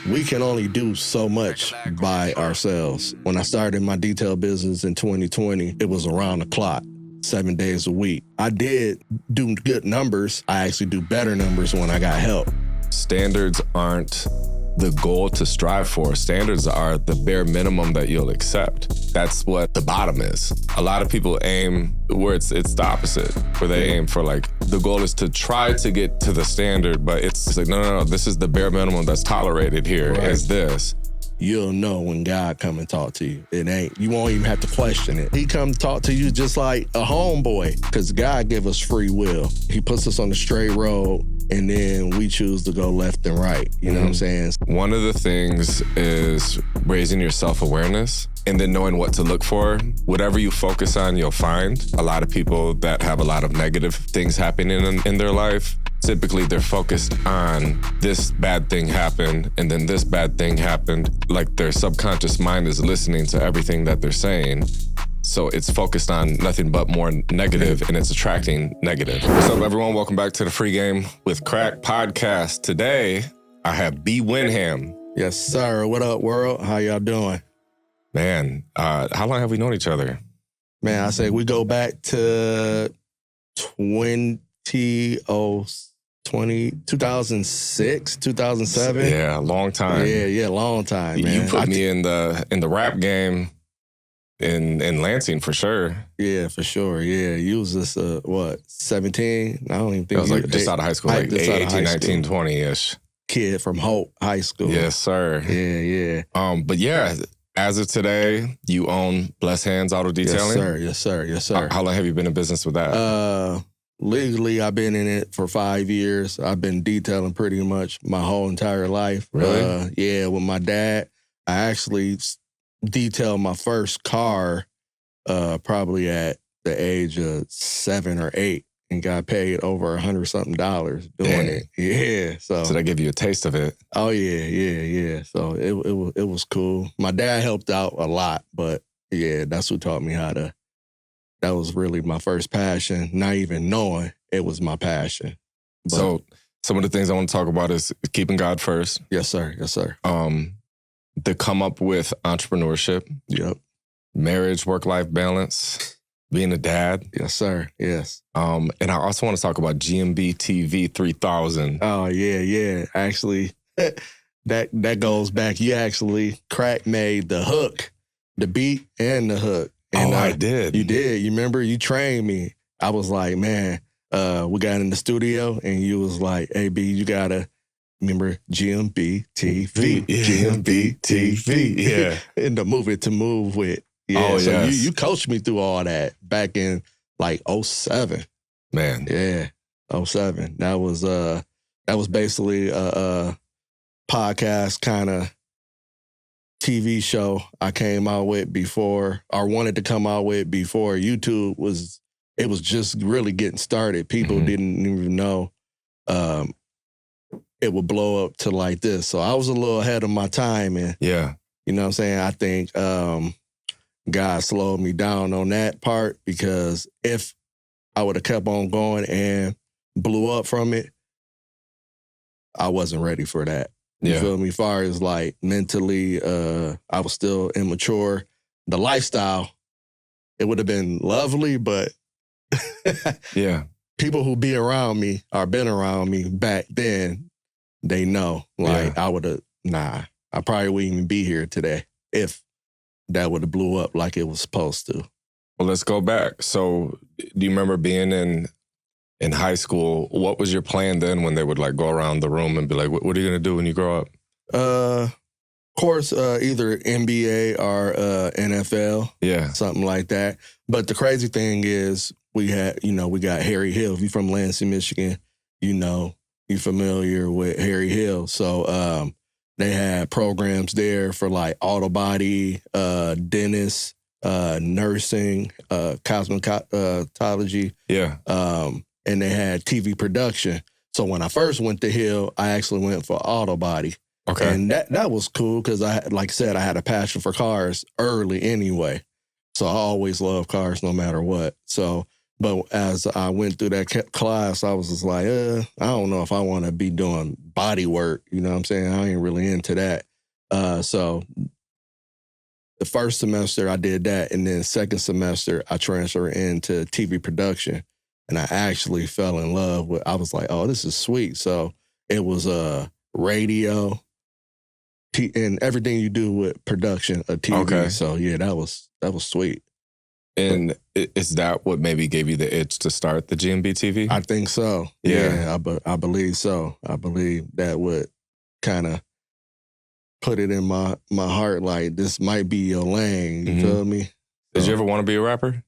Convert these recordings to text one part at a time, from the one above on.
we can only do so much by ourselves. When I started my detail business in 2020, it was around the clock, 7 days a week. I did do good numbers. I actually do better numbers when I got help. Standards aren't the goal to strive for. Standards are the bare minimum that you'll accept. That's what the bottom is. A lot of people aim where it's the opposite, where they aim for like, the goal is to try to get to the standard, but it's like, no, this is the bare minimum that's tolerated here, Right. is this. You'll know when God come and talk to you. It ain't, you won't even have to question it. He come talk to you just like a homeboy, because God give us free will. He puts us on the straight road, and then we choose to go left and right. You know what I'm saying? One of the things is raising your self-awareness and then knowing what to look for. Whatever you focus on, you'll find. A lot of people that have a lot of negative things happening in their life, typically they're focused on this bad thing happened and then this bad thing happened. Like their subconscious mind is listening to everything that they're saying. So it's focused on nothing but more negative, and it's attracting negative. What's up, everyone? Welcome back to the Free Game with Crack podcast. Today, I have B-Windham. Yes, sir. What up, world? How y'all doing? Man, how long have we known each other? Man, I say we go back to 2006, 2007. Yeah, a long time. Yeah, long time, man. You put me in the rap game in Lansing for sure. Yeah, for sure. Yeah, you was just, 17? I don't even think I was like just out of high school, like 18, 19, 20-ish. Kid from Hope High School. Yes, sir. Yeah. But yeah, as of today, you own Blessed Hands Auto Detailing? Yes, sir. How long have you been in business with that? Legally, I've been in it for 5 years. I've been detailing pretty much my whole entire life. Really? Yeah, with my dad. I actually detailed my first car probably at the age of 7 or 8 and got paid over $100-something doing it. Yeah. So that give you a taste of it? Oh, yeah. So it was cool. My dad helped out a lot, but yeah, that's who taught me that was really my first passion, not even knowing it was my passion. But, so some of the things I want to talk about is keeping God first. Yes, sir. To come up with entrepreneurship. Yep. Marriage, work-life balance, being a dad. Yes, sir. Yes. And I also want to talk about GMB TV 3000. Oh, yeah. Actually, that goes back. You actually made the hook, the beat and the hook. And I did. You did. You remember? You trained me. I was like, man, we got in the studio and you was like, hey, B, you got to remember GMB TV. GMB TV. Yeah. And the movie to move with. Yeah. Oh, so yes. you coached me through all that back in like 07. Man. Yeah. 07. That was basically a podcast kind of TV show I came out with before, or wanted to come out with before YouTube was just really getting started. People didn't even know it would blow up to like this. So I was a little ahead of my time, and yeah, you know what I'm saying? I think God slowed me down on that part, because if I would have kept on going and blew up from it, I wasn't ready for that. You feel me? As far as like mentally, I was still immature. The lifestyle, it would have been lovely, but yeah, people who be around me or been around me back then, they know. Like I would have, I probably wouldn't even be here today if that would have blew up like it was supposed to. Well, let's go back. So do you remember being in high school? What was your plan then when they would like go around the room and be like, what are you going to do when you grow up? Of course, either NBA or NFL. Yeah. Something like that. But the crazy thing is we got Harry Hill. If you're from Lansing, Michigan, you're familiar with Harry Hill. So they had programs there for like auto body, dentist, nursing, cosmetology. Yeah. And they had TV production. So when I first went to Hill, I actually went for auto body. Okay. And that was cool because like I said, I had a passion for cars early anyway. So I always loved cars no matter what. So But as I went through that class, I was just like, I don't know if I want to be doing body work. You know what I'm saying? I ain't really into that. So the first semester I did that, and then second semester I transferred into TV production, and I actually fell in love with. I was like, oh, this is sweet. So it was radio, and everything you do with production of TV. Okay. So yeah, that was sweet. And is that what maybe gave you the itch to start the GMB TV? I think so. Yeah, I believe so. I believe that would kind of put it in my heart like this might be your lane. You feel me? Did you ever want to be a rapper?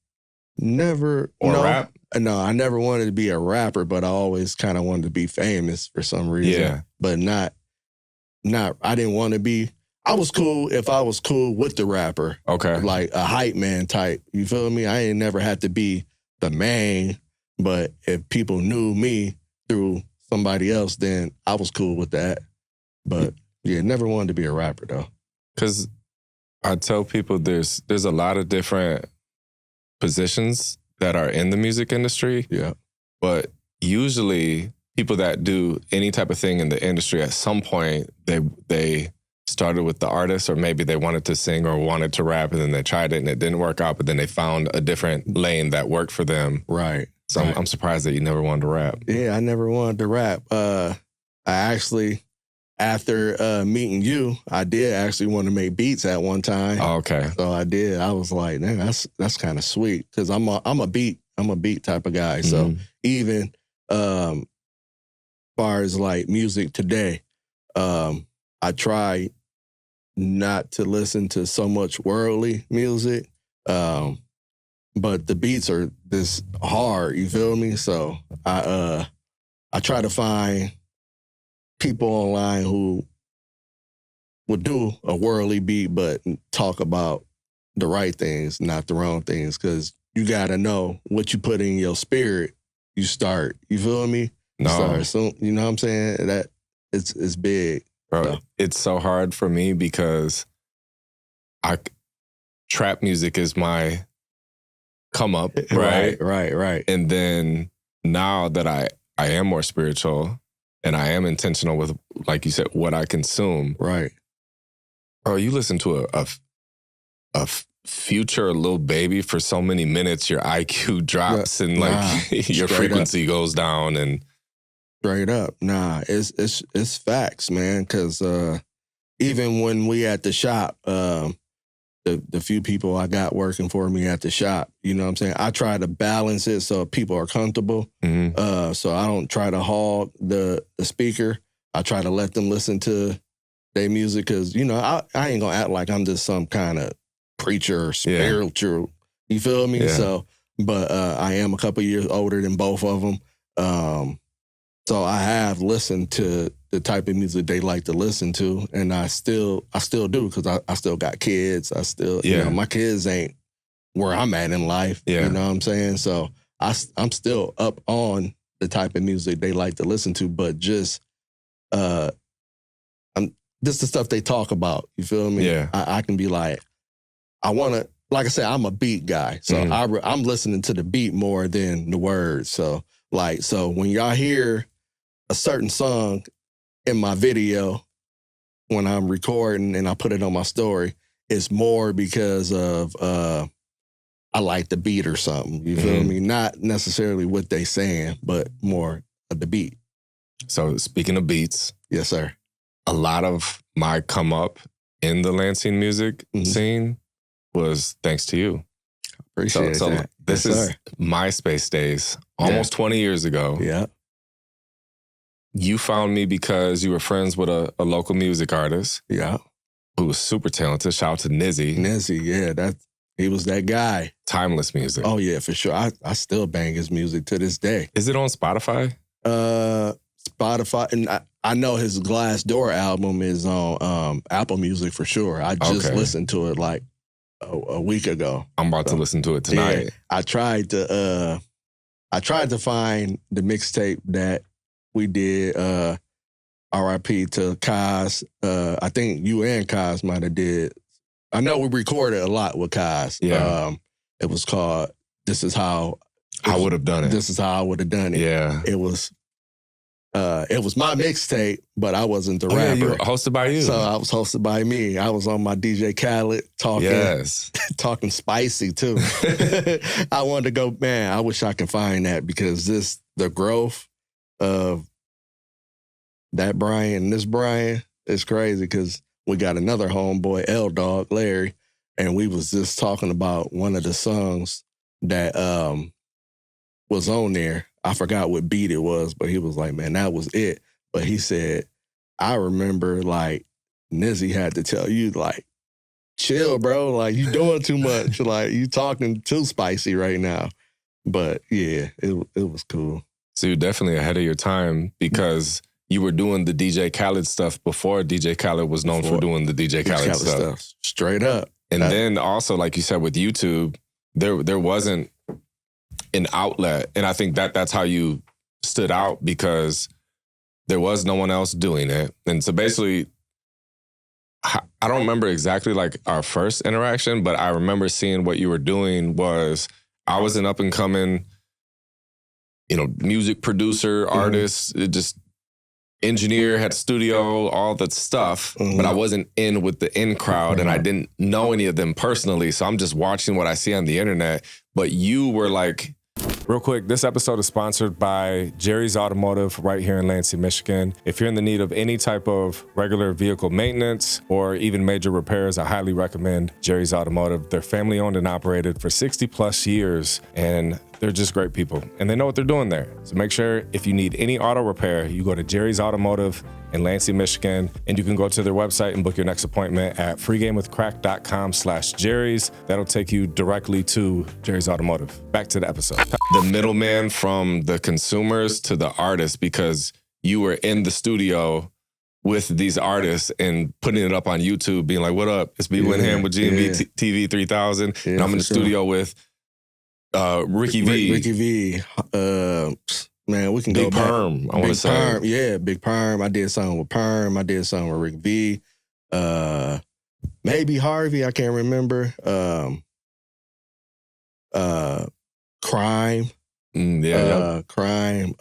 Never. Or no, rap? No, I never wanted to be a rapper, but I always kind of wanted to be famous for some reason. Yeah. But not. I didn't want to be. I was cool if I was cool with the rapper. Okay. Like a hype man type. You feel me? I ain't never had to be the main, but if people knew me through somebody else, then I was cool with that. But yeah, never wanted to be a rapper though. Because I tell people there's a lot of different positions that are in the music industry. Yeah. But usually people that do any type of thing in the industry, at some point they started with the artist, or maybe they wanted to sing or wanted to rap, and then they tried it and it didn't work out, but then they found a different lane that worked for them. Right. So right. I'm surprised that you never wanted to rap. Yeah, I never wanted to rap. I actually, after meeting you, I did actually want to make beats at one time. Oh, okay. So I did. I was like, man, that's kind of sweet, because I'm a beat type of guy. So even far as like music today, I try not to listen to so much worldly music, but the beats are this hard. You feel me? So I try to find people online who would do a worldly beat, but talk about the right things, not the wrong things. Because you got to know what you put in your spirit. You start. You feel me? No. Start. So you know what I'm saying? That it's big. Bro, So. It's so hard for me because trap music is my come up, right? Right. And then now that I am more spiritual and I am intentional with, like you said, what I consume. Right. Bro, you listen to a Future Lil Baby for so many minutes, your IQ drops and like your frequency goes down and. Straight up. Nah, it's facts, man. Because even when we at the shop, the few people I got working for me at the shop, you know what I'm saying? I try to balance it so people are comfortable. So I don't try to hog the speaker. I try to let them listen to their music because, you know, I ain't going to act like I'm just some kind of preacher or spiritual. You feel me? Yeah. So, but I am a couple years older than both of them. So I have listened to the type of music they like to listen to, and I still do because I still got kids. I still, you know, my kids ain't where I'm at in life. Yeah. You know what I'm saying? So I'm still up on the type of music they like to listen to, but just the stuff they talk about. You feel me? Yeah. I can be like, I want to, like I said, I'm a beat guy, so I'm listening to the beat more than the words. So when y'all hear a certain song in my video when I'm recording and I put it on my story, it's more because of I like the beat or something. You feel me? Not necessarily what they saying, but more of the beat. So speaking of beats, yes, sir. A lot of my come up in the Lansing music scene was thanks to you. Appreciate that. This is MySpace days, almost 20 years ago. Yeah. You found me because you were friends with a local music artist. Yeah. Who was super talented. Shout out to Nizzy. Nizzy, yeah. He was that guy. Timeless music. Oh, yeah, for sure. I still bang his music to this day. Is it on Spotify? Spotify. And I know his Glassdoor album is on Apple Music for sure. I just listened to it like a week ago. I'm about to listen to it tonight. Yeah, I tried to find the mixtape that we did, RIP to Kaz. I think you and Kaz might have did. I know we recorded a lot with Kaz. Yeah. It was called This Is How I would have done it. This is how I would have done it. Yeah. It was my mixtape, but I wasn't the rapper. Yeah, hosted by you. So I was hosted by me. I was on my DJ Khaled talking spicy too. I wanted to go, man, I wish I could find that because the growth of that Brian and this Brian is crazy because we got another homeboy, L-Dog, Larry, and we was just talking about one of the songs that was on there. I forgot what beat it was, but he was like, man, that was it. But he said, I remember like Nizzy had to tell you like, chill, bro. Like you doing too much. Like you talking too spicy right now. But yeah, it was cool. So you're definitely ahead of your time because you were doing the DJ Khaled stuff before DJ Khaled was known for doing the DJ Khaled stuff. Straight up. And then also, like you said, with YouTube, there wasn't an outlet. And I think that's how you stood out because there was no one else doing it. And so basically, I don't remember exactly like our first interaction, but I remember seeing what you were doing was I was an up and coming, music producer, artist, just engineer, had a studio, all that stuff, but I wasn't in with the in crowd and I didn't know any of them personally. So I'm just watching what I see on the internet. But you were like, real quick, this episode is sponsored by Jerry's Automotive right here in Lansing, Michigan. If you're in the need of any type of regular vehicle maintenance or even major repairs, I highly recommend Jerry's Automotive. They're family owned and operated for 60 plus years, and they're just great people, and they know what they're doing there. So make sure if you need any auto repair, you go to Jerry's Automotive in Lansing, Michigan, and you can go to their website and book your next appointment at freegamewithcrack.com/Jerry's. That'll take you directly to Jerry's Automotive. Back to the episode. The middleman from the consumers to the artists, because you were in the studio with these artists and putting it up on YouTube, being like, what up? It's B-Windham with G&B TV 3000. And I'm in the studio with Ricky V. Ricky V. Man, we can Big go back. Perm, I want to say. Perm, yeah, Big Perm. I did something with Perm. I did something with Rick V. Maybe Harvey, I can't remember. Crime. Crime.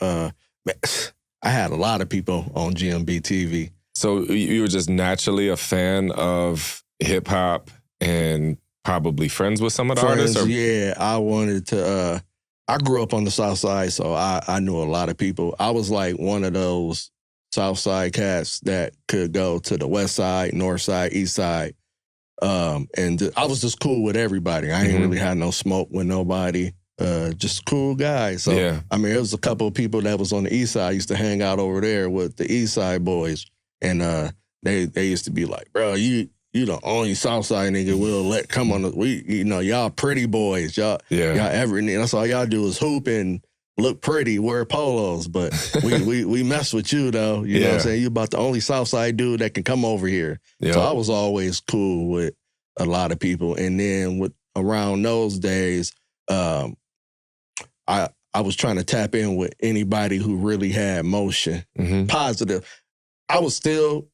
I had a lot of people on GMB TV. So you were just naturally a fan of hip hop and probably friends with some of the artists? Or? Yeah, I wanted to. I grew up on the South Side, so I knew a lot of people. I was like one of those South Side cats that could go to the West Side, North Side, East Side. And I was just cool with everybody. I ain't really had no smoke with nobody. Just cool guy. So, yeah. I mean, there was a couple of people that was on the East Side. I used to hang out over there with the East Side boys. And they used to be like, bro, you the only South Side nigga we'll let come on. Y'all pretty boys. Y'all everything. That's all y'all do is hoop and look pretty, wear polos. But we mess with you though. You know what I'm saying? You about the only South Side dude that can come over here. Yep. So I was always cool with a lot of people. And then around those days, I was trying to tap in with anybody who really had motion, positive. I was still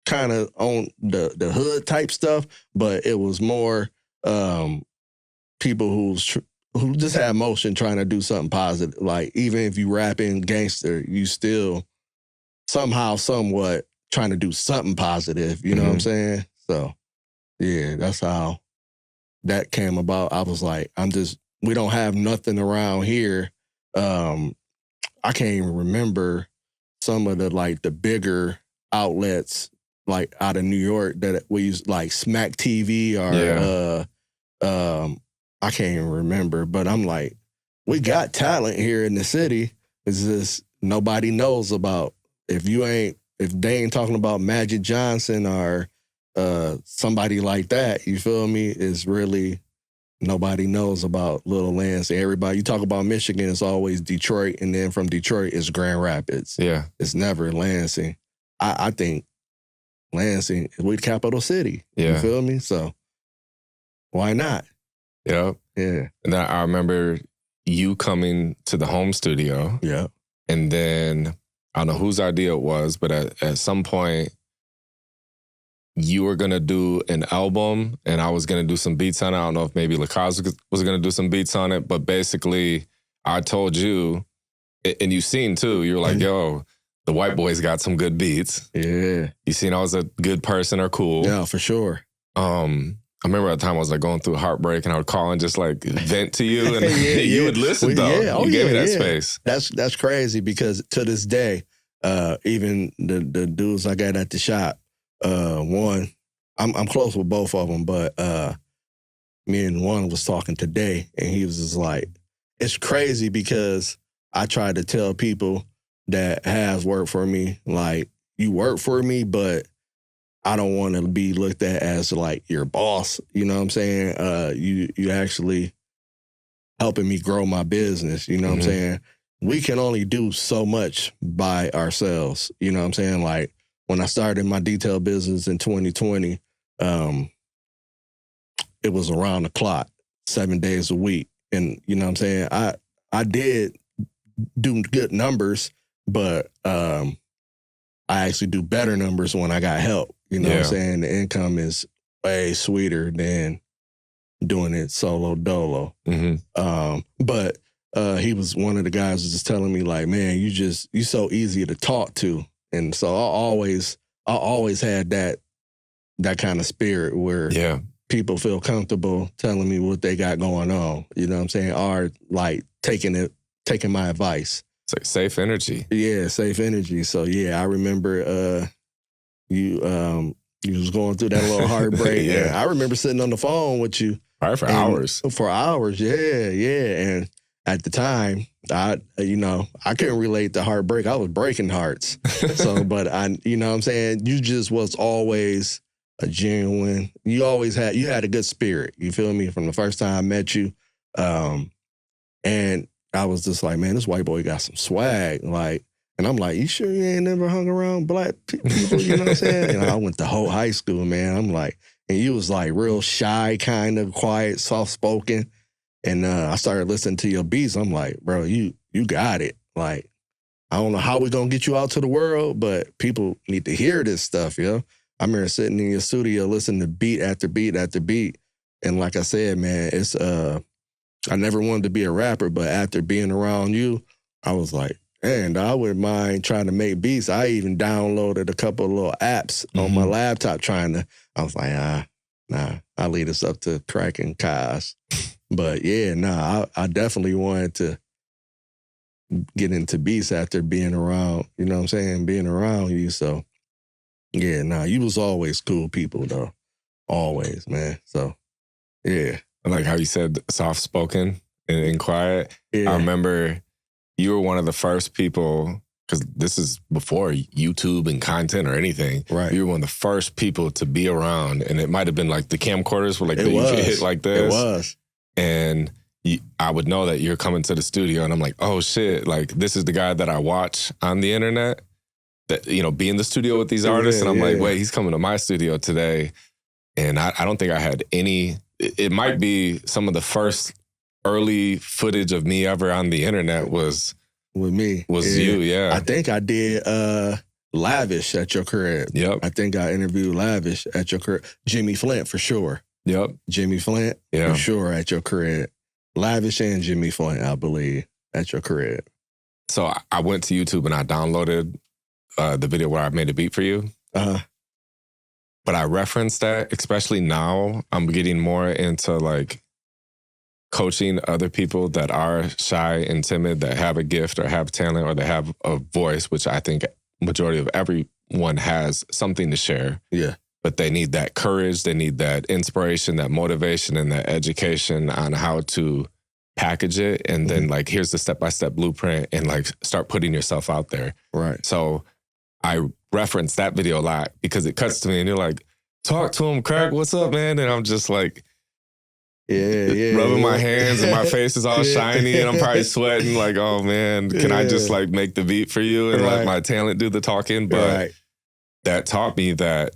kind of on the hood type stuff, but it was more people who just had motion trying to do something positive. Like even if you rapping gangster, you still somehow, somewhat trying to do something positive. You know what I'm saying? So yeah, that's how that came about. I was like, we don't have nothing around here. I can't even remember some of the bigger outlets like out of New York that we used, like Smack TV or I can't even remember. But I'm like, we got talent here in the city. It's just nobody knows about. If they ain't talking about Magic Johnson or somebody like that, you feel me? Is really nobody knows about Little Lansing. Everybody, you talk about Michigan, it's always Detroit, and then from Detroit, it's Grand Rapids. Yeah. It's never Lansing. I think Lansing, we the capital city. Yeah. You feel me? So why not? Yep. Yeah. And I remember you coming to the home studio. Yeah. And then, I don't know whose idea it was, but at some point, you were going to do an album and I was going to do some beats on it. I don't know if maybe Lacoste was going to do some beats on it, but basically I told you, and you seen too, you're like, yo, the white boys got some good beats. Yeah. You seen I was a good person or cool. Yeah, for sure. I remember at the time I was like going through heartbreak and I would call and just like vent to you and you would listen though. Yeah. You gave me that space. That's crazy because to this day, even the dudes I got at the shop, one, I'm close with both of them, but me and one was talking today and he was just like, it's crazy because I try to tell people that has worked for me, like, you work for me, but I don't want to be looked at as like your boss. You know what I'm saying? You actually helping me grow my business. You know what I'm saying? We can only do so much by ourselves. You know what I'm saying? Like when I started my detail business in 2020, it was around the clock, 7 days a week. And you know what I'm saying? I did do good numbers, but I actually do better numbers when I got help. You know what I'm saying? The income is way sweeter than doing it solo dolo. But he was one of the guys was just telling me like, man, you so easy to talk to. And so I always had that kind of spirit where people feel comfortable telling me what they got going on. You know what I'm saying? Or like taking my advice. It's like safe energy. Yeah, safe energy. So yeah, I remember you was going through that little heartbreak. I remember sitting on the phone with you. Right, for hours. For hours, yeah. And at the time, I couldn't relate to heartbreak. I was breaking hearts. But you know what I'm saying? You just was always a genuine, you had a good spirit. You feel me? From the first time I met you. And I was just like, man, this white boy got some swag. Like, and I'm like, you sure you ain't never hung around black people? You know what I'm saying? And I went to whole high school, man. I'm like, and you was like real shy, kind of quiet, soft-spoken. And I started listening to your beats. I'm like, bro, you got it. Like, I don't know how we gonna get you out to the world, but people need to hear this stuff, yo. I remember sitting in your studio listening to beat after beat after beat. And like I said, man, it's I never wanted to be a rapper, but after being around you, I was like, man, I wouldn't mind trying to make beats. I even downloaded a couple of little apps on my laptop I was like, nah, I'll leave this up to Crack and Kaz. But yeah, I definitely wanted to get into beats after being around, you know what I'm saying, being around you. So yeah, you was always cool people though. Always, man. So yeah. I like how you said soft-spoken and quiet. Yeah. I remember you were one of the first people, because this is before YouTube and content or anything. Right. You were one of the first people to be around, and it might have been like the camcorders were like you could hit like this. It was. And I would know that you're coming to the studio, and I'm like, oh shit, like this is the guy that I watch on the internet that, you know, be in the studio with these artists. And I'm like, wait, he's coming to my studio today. And I don't think I had any, it might be some of the first early footage of me ever on the internet was with me. Was you, yeah. I think I did Lavish at your crib. Yep. I think I interviewed Lavish at your crib. Jimmy Flint for sure. Yep. Jimmy Flint for sure at your crib. Lavish and Jimmy Flint, I believe, at your crib. So I went to YouTube and I downloaded the video where I made a beat for you. But I referenced that, especially now I'm getting more into like coaching other people that are shy and timid, that have a gift or have talent or that have a voice, which I think majority of everyone has something to share. Yeah. But they need that courage, they need that inspiration, that motivation, and that education on how to package it. And then like, here's the step-by-step blueprint and like start putting yourself out there. Right. So I reference that video a lot because it cuts to me and you're like, talk to him, Crack, what's up, man? And I'm just like, rubbing my hands and my face is all shiny and I'm probably sweating like, oh man, can I just like make the beat for you and let my talent do the talking? But that taught me that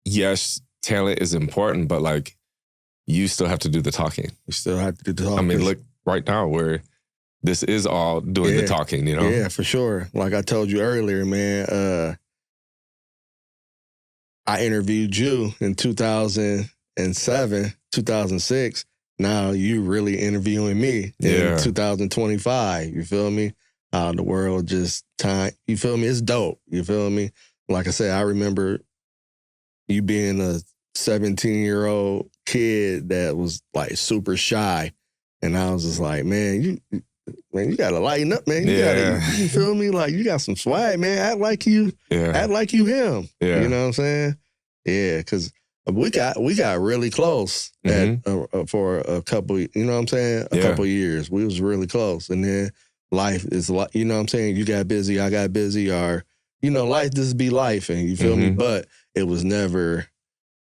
yes, talent is important, but like you still have to do the talking. You still have to do the talking. I mean, look right now where this is all doing the talking, you know? Yeah, for sure. Like I told you earlier, man, I interviewed you in 2007, 2006, now you really interviewing me in 2025. You feel me? How the world just time. You feel me? It's dope. You feel me? Like I said, I remember you being a 17-year-old kid that was like super shy, and I was just like, man, you gotta lighten up, man. You feel me? Like you got some swag, man. Act like you him. Yeah. You know what I'm saying? Yeah, because we got really close for a couple. You know what I'm saying? A couple years, we was really close, and then life is like, you know what I'm saying? You got busy, I got busy, or life just be life, and you feel me? But it was never.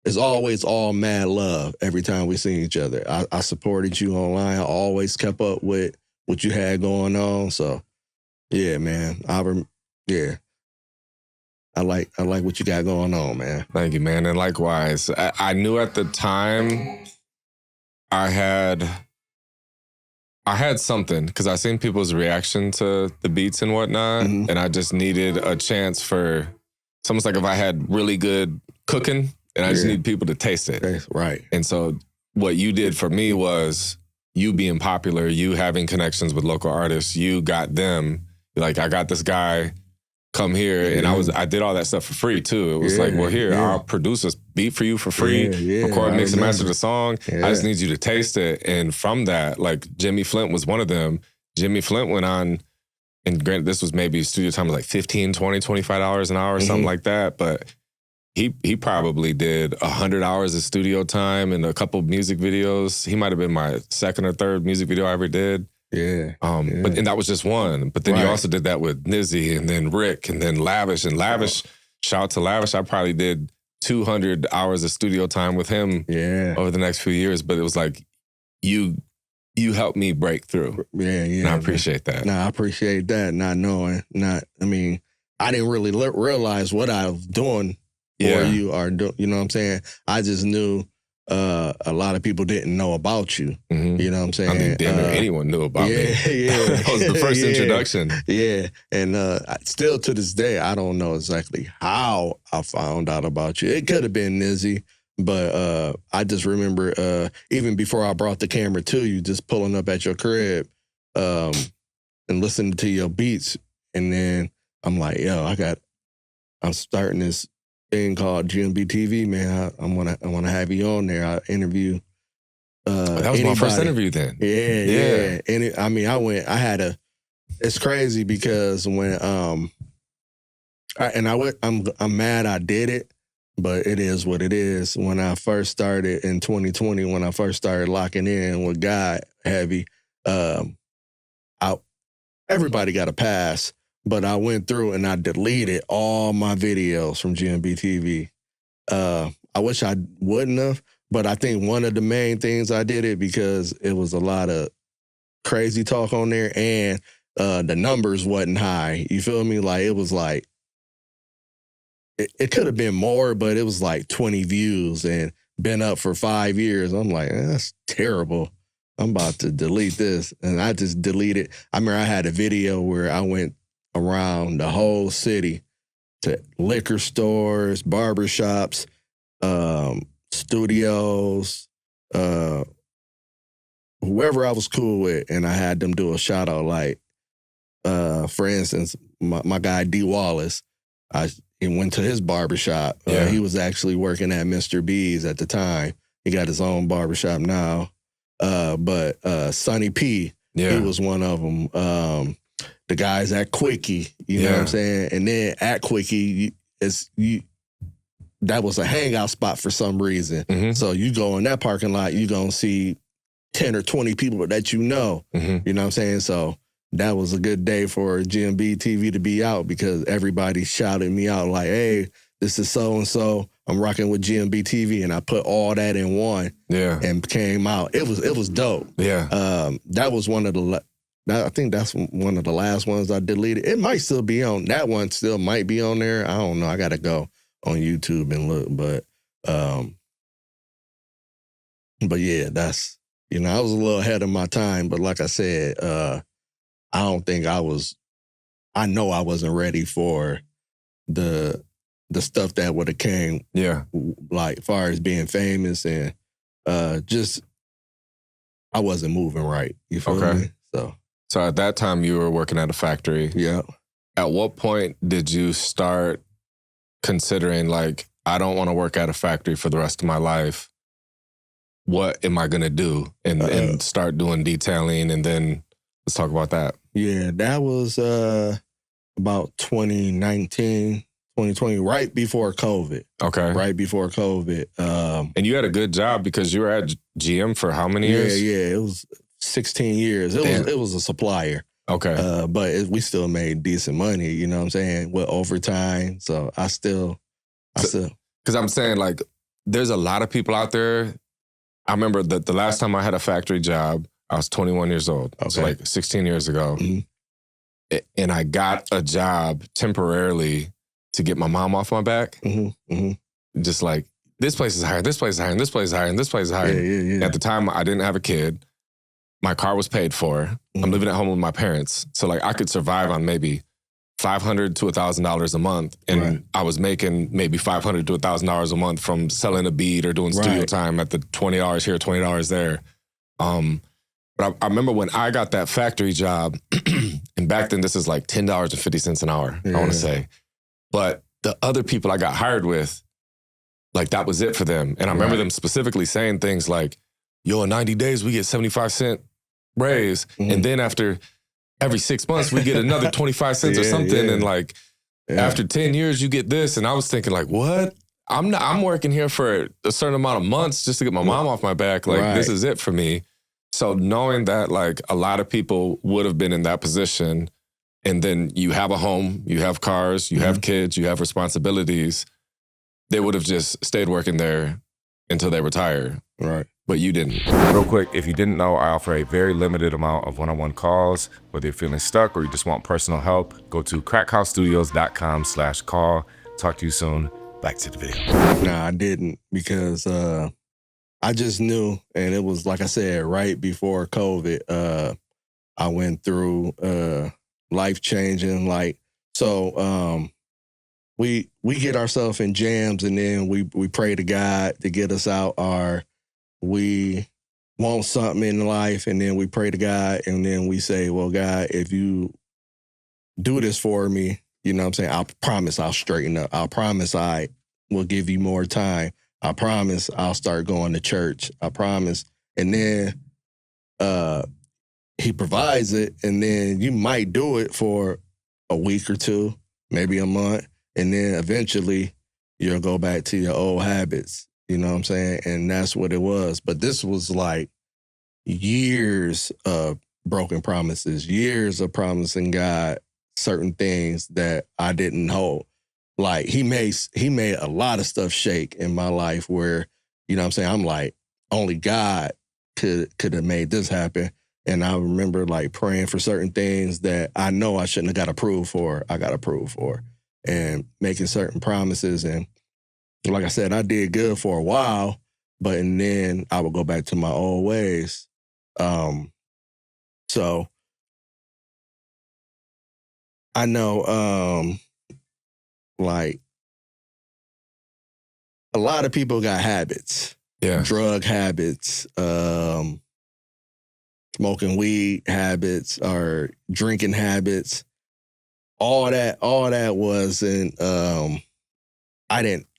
It's always all mad love every time we see each other. I supported you online. I always kept up with what you had going on. So, yeah, man. I like what you got going on, man. Thank you, man. And likewise, I knew at the time I had something because I seen people's reaction to the beats and whatnot, and I just needed a chance for. It's almost like if I had really good cooking. And I just need people to taste it. Right. And so what you did for me was you being popular, you having connections with local artists, you got them. Like, I got this guy, come here. And I did all that stuff for free too. It was like, well, here, I'll produce a beat for you for free, record, mix and master the song. I just need you to taste it. And from that, like Jimmy Flint was one of them. Jimmy Flint went on, and granted, this was maybe studio time was like $15, $20, $25 an hour or something like that. But he probably did 100 hours of studio time and a couple music videos. He might have been my second or third music video I ever did. Yeah. But and that was just one. But then you also did that with Nizzy and then Rick and then Lavish. And Lavish, shout out to Lavish, I probably did 200 hours of studio time with him over the next few years. But it was like, you helped me break through. Yeah. And I appreciate that. No, I appreciate that. Not knowing, I didn't really realize what I was doing for you or you know what I'm saying? I just knew a lot of people didn't know about you. You know what I'm saying? I mean, damn near anyone knew about me. That was the first introduction. Yeah. And still to this day, I don't know exactly how I found out about you. It could have been Nizzy, but I just remember even before I brought the camera to you, just pulling up at your crib and listening to your beats. And then I'm like, yo, I'm starting this thing called GMB TV, man. I want to have you on there. I interview. That was my first interview then. Yeah. And it's crazy because when I'm mad I did it, but it is what it is. When I first started in 2020, when I first started locking in with God heavy, everybody got a pass. But I went through and I deleted all my videos from GMB TV. I wish I wouldn't have, but I think one of the main things I did it because it was a lot of crazy talk on there and the numbers wasn't high. You feel me? Like, it was like, it could have been more, but it was like 20 views and been up for 5 years. I'm like, that's terrible. I'm about to delete this. And I just deleted. I remember I had a video where I went around the whole city to liquor stores, barbershops, studios, whoever I was cool with, and I had them do a shout out. Like, for instance, my guy D Wallace, he went to his barbershop. He was actually working at Mr. B's at the time. He got his own barbershop now. But Sonny P, he was one of them. The guys at Quickie, you know what I'm saying? And then at Quickie, that was a hangout spot for some reason. So you go in that parking lot, you going to see 10 or 20 people that you know. You know what I'm saying? So that was a good day for GMB TV to be out because everybody shouted me out like, hey, this is so-and-so. I'm rocking with GMB TV. And I put all that in one and came out. It was dope. That was one of the... I think that's one of the last ones I deleted. It might still be on. That one still might be on there. I don't know. I got to go on YouTube and look. But yeah, that's, I was a little ahead of my time. But like I said, I don't think I know I wasn't ready for the stuff that would have came. Like, far as being famous and just I wasn't moving right. You feel me? So at that time, you were working at a factory. Yeah. At what point did you start considering, like, I don't want to work at a factory for the rest of my life? What am I going to do? And start doing detailing, and then let's talk about that. Yeah, that was about 2019, 2020, right before COVID. Okay. Right before COVID. And you had a good job because you were at GM for how many years? Yeah, it was 16 years. It was a supplier. Okay. But we still made decent money, you know what I'm saying, with overtime. So I still. Because I'm saying, like, there's a lot of people out there. I remember the last time I had a factory job, I was 21 years old. Okay. So like 16 years ago. Mm-hmm. And I got a job temporarily to get my mom off my back. Mm-hmm. Mm-hmm. Just like, this place is hiring, this place is hiring, this place is hiring, this place is hiring. Yeah. At the time, I didn't have a kid. My car was paid for. Mm-hmm. I'm living at home with my parents. So like I could survive on maybe $500 to $1,000 a month. And I was making maybe $500 to $1,000 a month from selling a beat or doing studio time at the $20 here, $20 there. But I remember when I got that factory job, and back then this is like $10.50 an hour, I want to say. But the other people I got hired with, like that was it for them. And I remember them specifically saying things like, yo, in 90 days, we get 75-cent raise. Mm-hmm. And then after every 6 months, we get another 25 cents or something. And like, after 10 years, you get this. And I was thinking like, what? I'm working here for a certain amount of months just to get my mom off my back. Like, this is it for me. So knowing that like a lot of people would have been in that position, and then you have a home, you have cars, you have kids, you have responsibilities, they would have just stayed working there until they retire. Right. But you didn't. Real quick, if you didn't know, I offer a very limited amount of one-on-one calls. Whether you're feeling stuck or you just want personal help, go to crackhousestudios.com/call. Talk to you soon. Back to the video. Nah, I didn't, because I just knew, and it was, like I said, right before COVID, I went through life-changing, like, so we get ourselves in jams, and then we pray to God to get us out, or we want something in life, and then we pray to God, and then we say, well, God, if you do this for me, you know what I'm saying, I promise I'll straighten up. I promise I will give you more time. I promise I'll start going to church. I promise. And then he provides it, and then you might do it for a week or two, maybe a month, and then eventually you'll go back to your old habits. You know what I'm saying? And that's what it was. But this was like years of broken promises, years of promising God certain things that I didn't hold. Like he made a lot of stuff shake in my life where, you know what I'm saying, I'm like, only God could have made this happen. And I remember like praying for certain things that I know I shouldn't have got approved for. I got approved for, and making certain promises. And like I said, I did good for a while, but and then I would go back to my old ways. So I know, like a lot of people got habits, drug habits, smoking weed habits, or drinking habits. All that wasn't.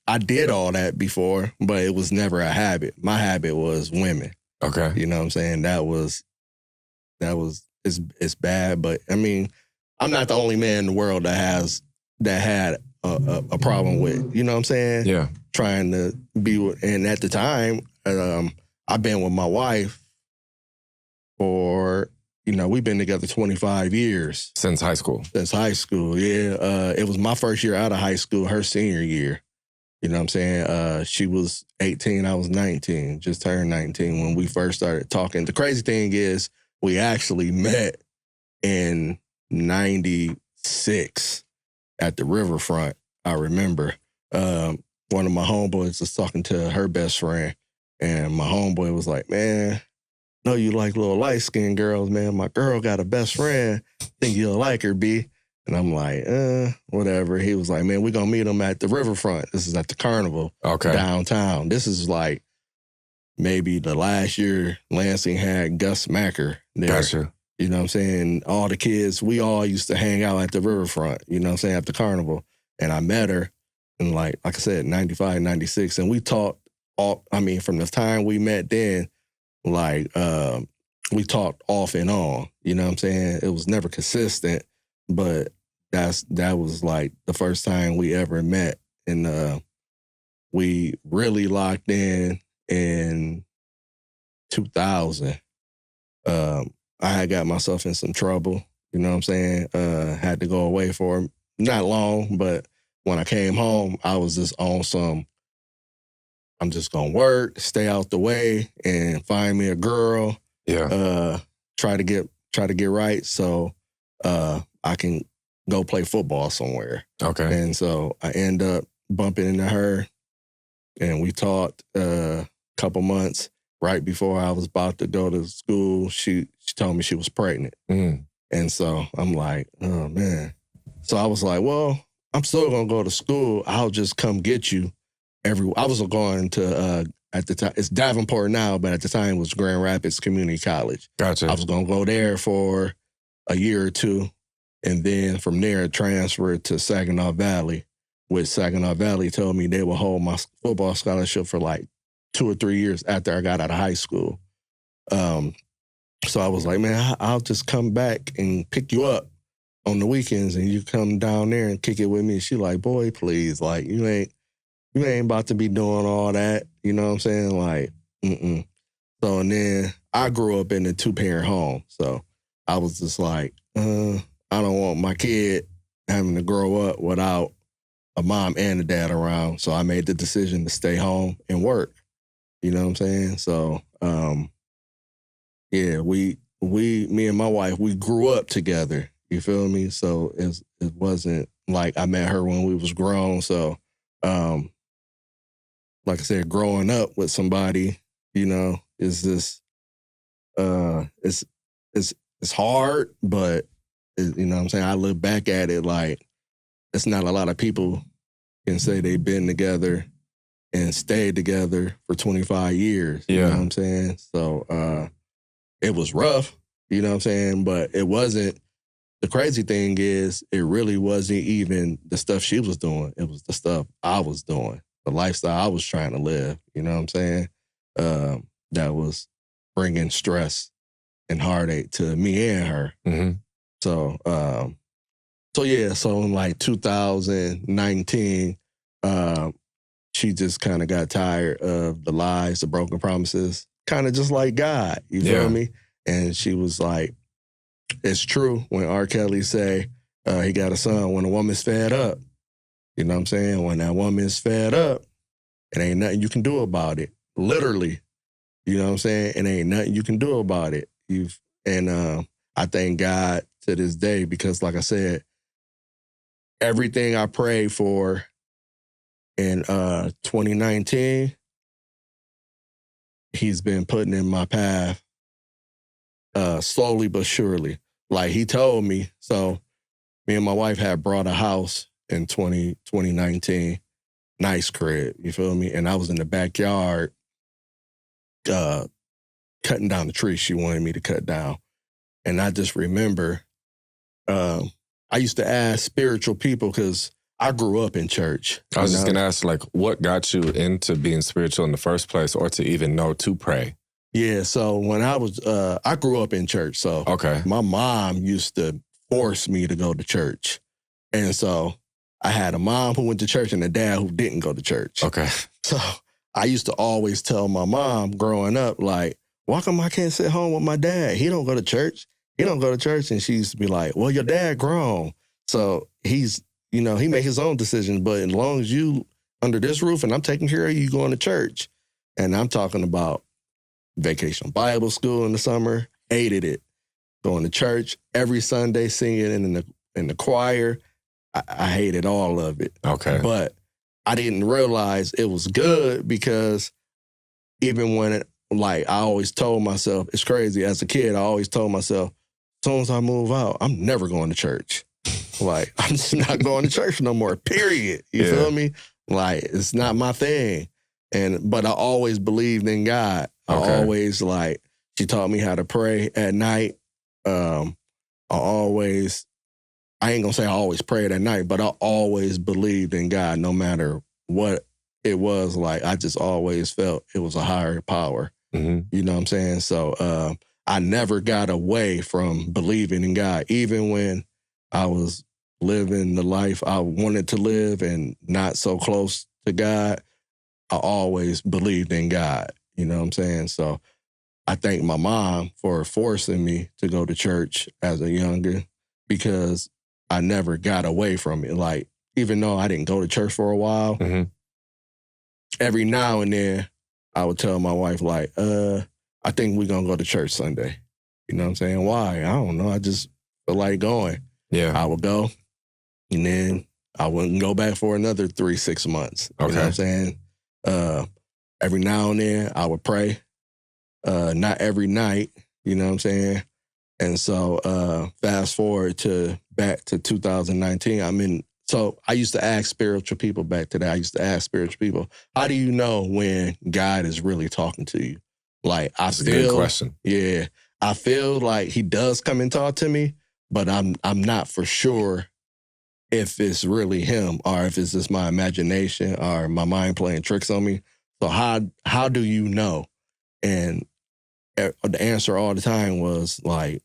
I did all that before, but it was never a habit. My habit was women. Okay. You know what I'm saying? It's bad, but I mean, I'm not the only man in the world that had a problem with, you know what I'm saying? Yeah. Trying to be with, and at the time, I've been with my wife for, you know, we've been together 25 years. Since high school? Since high school, yeah. It was my first year out of high school, her senior year. You know what I'm saying? She was 18, I was 19, just turned 19 when we first started talking. The crazy thing is we actually met in 96 at the riverfront. I remember one of my homeboys was talking to her best friend, and my homeboy was like, man, know you like little light-skinned girls, man. My girl got a best friend. Think you'll like her, B. And I'm like, whatever. He was like, man, we're going to meet him at the riverfront. This is at the carnival downtown. This is like maybe the last year Lansing had Gus Macker there. Gotcha. You know what I'm saying? All the kids, we all used to hang out at the riverfront, you know what I'm saying, at the carnival. And I met her in like I said, 95, 96. And we talked from the time we met then, we talked off and on, you know what I'm saying? It was never consistent, but that was like the first time we ever met. And we really locked in 2000. I had got myself in some trouble, you know what I'm saying? Had to go away for not long, but when I came home, I was just on some, I'm just gonna work, stay out the way, and find me a girl. Yeah. Try to get right so I can go play football somewhere. Okay. And so I end up bumping into her, and we talked a couple months. Right before I was about to go to school, she told me she was pregnant. Mm. And so I'm like, oh, man. So I was like, well, I'm still going to go to school. I'll just come get you I was going to, at the time, it's Davenport now, but at the time it was Grand Rapids Community College. Gotcha. I was going to go there for a year or two. And then from there, transfer to Saginaw Valley, which Saginaw Valley told me they would hold my football scholarship for like 2 or 3 years after I got out of high school. So I was like, man, I'll just come back and pick you up on the weekends and you come down there and kick it with me. She like, boy, please, like, you ain't about to be doing all that. You know what I'm saying? Like, mm-mm. So, and then I grew up in a 2-parent home. So I was just like, I don't want my kid having to grow up without a mom and a dad around. So I made the decision to stay home and work. You know what I'm saying? So, yeah, me and my wife, we grew up together. You feel me? So it wasn't like I met her when we was grown. So, like I said, growing up with somebody, you know, is this, it's hard, but you know what I'm saying? I look back at it like it's not a lot of people can say they've been together and stayed together for 25 years. You know what I'm saying? So it was rough, you know what I'm saying? But it wasn't, the crazy thing is, it really wasn't even the stuff she was doing. It was the stuff I was doing, the lifestyle I was trying to live, you know what I'm saying? That was bringing stress and heartache to me and her. Mm-hmm. So in like 2019, she just kind of got tired of the lies, the broken promises, kind of just like God, you feel me? And she was like, it's true when R. Kelly say he got a son when a woman's fed up. You know what I'm saying? When that woman's fed up, it ain't nothing you can do about it. Literally. You know what I'm saying? It ain't nothing you can do about it. I thank God to this day because, like I said, everything I prayed for in 2019, he's been putting in my path slowly but surely. Like he told me, so me and my wife had bought a house in 2019, nice crib, you feel me? And I was in the backyard cutting down the tree she wanted me to cut down. And I just remember I used to ask spiritual people because I grew up in church. I was just going to ask, like, what got you into being spiritual in the first place or to even know to pray? Yeah, so when I grew up in church. So my mom used to force me to go to church. And so I had a mom who went to church and a dad who didn't go to church. Okay. So I used to always tell my mom growing up, like, why come I can't sit home with my dad? He don't go to church. He don't go to church. And she used to be like, well, your dad grown. So he's, he make his own decisions. But as long as you under this roof and I'm taking care of you, going to church. And I'm talking about vacation Bible school in the summer, hated it. Going to church every Sunday, singing in the choir. I hated all of it. Okay. But I didn't realize it was good because even when I always told myself, it's crazy. As a kid, I always told myself, as soon as I move out, I'm never going to church. Like, I'm just not going to church no more, period. You feel me? Like, it's not my thing. But I always believed in God. I always she taught me how to pray at night. I ain't gonna say I always prayed at night, but I always believed in God no matter what it was. Like, I just always felt it was a higher power. You know what I'm saying? So I never got away from believing in God, even when I was living the life I wanted to live and not so close to God. I always believed in God. You know what I'm saying? So I thank my mom for forcing me to go to church as a youngin', because I never got away from it. Like, even though I didn't go to church for a while, every now and then I would tell my wife, like, I think we're going to go to church Sunday. You know what I'm saying? Why? I don't know. I just feel like going. Yeah. I would go, and then I wouldn't go back for another 3-6 months. You know what I'm saying? Every now and then I would pray. Not every night, you know what I'm saying? And so fast forward to back to 2019, so I used to ask spiritual people back to that. I used to ask spiritual people, how do you know when God is really talking to you? Like, That's a good question. Yeah, I feel like he does come and talk to me, but I'm not for sure if it's really him or if it's just my imagination or my mind playing tricks on me. So how do you know? And the answer all the time was like,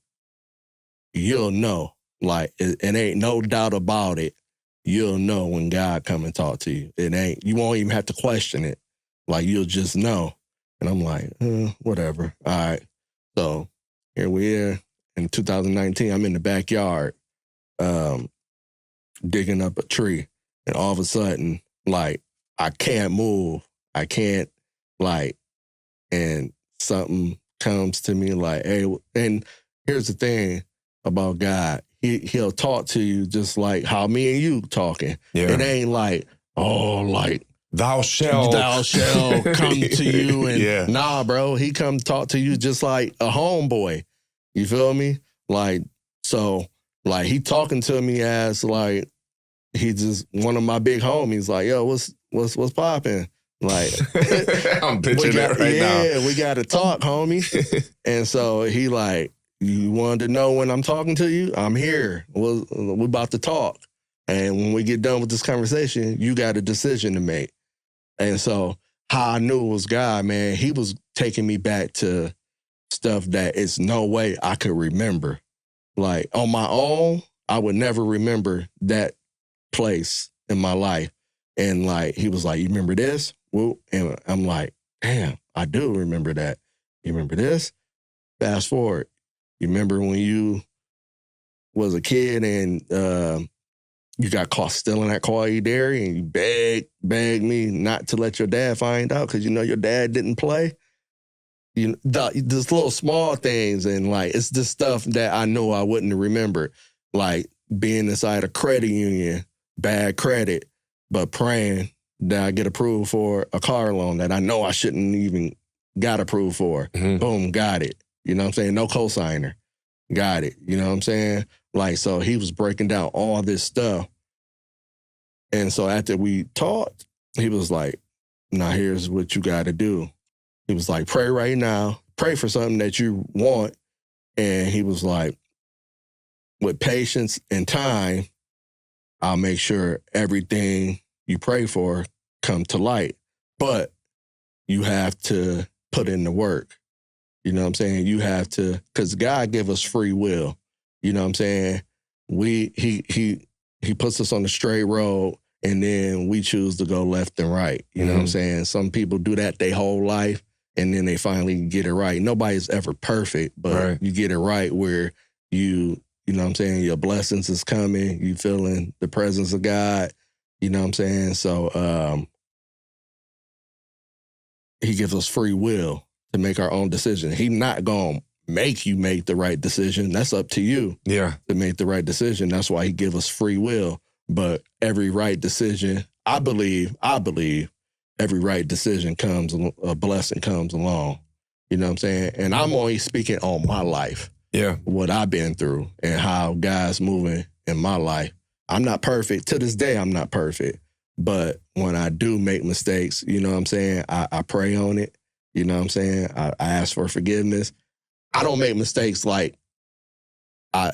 you'll know. Like, it ain't no doubt about it. You'll know when God come and talk to you. You won't even have to question it. Like, you'll just know. And I'm like, whatever. All right. So here we are in 2019. I'm in the backyard digging up a tree. And all of a sudden, like, I can't move. I can't, like, and something comes to me like, hey, and here's the thing about God. He'll talk to you just like how me and you talking. Yeah. It ain't like, oh, like, thou shalt come to you. And nah, bro, he come talk to you just like a homeboy. You feel me? Like, so, like, he talking to me as like, he just one of my big homies. Like, yo, what's popping? Like, I'm picturing it right now. Yeah, we got to talk, homie. And so he like, you wanted to know when I'm talking to you? I'm here. We're about to talk. And when we get done with this conversation, you got a decision to make. And so how I knew it was God, man, he was taking me back to stuff that it's no way I could remember. Like, on my own, I would never remember that place in my life. And like, he was like, you remember this? Well, and I'm like, damn, I do remember that. You remember this? Fast forward. You remember when you was a kid and you got caught stealing that quality dairy and you begged me not to let your dad find out because you know your dad didn't play? You know, just little small things, and like, it's just stuff that I know I wouldn't remember. Like being inside a credit union, bad credit, but praying that I get approved for a car loan that I know I shouldn't even got approved for. Boom, got it. You know what I'm saying? No cosigner. Got it. You know what I'm saying? Like, so he was breaking down all this stuff. And so after we talked, he was like, now here's what you got to do. He was like, pray right now. Pray for something that you want. And he was like, with patience and time, I'll make sure everything you pray for come to light. But you have to put in the work. You know what I'm saying? You have to, because God give us free will. You know what I'm saying? He puts us on the straight road, and then we choose to go left and right. You know what I'm saying? Some people do that their whole life, and then they finally get it right. Nobody's ever perfect, but you get it right where you know what I'm saying, your blessings is coming, you feeling the presence of God. You know what I'm saying? So he gives us free will to make our own decision. He not going to make you make the right decision. That's up to you to make the right decision. That's why he give us free will. But every right decision, I believe every right decision comes, a blessing comes along. You know what I'm saying? And I'm only speaking on my life. Yeah. What I've been through and how God's moving in my life. I'm not perfect. To this day, I'm not perfect. But when I do make mistakes, you know what I'm saying, I pray on it. You know what I'm saying? I ask for forgiveness. I don't make mistakes like I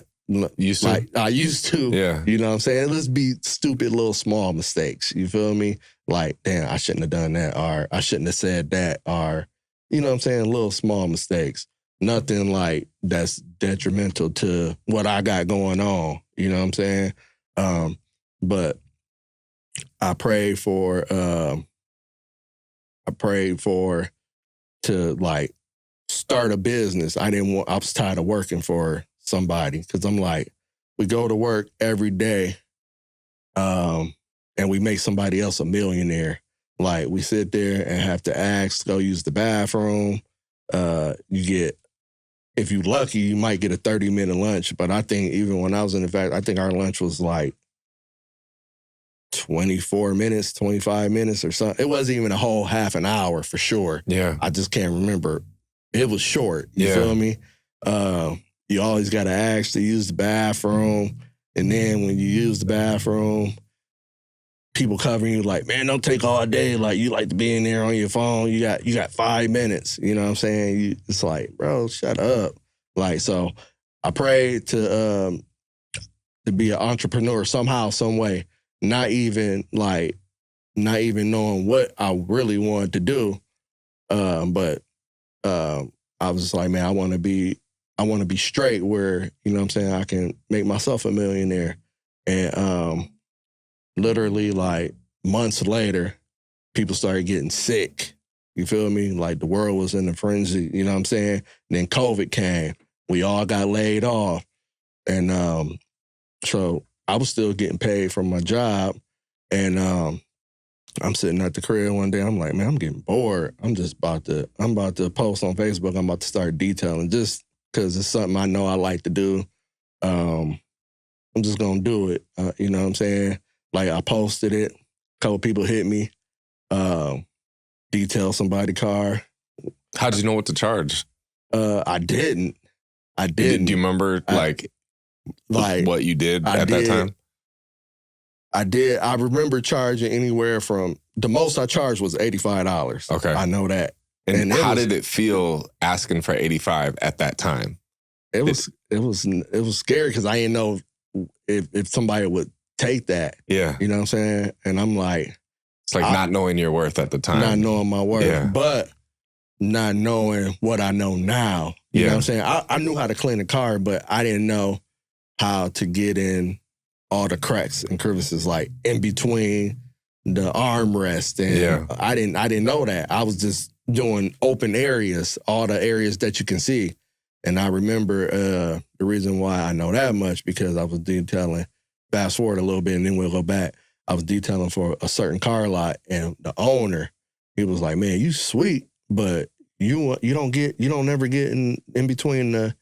used to. I used to. Yeah. You know what I'm saying? Let's be stupid little small mistakes. You feel me? Like, damn, I shouldn't have done that, or I shouldn't have said that, or, you know what I'm saying? Little small mistakes. Nothing like that's detrimental to what I got going on. You know what I'm saying? But I prayed for to like start a business. I was tired of working for somebody, because I'm like, we go to work every day and we make somebody else a millionaire. Like, we sit there and have to ask to go use the bathroom. You get, if you lucky, you might get a 30-minute lunch. But I think even when I was in the factory, I think our lunch was like 24 minutes, 25 minutes or something. It wasn't even a whole half an hour for sure. Yeah. I just can't remember. It was short. You Yeah. feel me? You always got to ask to use the bathroom. And then when you use the bathroom, people covering you like, man, don't take all day. Like, you like to be in there on your phone. You got 5 minutes. You know what I'm saying? It's like, bro, shut up. Like, so I prayed to be an entrepreneur somehow, some way. Not even knowing what I really wanted to do. But I was just like, man, I want to be straight where, you know what I'm saying, I can make myself a millionaire. And literally like months later, people started getting sick. You feel me? Like, the world was in a frenzy, you know what I'm saying? And then COVID came. We all got laid off. And so I was still getting paid from my job. And I'm sitting at the crib one day. I'm like, man, I'm getting bored. I'm about to post on Facebook. I'm about to start detailing, just because it's something I know I like to do. I'm just going to do it. You know what I'm saying? Like, I posted it. A couple people hit me. Detail somebody's car. How did you know what to charge? I didn't. Do you remember like what you did at that time? I did. I remember charging anywhere from, the most I charged was $85. Okay. I know that. And how did it feel asking for $85 at that time? It was scary, because I didn't know if somebody would take that. Yeah. You know what I'm saying? And I'm like, it's like not knowing your worth at the time. Not knowing my worth. Yeah. But not knowing what I know now. You know what I'm saying? I knew how to clean a car, but I didn't know how to get in all the cracks and crevices, like in between the armrest. And I didn't know that. I was just doing open areas, all the areas that you can see. And I remember the reason why I know that much, because I was detailing, fast forward a little bit and then we'll go back. I was detailing for a certain car lot, and the owner, he was like, man, you sweet, but you don't never get in between the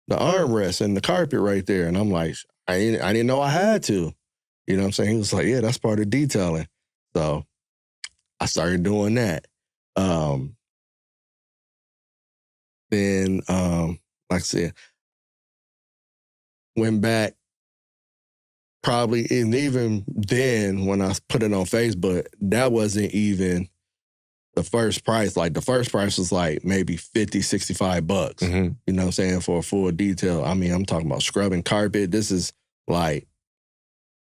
armrest and the carpet right there. And I'm like, I didn't know I had to. You know what I'm saying? He was like, yeah, that's part of detailing. So I started doing that. Then, like I said, went back probably, and even then when I put it on Facebook, that wasn't even the first price. Like, the first price was like maybe $50, $65. Mm-hmm. You know what I'm saying? For a full detail. I mean, I'm talking about scrubbing carpet. This is like,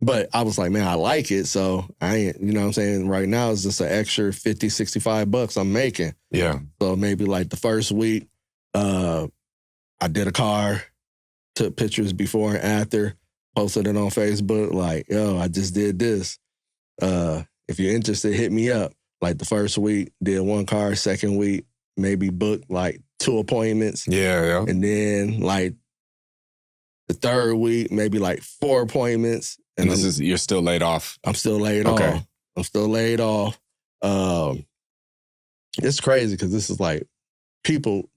but I was like, man, I like it. So I ain't, you know what I'm saying? Right now it's just an extra $50, $65 I'm making. Yeah. So maybe like the first week, I did a car, took pictures before and after, posted it on Facebook, like, yo, I just did this. If you're interested, hit me up. Like, the first week, did one car. Second week, maybe booked like 2 appointments. Yeah. And then like the third week, maybe like 4 appointments. And you're still laid off? I'm still laid off. I'm still laid off. It's crazy, because this is like, people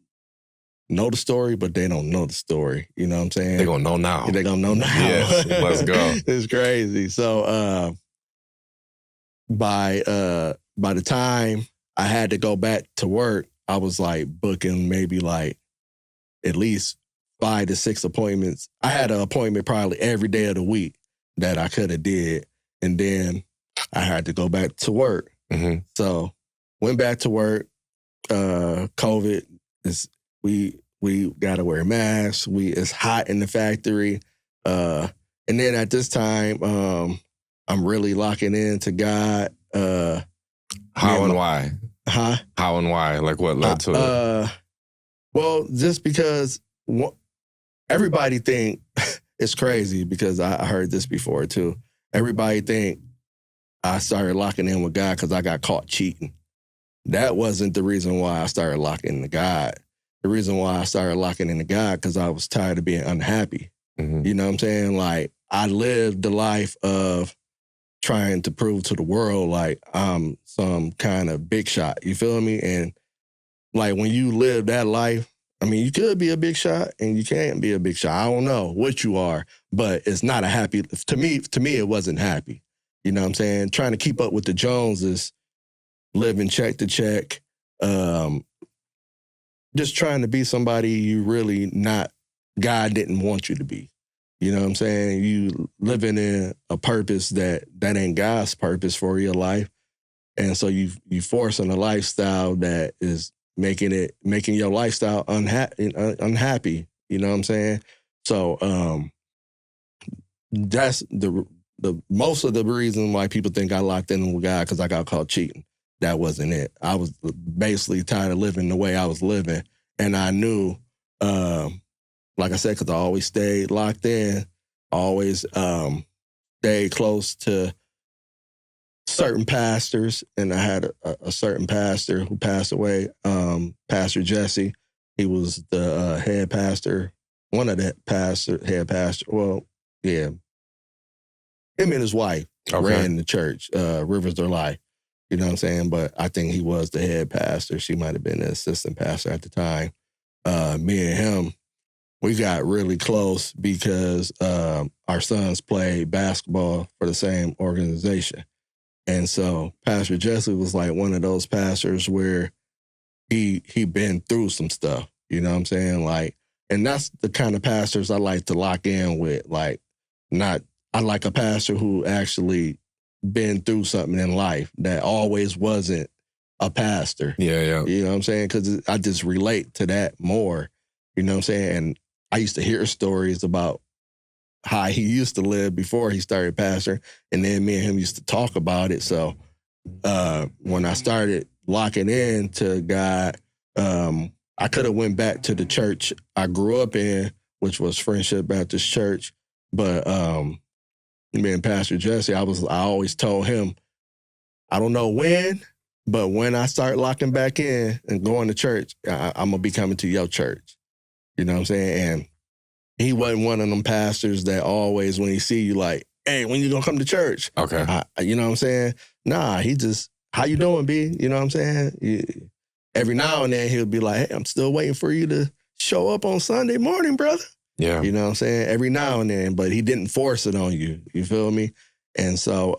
know the story, but they don't know the story. You know what I'm saying? They're going to know now. They're going to know now. Yes, let's go. It's crazy. So by the time I had to go back to work, I was like booking maybe like at least 5 to 6 appointments. I had an appointment probably every day of the week that I could have did. And then I had to go back to work. Mm-hmm. So went back to work. COVID is we gotta wear masks. It's hot in the factory. And then at this time, I'm really locking into God. How and why? Huh? How and why? Like what led to it? Well, just because everybody think it's crazy because I heard this before too. Everybody think I started locking in with God because I got caught cheating. That wasn't the reason why I started locking into God. The reason why I started locking into God because I was tired of being unhappy. Mm-hmm. You know what I'm saying? Like, I lived the life of trying to prove to the world like I'm some kind of big shot. You feel me? And like when you live that life, I mean, you could be a big shot and you can't be a big shot. I don't know what you are, but it's not a happy, to me, it wasn't happy. You know what I'm saying? Trying to keep up with the Joneses, living check to check, just trying to be somebody you really not, God didn't want you to be. You know what I'm saying? You living in a purpose that ain't God's purpose for your life. And so you forcing a lifestyle that is making your lifestyle unhappy. You know what I'm saying? So that's the most of the reason why people think I locked in with God because I got caught cheating. That wasn't it. I was basically tired of living the way I was living. And I knew, like I said, because I always stayed locked in, always stayed close to certain pastors. And I had a certain pastor who passed away, Pastor Jesse. He was the head pastor, one of the head pastor. Well, yeah. Him and his wife ran the church, Rivers of Life. You know what I'm saying? But I think he was the head pastor. She might have been the assistant pastor at the time. Me and him, we got really close because our sons played basketball for the same organization. And so Pastor Jesse was like one of those pastors where he been through some stuff. You know what I'm saying? Like, and that's the kind of pastors I like to lock in with. Like, I like a pastor who actually been through something in life that always wasn't a pastor. Yeah. You know what I'm saying? Because I just relate to that more. You know what I'm saying? And I used to hear stories about how he used to live before he started pastoring. And then me and him used to talk about it. So when I started locking in to God, I could have went back to the church I grew up in, which was Friendship Baptist Church. But me and Pastor Jesse, I always told him, I don't know when, but when I start locking back in and going to church, I'm going to be coming to your church. You know what I'm saying? And he wasn't one of them pastors that always, when he see you, like, hey, when you going to come to church? Okay. You know what I'm saying? Nah, he just, how you doing, B? You know what I'm saying? Every now and then he'll be like, hey, I'm still waiting for you to show up on Sunday morning, brother. Yeah. You know what I'm saying? Every now and then, but he didn't force it on you. You feel me? And so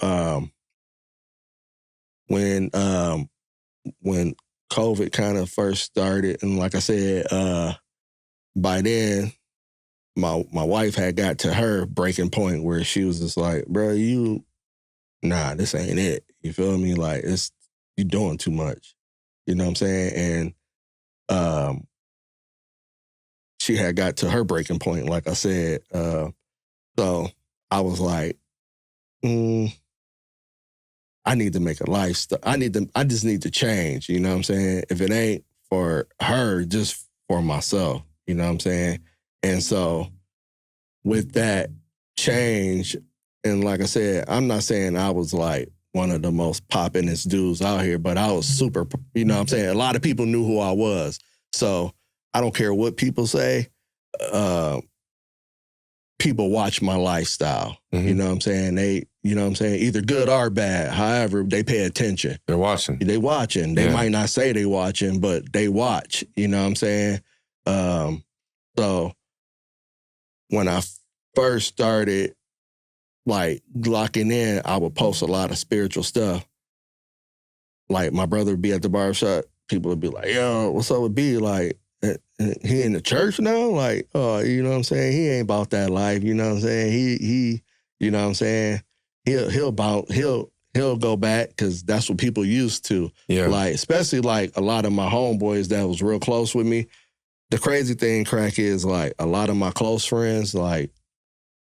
when COVID kind of first started, and like I said, by then my wife had got to her breaking point where she was just like, bro, this ain't it. You feel me? Like, you doing too much. You know what I'm saying? And she had got to her breaking point, like I said. So I was like, I need to make a lifestyle. I just need to change. You know what I'm saying? If it ain't for her, just for myself. You know what I'm saying? And so with that change, and like I said, I'm not saying I was like one of the most poppin'est dudes out here, but I was super, you know what I'm saying? A lot of people knew who I was. So I don't care what people say. People watch my lifestyle. Mm-hmm. You know what I'm saying? You know what I'm saying? Either good or bad. However, they pay attention. They're watching. They watching. They might not say they watching, but they watch. You know what I'm saying? So when I first started like locking in, I would post a lot of spiritual stuff. Like my brother would be at the barbershop. People would be like, yo, what's up with B? Like, he in the church now? Like, oh, you know what I'm saying? He ain't about that life. You know what I'm saying? He you know what I'm saying? He'll he'll go back because that's what people used to. Yeah. Like, especially like a lot of my homeboys that was real close with me. The crazy thing, Crack, is like a lot of my close friends, like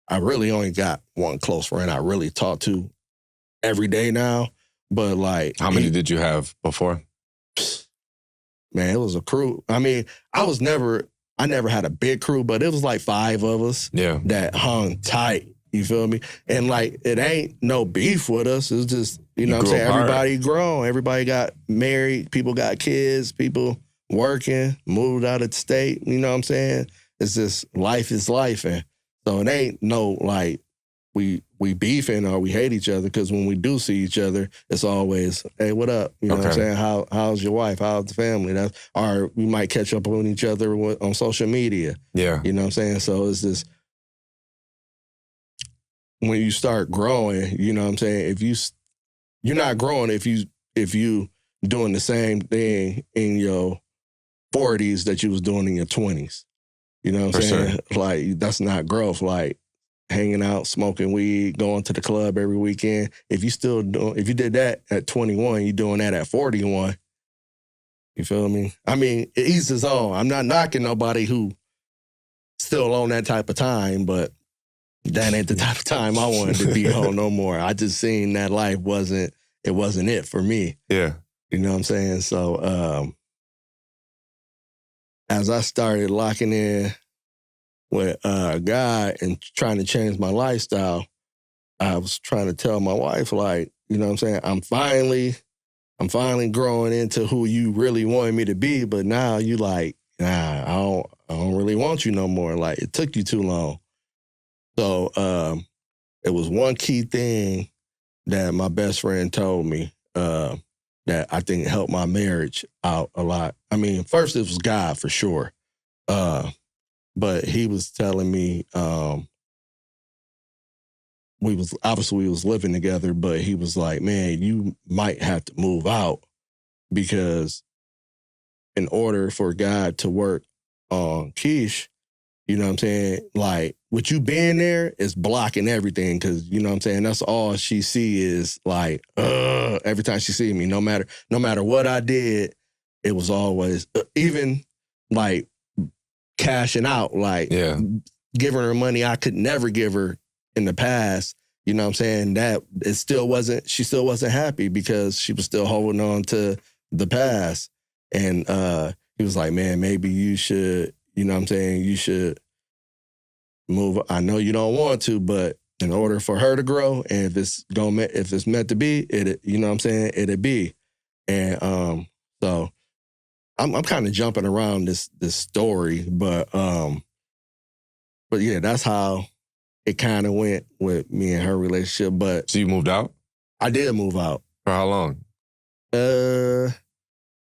I really only got one close friend I really talk to every day now. But like, How many did you have before? Man, it was a crew. I mean, I never had a big crew, but it was like 5 of us that hung tight. You feel me? And like, it ain't no beef with us. It's just, you know what I'm saying? Everybody grown. Everybody got married. People got kids. People working, moved out of the state. You know what I'm saying? It's just, life is life. And so it ain't no like, we beefing or we hate each other, because when we do see each other, it's always, hey, what up? You know what I'm saying? How's your wife? How's the family? Or we might catch up on each other on social media. Yeah. You know what I'm saying? So it's just, when you start growing, you know what I'm saying? You're not growing if you doing the same thing in your 40s that you was doing in your 20s. You know what I'm saying? Sure. Like, that's not growth. Like, hanging out, smoking weed, going to the club every weekend. If you did that at 21, you're doing that at 41. You feel me? I mean, it eases his own. I'm not knocking nobody who still on that type of time, but that ain't the type of time I wanted to be on no more. I just seen that life wasn't it for me. Yeah. You know what I'm saying? So as I started locking in with God and trying to change my lifestyle, I was trying to tell my wife, like, you know what I'm saying? I'm finally growing into who you really wanted me to be, but now you like, nah, I don't really want you no more. Like, it took you too long. So it was one key thing that my best friend told me that I think helped my marriage out a lot. I mean, first it was God for sure. But he was telling me, we was living together, but he was like, man, you might have to move out, because in order for God to work on Keish, you know what I'm saying? Like, with you being there is blocking everything, because, you know what I'm saying, that's all she see is like, every time she see me, no matter what I did, it was always, even like cashing out, like giving her money I could never give her in the past. You know what I'm saying? That she still wasn't happy, because she was still holding on to the past. And he was like, man, maybe you should, you know what I'm saying, you should move. I know you don't want to, but in order for her to grow, and if it's meant to be, you know what I'm saying, it'd be. And so I'm kind of jumping around this story, but yeah, that's how it kind of went with me and her relationship. But so you moved out? I did move out. For how long?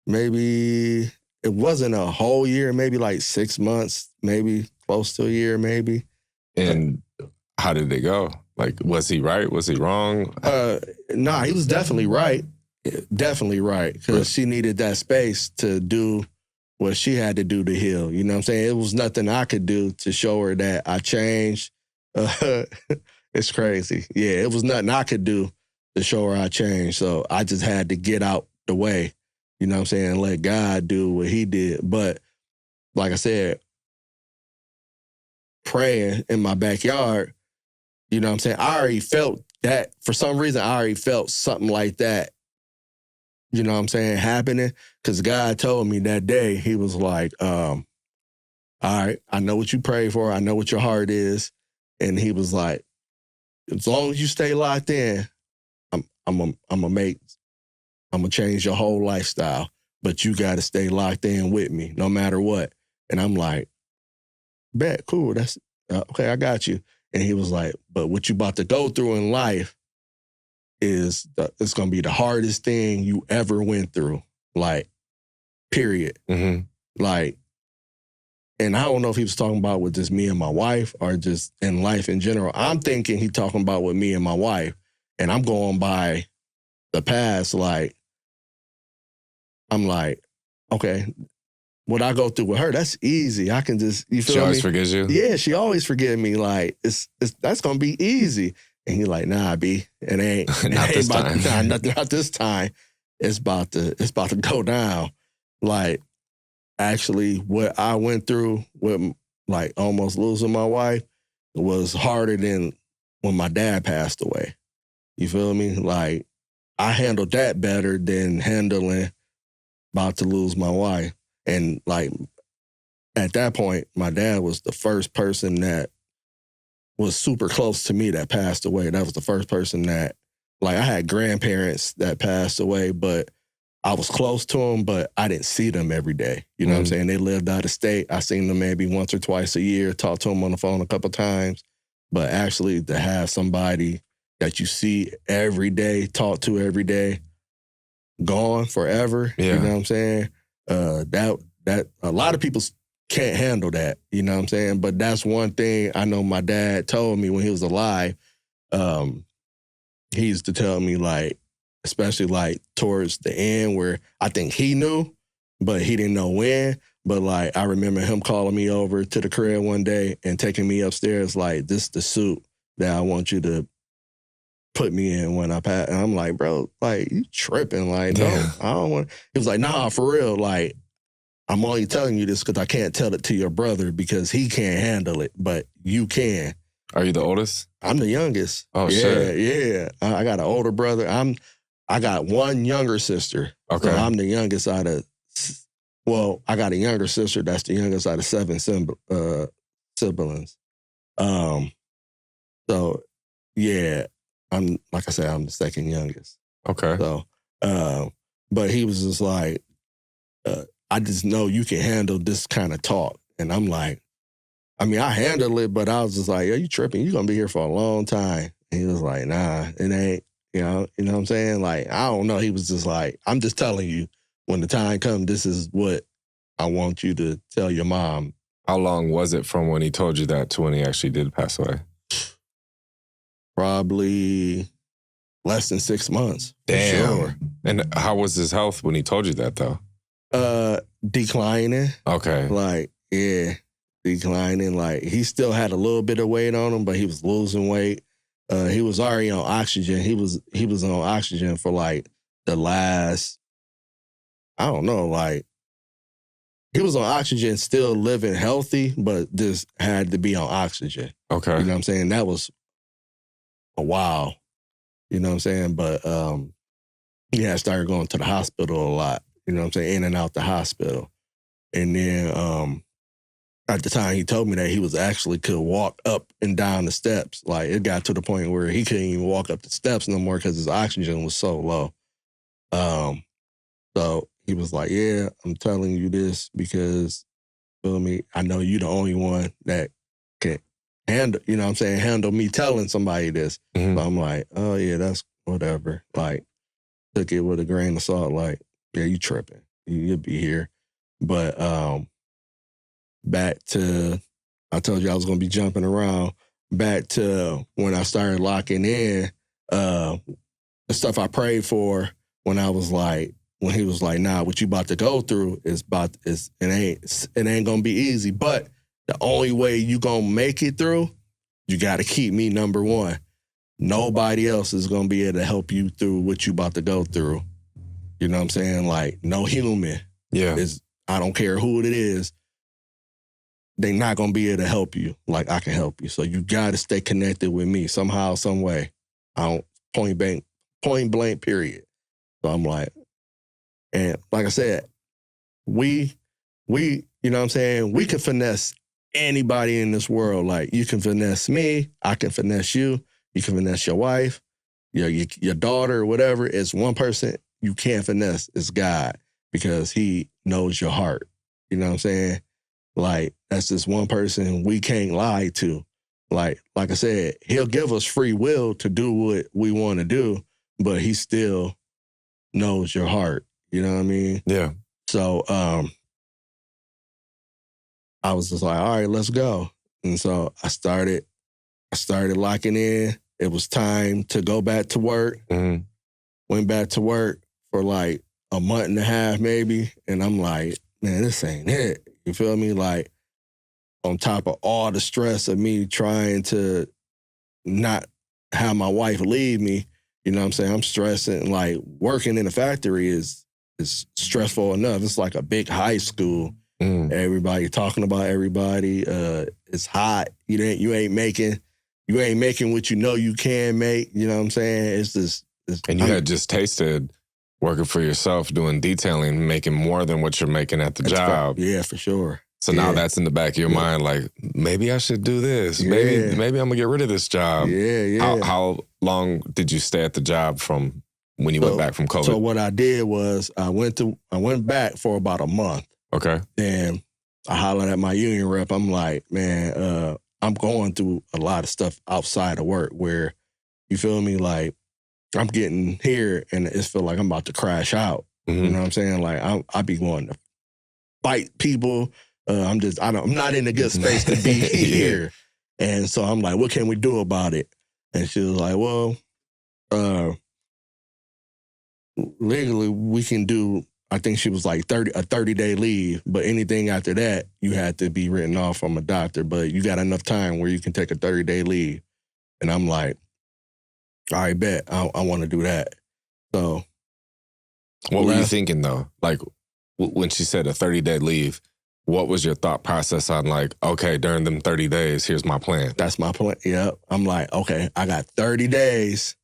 Maybe it wasn't a whole year. Maybe like 6 months. Maybe close to a year. Maybe. And how did it go? Like, was he right? Was he wrong? Nah, he was definitely right. Definitely right. Because she needed that space to do what she had to do to heal. You know what I'm saying? It was nothing I could do to show her that I changed. It's crazy. Yeah, it was nothing I could do to show her I changed. So I just had to get out the way, you know what I'm saying, and let God do what he did. But like I said, praying in my backyard, you know what I'm saying, I already felt that. For some reason, I already felt something like that, you know what I'm saying, happening. Because God told me that day, he was like, all right, I know what you pray for. I know what your heart is. And he was like, as long as you stay locked in, I'm gonna change your whole lifestyle. But you got to stay locked in with me, no matter what. And I'm like, bet, cool, that's okay, I got you. And he was like, but what you about to go through in life it's gonna be the hardest thing you ever went through, like, period. Mm-hmm. Like, and I don't know if he was talking about with just me and my wife or just in life in general. I'm thinking he talking about with me and my wife, and I'm going by the past. Like, I'm like, okay, what I go through with her, that's easy. I can just, you feel me? She always forgives you? Yeah, she always forgive me. Like, it's that's gonna be easy. And he like, nah, B, it ain't. Not this time. Not this time. It's about to go down. Like, actually, what I went through with like almost losing my wife was harder than when my dad passed away. You feel me? Like, I handled that better than handling about to lose my wife. And like, at that point, my dad was the first person that was super close to me that passed away. That was the first person that, like, I had grandparents that passed away, but I was close to them, but I didn't see them every day. You know what I'm saying? They lived out of state. I seen them maybe once or twice a year, talked to them on the phone a couple times. But actually to have somebody that you see every day, talk to every day, gone forever, you know what I'm saying? That a lot of people can't handle that, you know what I'm saying? But that's one thing I know my dad told me when he was alive. He used to tell me, like, especially like towards the end where I think he knew, but he didn't know when. But like, I remember him calling me over to the crib one day and taking me upstairs, like, this is the suit that I want you to put me in when I pass. And I'm like, bro, like, you tripping. Like, no, I don't want. He was like, nah, for real. Like, I'm only telling you this because I can't tell it to your brother because he can't handle it, but you can. Are you the oldest? I'm the youngest. Oh, yeah, shit. Yeah. I got an older brother. I got one younger sister. Okay. So I'm the youngest out of, well, I got a younger sister that's the youngest out of 7 siblings. So, yeah, like I said, I'm the second youngest. Okay. So, but he was just like, I just know you can handle this kind of talk. And I'm like, I mean, I handle it, but I was just like, yo, you tripping. You're going to be here for a long time. And he was like, nah, it ain't. You know what I'm saying? Like, I don't know. He was just like, I'm just telling you, when the time comes, this is what I want you to tell your mom. How long was it from when he told you that to when he actually did pass away? Probably less than 6 months. Damn. Sure. And how was his health when he told you that, though? Declining. Okay. Like, yeah, declining. Like, he still had a little bit of weight on him, but he was losing weight. He was already on oxygen. He was on oxygen for like the last, I don't know, like, he was on oxygen, still living healthy, but just had to be on oxygen. Okay. You know what I'm saying? That was a while. You know what I'm saying? But he had started going to the hospital a lot. You know what I'm saying? In and out the hospital. And then at the time he told me that he was actually could walk up and down the steps. Like, it got to the point where he couldn't even walk up the steps no more because his oxygen was so low. So he was like, yeah, I'm telling you this because, feel me, I know you the only one that can handle, you know what I'm saying, handle me telling somebody this. Mm-hmm. So I'm like, oh yeah, that's whatever. Like, took it with a grain of salt, like, yeah, you tripping. You'll be here. But back to, I told you I was going to be jumping around, back to when I started locking in, the stuff I prayed for when I was like, when he was like, nah, what you about to go through it ain't going to be easy. But the only way you going to make it through, you got to keep me number one. Nobody else is going to be able to help you through what you about to go through. You know what I'm saying? Like, no human. Yeah. I don't care who it is. They're not going to be able to help you like I can help you. So you got to stay connected with me somehow, some way. Point blank, period. So I'm like, and like I said, we, you know what I'm saying? We can finesse anybody in this world. Like, you can finesse me. I can finesse you. You can finesse your wife, your daughter, whatever. It's one person you can't finesse. It's God, because he knows your heart. You know what I'm saying? Like, that's just one person we can't lie to. Like I said, he'll give us free will to do what we want to do, but he still knows your heart. You know what I mean? Yeah. So I was just like, all right, let's go. And so I started locking in. It was time to go back to work. Mm-hmm. Went back to work for like a month and a half maybe. And I'm like, man, this ain't it. You feel me? Like, on top of all the stress of me trying to not have my wife leave me, you know what I'm saying? I'm stressing. Like working in a factory is stressful enough. It's like a big high school. Everybody talking about everybody. It's hot. You ain't making what you know you can make. You know what I'm saying? It's just. And you had just tasted working for yourself, doing detailing, making more than what you're making at the job. Yeah, for sure. So now that's in the back of your mind, like, maybe I should do this. Maybe I'm going to get rid of this job. Yeah. How long did you stay at the job from when you went back from COVID? So what I did was I went back for about a month. Okay. And I hollered at my union rep. I'm like, man, I'm going through a lot of stuff outside of work where, you feel me, like, I'm getting here and it feel like I'm about to crash out. You know what I'm saying? Like I be going to fight people. I'm not in a good space to be here. And so I'm like, what can we do about it? And she was like, well, legally we can do, I think she was like a 30-day leave, but anything after that, you had to be written off from a doctor, but you got enough time where you can take a 30-day leave. And I'm like, I bet I want to do that. So, what were you thinking though? Like when she said a 30-day leave, what was your thought process on like, okay, during them 30 days, here's my plan? That's my plan. Yep. I'm like, okay, I got 30 days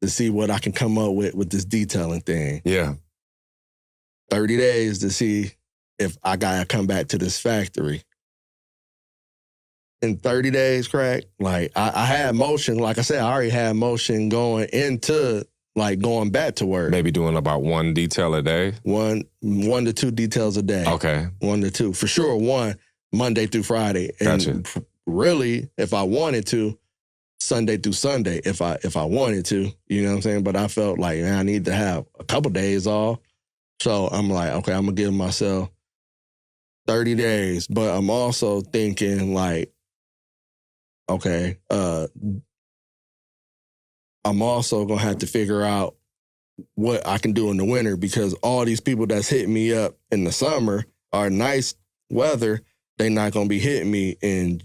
to see what I can come up with this detailing thing. Yeah. 30 days to see if I got to come back to this factory. In 30 days, crack, like I had motion. Like I said, I already had motion going into like going back to work. Maybe doing about one detail a day? One to two details a day. Okay. 1 to 2. For sure, one Monday through Friday. And Gotcha. Really, if I wanted to, Sunday through Sunday, if I wanted to, you know what I'm saying? But I felt like, man, I need to have a couple days off. So I'm like, okay, I'm going to give myself 30 days. But I'm also thinking like, okay, I'm also going to have to figure out what I can do in the winter because all these people that's hitting me up in the summer are nice weather. They're not going to be hitting me in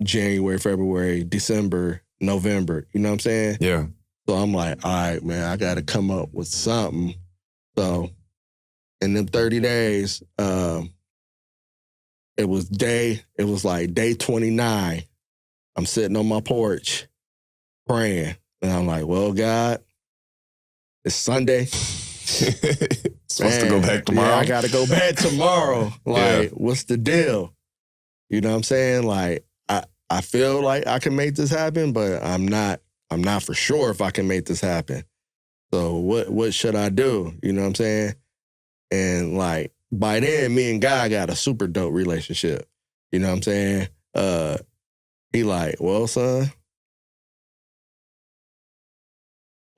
January, February, December, November. You know what I'm saying? Yeah. So I'm like, all right, man, I got to come up with something. So in them 30 days, it was like day 29. I'm sitting on my porch praying. And I'm like, well, God, it's Sunday. Supposed to go back tomorrow? Yeah, I got to go back tomorrow. Like, what's the deal? You know what I'm saying? Like, I feel like I can make this happen, but I'm not for sure if I can make this happen. So what should I do? You know what I'm saying? And like, by then, me and Guy got a super dope relationship. You know what I'm saying? He like, well, son,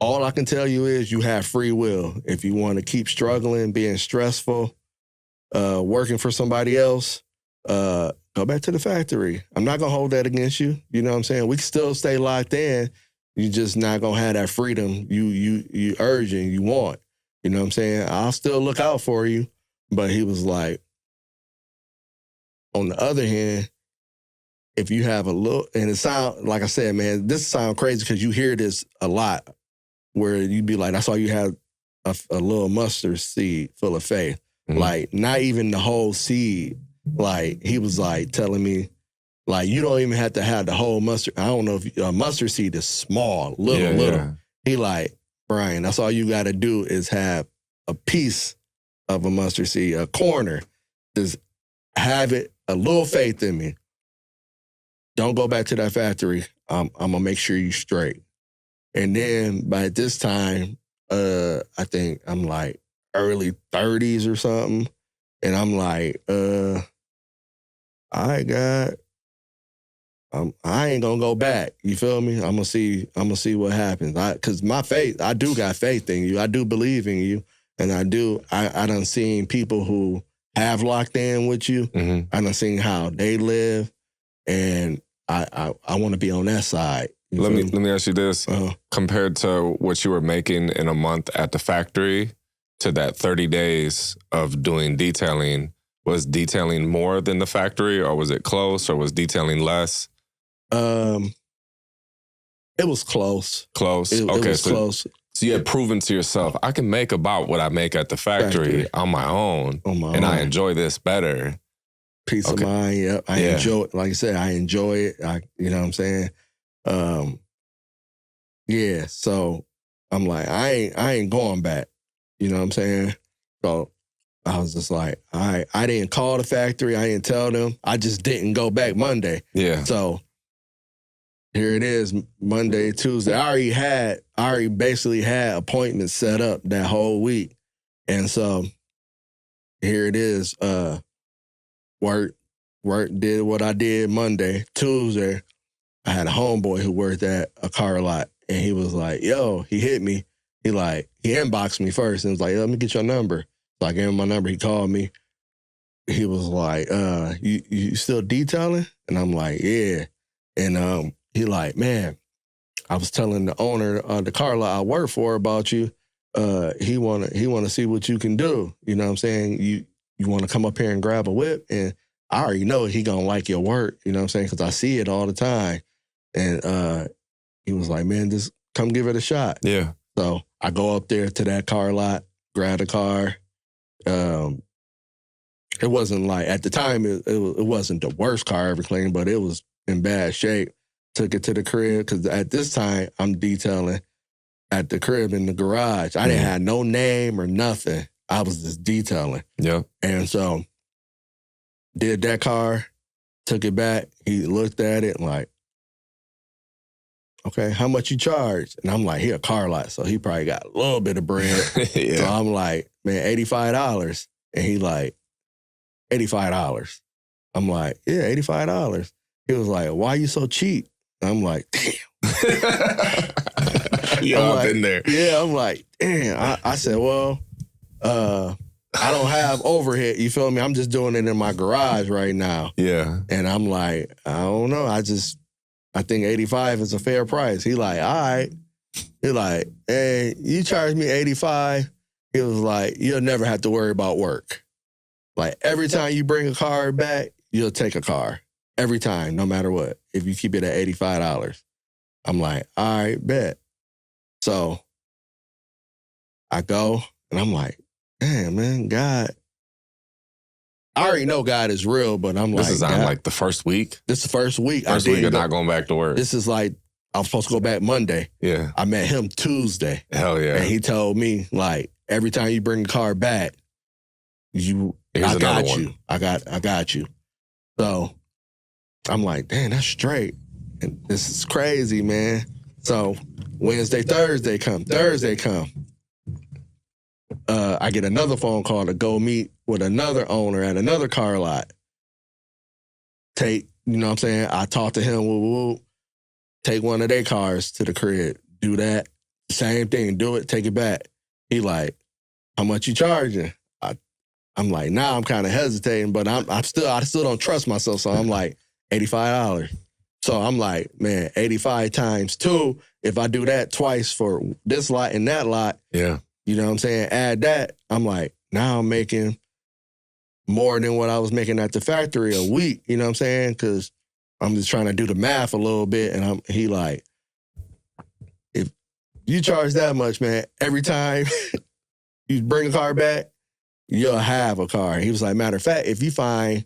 all I can tell you is you have free will. If you want to keep struggling, being stressful, working for somebody else, go back to the factory. I'm not going to hold that against you. You know what I'm saying? We can still stay locked in. You're just not going to have that freedom you urging, you want. You know what I'm saying? I'll still look out for you. But he was like, on the other hand, if you have a little, and it sound, like I said, man, this sound crazy because you hear this a lot where you'd be like, that's all you have, a little mustard seed full of faith. Mm-hmm. Like, not even the whole seed. Like, he was like telling me, like, you don't even have to have the whole mustard. I don't know if a mustard seed is small, little. Yeah. He like, Brian, that's all you got to do is have a piece of a mustard seed, a corner. Just have it, a little faith in me. Don't go back to that factory. I'm going to make sure you straight. And then by this time, I think I'm like early 30s or something. And I'm like, all right, God, I ain't gonna go back. You feel me? I'm gonna see what happens. Cause my faith, I do got faith in you. I do believe in you. And I done seen people who have locked in with you. Mm-hmm. I done seen how they live. And I want to be on that side. Let me ask you this. Compared to what you were making in a month at the factory to that 30 days of doing detailing, was detailing more than the factory, or was it close, or was detailing less? It was close. Close. It was close. So you had proven to yourself, I can make about what I make at the factory. On my own. I enjoy this better. Peace of mind, yep. I enjoy it. Like I said, I enjoy it. You know what I'm saying? Yeah, so I'm like, I ain't going back. You know what I'm saying? So I was just like, all right, I didn't call the factory. I didn't tell them. I just didn't go back Monday. Yeah. So here it is, Monday, Tuesday. I already basically had appointments set up that whole week. And so here it is. Work did what I did Monday. Tuesday, I had a homeboy who worked at a car lot. And he was like, yo, he hit me. He inboxed me first and was like, let me get your number. So I gave him my number. He called me. He was like, you still detailing? And I'm like, yeah. And he like, man, I was telling the owner of the car lot I work for about you. He wanna see what you can do. You know what I'm saying? You want to come up here and grab a whip? And I already know he gonna like your work. You know what I'm saying? Because I see it all the time. And he was like, man, just come give it a shot. Yeah. So I go up there to that car lot, grab the car. It wasn't like, at the time, it wasn't the worst car I ever cleaned, but it was in bad shape. Took it to the crib, because at this time, I'm detailing at the crib in the garage. I didn't have no name or nothing. I was just detailing. Yeah. And so did that car, took it back. He looked at it and like, okay, how much you charge? And I'm like, he a car lot, so he probably got a little bit of bread. Yeah. So I'm like, man, $85. And he like, $85. I'm like, yeah, $85. He was like, why you so cheap? I'm like, damn. I've been there. Yeah, I'm like, damn. I said, well, I don't have overhead, you feel me? I'm just doing it in my garage right now. Yeah. And I'm like, I don't know. I think 85 is a fair price. He like, all right. He like, hey, you charge me 85. He was like, you'll never have to worry about work. Like, every time you bring a car back, you'll take a car. Every time, no matter what. If you keep it at $85. I'm like, all right, bet. So I go, and I'm like, damn, man, God. I already know God is real, but I'm like, this is on like the first week? This is the first week. First week of not going back to work. This is like, I was supposed to go back Monday. Yeah. I met him Tuesday. Hell yeah. And he told me, like, every time you bring a car back, I got you. So I'm like, damn, that's straight. And this is crazy, man. So Wednesday, Thursday come. I get another phone call to go meet with another owner at another car lot. You know what I'm saying? I talk to him, take one of their cars to the crib, do that. Same thing, do it, take it back. He like, how much you charging? I'm like, now I'm kind of hesitating, but I still don't trust myself. So I'm like, $85. So I'm like, man, 85 times 2. If I do that twice for this lot and that lot, yeah, you know what I'm saying? Add that. I'm like, now I'm making more than what I was making at the factory a week. You know what I'm saying? Because I'm just trying to do the math a little bit. And he like, if you charge that much, man, every time you bring a car back, you'll have a car. He was like, matter of fact, if you find,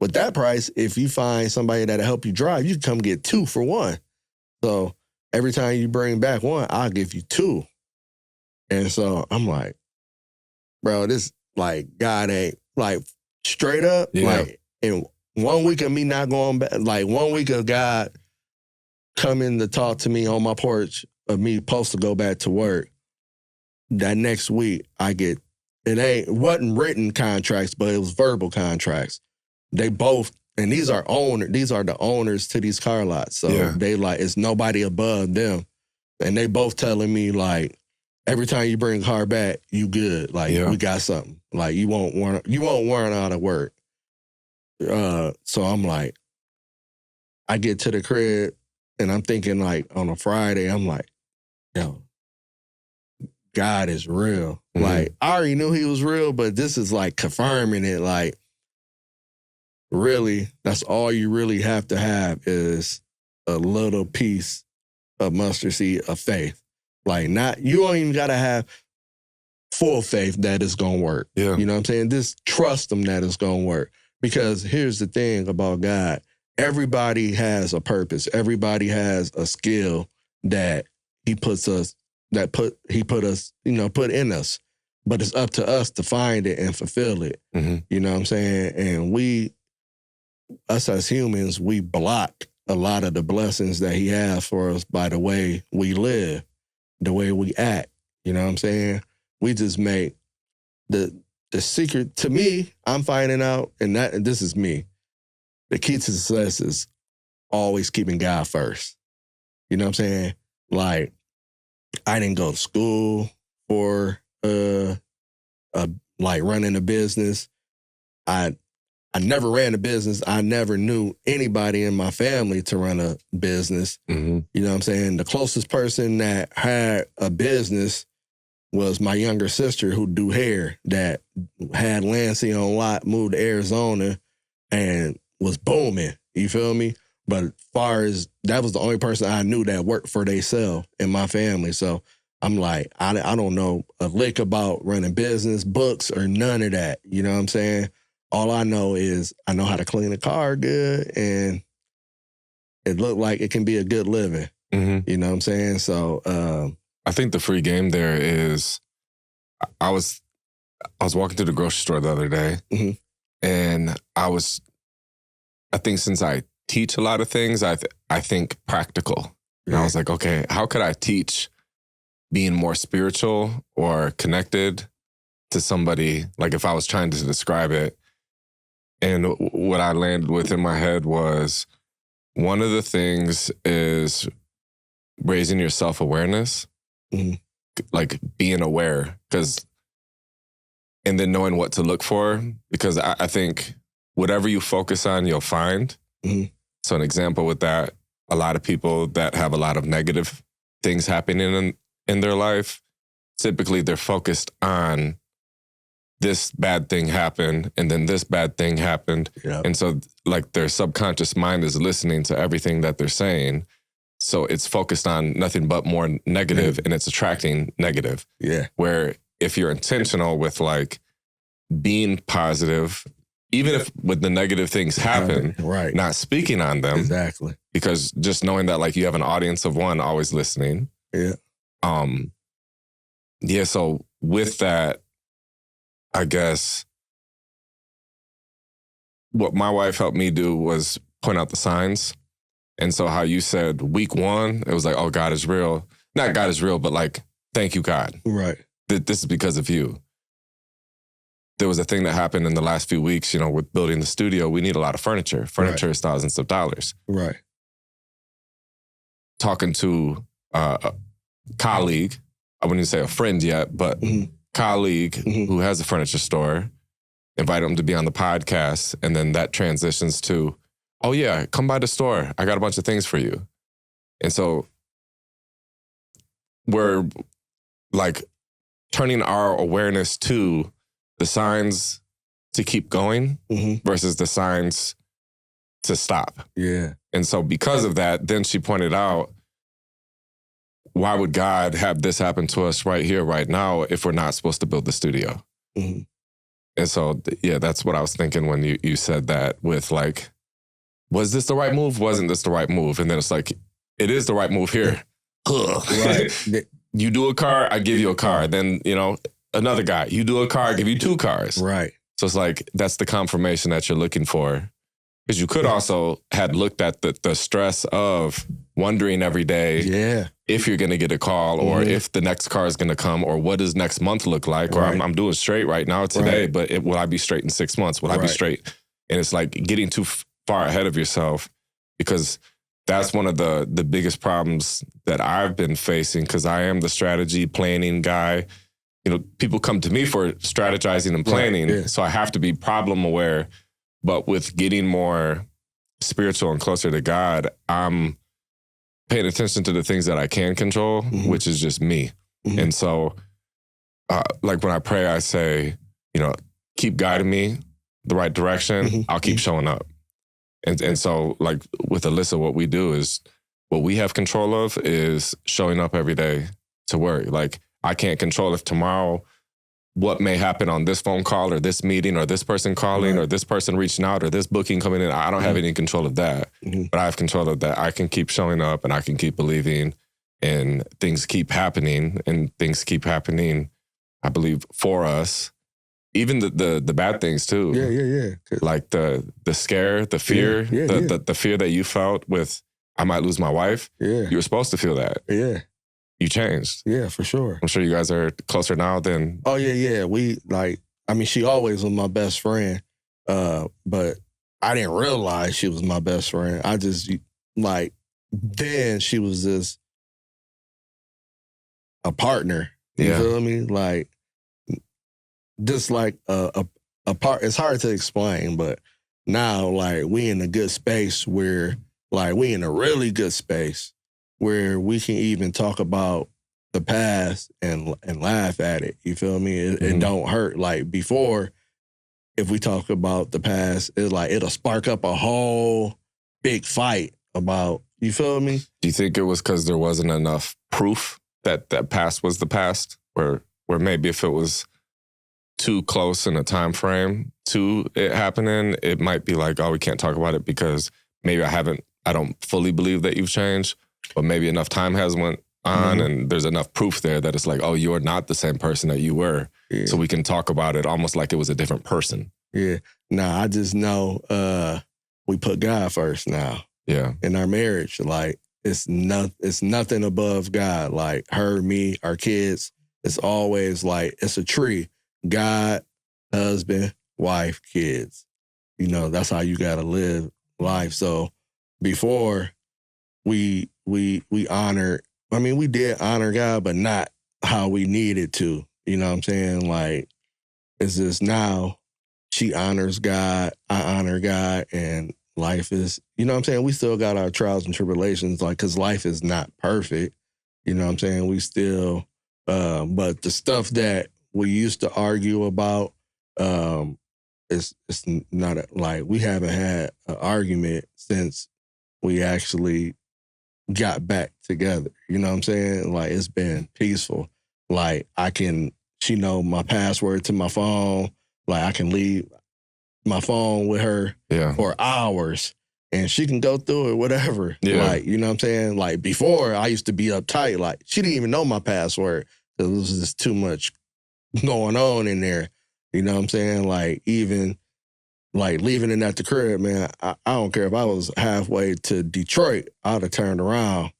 with that price, if you find somebody that'll help you drive, you can come get 2 for 1. So every time you bring back 1, I'll give you 2. And so I'm like, bro, this, like, God ain't, like, straight up, like, in 1 week of me not going back, like, 1 week of God coming to talk to me on my porch of me supposed to go back to work, that next week I get, it wasn't written contracts, but it was verbal contracts. They both, and these are the owners to these car lots. So they like, it's nobody above them. And they both telling me like, every time you bring a car back, you good. Like, we got something. Like, you won't run out of work. So I'm like, I get to the crib and I'm thinking like on a Friday, I'm like, yo, God is real. Mm-hmm. Like, I already knew he was real, but this is like confirming it. Like, really, that's all you really have to have is a little piece a mustard seed of faith. Like, not, you don't even got to have full faith that it's going to work. Yeah. You know what I'm saying? Just trust them that it's going to work. Because here's the thing about God. Everybody has a purpose. Everybody has a skill that he puts us, put in us. But it's up to us to find it and fulfill it. Mm-hmm. You know what I'm saying? And us as humans, we block a lot of the blessings that he has for us by the way we live, the way we act. You know what I'm saying? We just make the secret, to me, I'm finding out, and this is me, the key to success is always keeping God first. You know what I'm saying? Like, I didn't go to school for like running a business. I never ran a business. I never knew anybody in my family to run a business. Mm-hmm. You know what I'm saying? The closest person that had a business was my younger sister who do hair, that had Lansing on lot, moved to Arizona, and was booming. You feel me? But as far as, that was the only person I knew that worked for theyself in my family. So I'm like, I don't know a lick about running business, books, or none of that. You know what I'm saying? All I know is I know how to clean a car good, and it looked like it can be a good living. Mm-hmm. You know what I'm saying? So I think the free game there is, I was walking to the grocery store the other day, mm-hmm. and I think since I teach a lot of things, I think practical. And I was like, okay, how could I teach being more spiritual or connected to somebody? Like, if I was trying to describe it, and what I landed with in my head was, one of the things is raising your self-awareness, mm-hmm. like being aware, and then knowing what to look for, because I think whatever you focus on, you'll find. Mm-hmm. So an example with that, a lot of people that have a lot of negative things happening in their life, typically they're focused on this bad thing happened, and then this bad thing happened. Yep. And so like their subconscious mind is listening to everything that they're saying. So it's focused on nothing but more negative, and it's attracting negative. Yeah. Where if you're intentional with like being positive, even if with the negative things happen, right, not speaking on them. Exactly. Because just knowing that like you have an audience of one always listening. Yeah. Yeah, so with that, I guess what my wife helped me do was point out the signs. And so how you said week one, it was like, oh, God is real. Not God is real, but like, thank you, God. Right. This is because of you. There was a thing that happened in the last few weeks, with building the studio. We need a lot of furniture. Furniture is thousands of dollars. Right. Talking to a colleague, I wouldn't even say a friend yet, but colleague who has a furniture store, invite him to be on the podcast. And then that transitions to, oh yeah, come by the store. I got a bunch of things for you. And so we're like turning our awareness to the signs to keep going versus the signs to stop. Yeah. And so because of that, then she pointed out, why would God have this happen to us right here, right now, if we're not supposed to build the studio? Mm-hmm. And so, yeah, that's what I was thinking when you said that, with like, was this the right move? Wasn't this the right move? And then it's like, it is the right move here. Right. You do a car, I give you a car. Then, another guy, you do a car, I give you 2 cars. Right. So it's like, that's the confirmation that you're looking for. Because you could also had looked at the stress of wondering every day if you're going to get a call, or if the next car is going to come, or what does next month look like, or I'm doing straight right now today, but will I be straight in 6 months? Will I be straight? And it's like getting too far ahead of yourself, because that's one of the biggest problems that I've been facing, because I am the strategy planning guy. People come to me for strategizing and planning, so I have to be problem aware. But with getting more spiritual and closer to God, I'm paying attention to the things that I can control, which is just me. And so, like when I pray, I say, keep guiding me the right direction. I'll keep showing up. And so, like with Alyssa, what we do is What we have control of is showing up every day to work. Like, I can't control if tomorrow what may happen on this phone call or this meeting or this person calling or this person reaching out or this booking coming in. I don't have any control of that, but I have control of that. I can keep showing up and I can keep believing, and things keep happening, I believe, for us. Even the bad things too. Yeah. Like the scare, the fear, the fear that you felt with, I might lose my wife. Yeah. You were supposed to feel that. Yeah. You changed. Yeah, for sure. I'm sure you guys are closer now than... Oh, yeah. She always was my best friend, but I didn't realize she was my best friend. I just, then she was just a partner. You feel me? Like, just like a part. It's hard to explain, but now, like, we in a good space where, like, we in a really good space where we can even talk about the past and laugh at it. You feel me? It don't hurt. Like, before, if we talk about the past, it's like it'll spark up a whole big fight about, you feel me? Do you think it was because there wasn't enough proof that that past was the past? Where maybe if it was too close in a time frame to it happening, it might be like, oh, we can't talk about it because maybe I don't fully believe that you've changed, but maybe enough time has went on and there's enough proof there that it's like, oh, you're not the same person that you were. Yeah. So we can talk about it almost like it was a different person. Yeah. Nah, I just know we put God first now. Yeah. In our marriage. Like, it's nothing above God. Like, her, me, our kids. It's always like, it's a tree. God, husband, wife, kids. You know, that's how you got to live life. So before we honored, we did honor God, but not how we needed to. You know what I'm saying? Like, it's just now she honors God, I honor God, and life is, you know what I'm saying? We still got our trials and tribulations, like, because life is not perfect. You know what I'm saying? We still, but the stuff that we used to argue about, it's not like we haven't had an argument since we actually got back together. You know what I'm saying? Like, it's been peaceful. Like, she know my password to my phone. Like, I can leave my phone with her for hours and she can go through it, whatever. Yeah. Like, you know what I'm saying? Like, before I used to be uptight. Like, she didn't even know my password. It was just too much going on in there. You know what I'm saying? Like, even like leaving it at the crib, man, I don't care if I was halfway to Detroit, I'd have turned around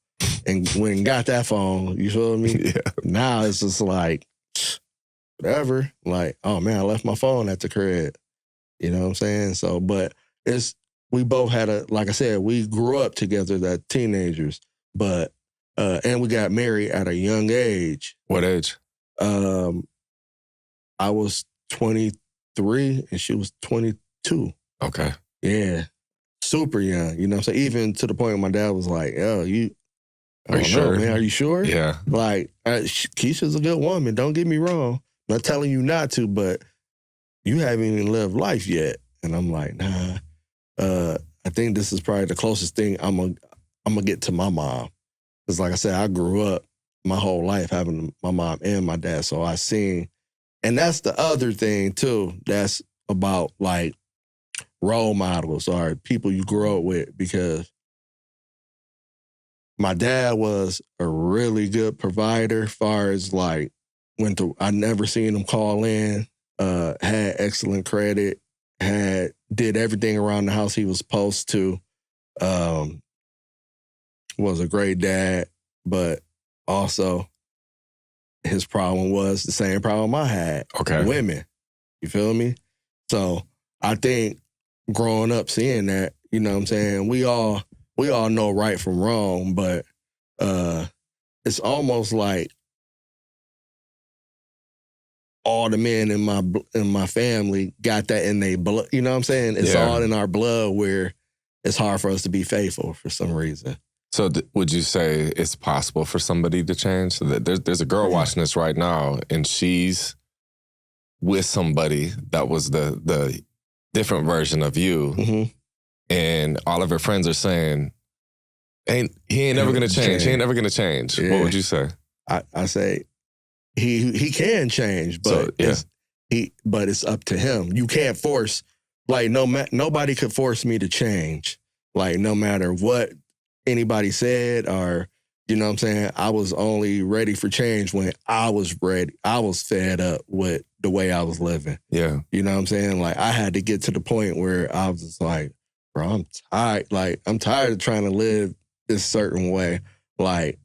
and went and got that phone. You feel me? Yeah. Now it's just like, whatever. Like, oh man, I left my phone at the crib. You know what I'm saying? So, but we both had like I said, we grew up together as teenagers, but, and we got married at a young age. What age? I was 23 and she was 22. Okay. Yeah. Super young. You know what I'm saying? Even to the point where my dad was like, "Oh, Are you sure? Man. Are you sure?" Yeah. Like, Keisha's a good woman. Don't get me wrong. I'm not telling you not to, but you haven't even lived life yet. And I'm like, nah. I think this is probably the closest thing I'm gonna get to my mom. Because like I said, I grew up my whole life having my mom and my dad. So I seen, and that's the other thing too. That's about like role models or people you grow up with, because my dad was a really good provider far as like I never seen him call in, had excellent credit, did everything around the house he was supposed to, was a great dad, but also his problem was the same problem I had. Okay. Women. You feel me? So I think growing up seeing that, you know what I'm saying, we all know right from wrong, but it's almost like all the men in my family got that in their blood. You know what I'm saying? It's all in our blood where it's hard for us to be faithful for some reason. So would you say it's possible for somebody to change? So that there's a girl watching this right now, and she's with somebody that was the different version of you, and all of her friends are saying, He ain't never gonna change. He ain't never gonna change. Yeah. What would you say? I say he can change, but but it's up to him. You can't force, like, nobody could force me to change. Like, no matter what anybody said, or, you know what I'm saying? I was only ready for change when I was ready. I was fed up with the way I was living. Yeah. You know what I'm saying? Like, I had to get to the point where I was just like, bro, I'm tired. Like, I'm tired of trying to live this certain way. Like,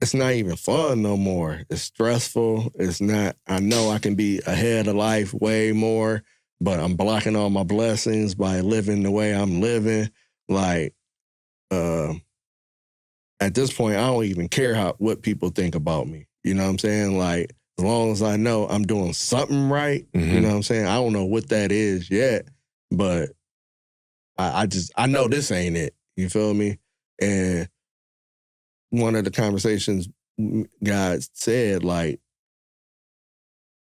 it's not even fun no more. It's stressful. It's not, I know I can be ahead of life way more, but I'm blocking all my blessings by living the way I'm living. Like, at this point, I don't even care what people think about me. You know what I'm saying? Like, as long as I know I'm doing something right, you know what I'm saying? I don't know what that is yet, but I know this ain't it. You feel me? And one of the conversations God said, like,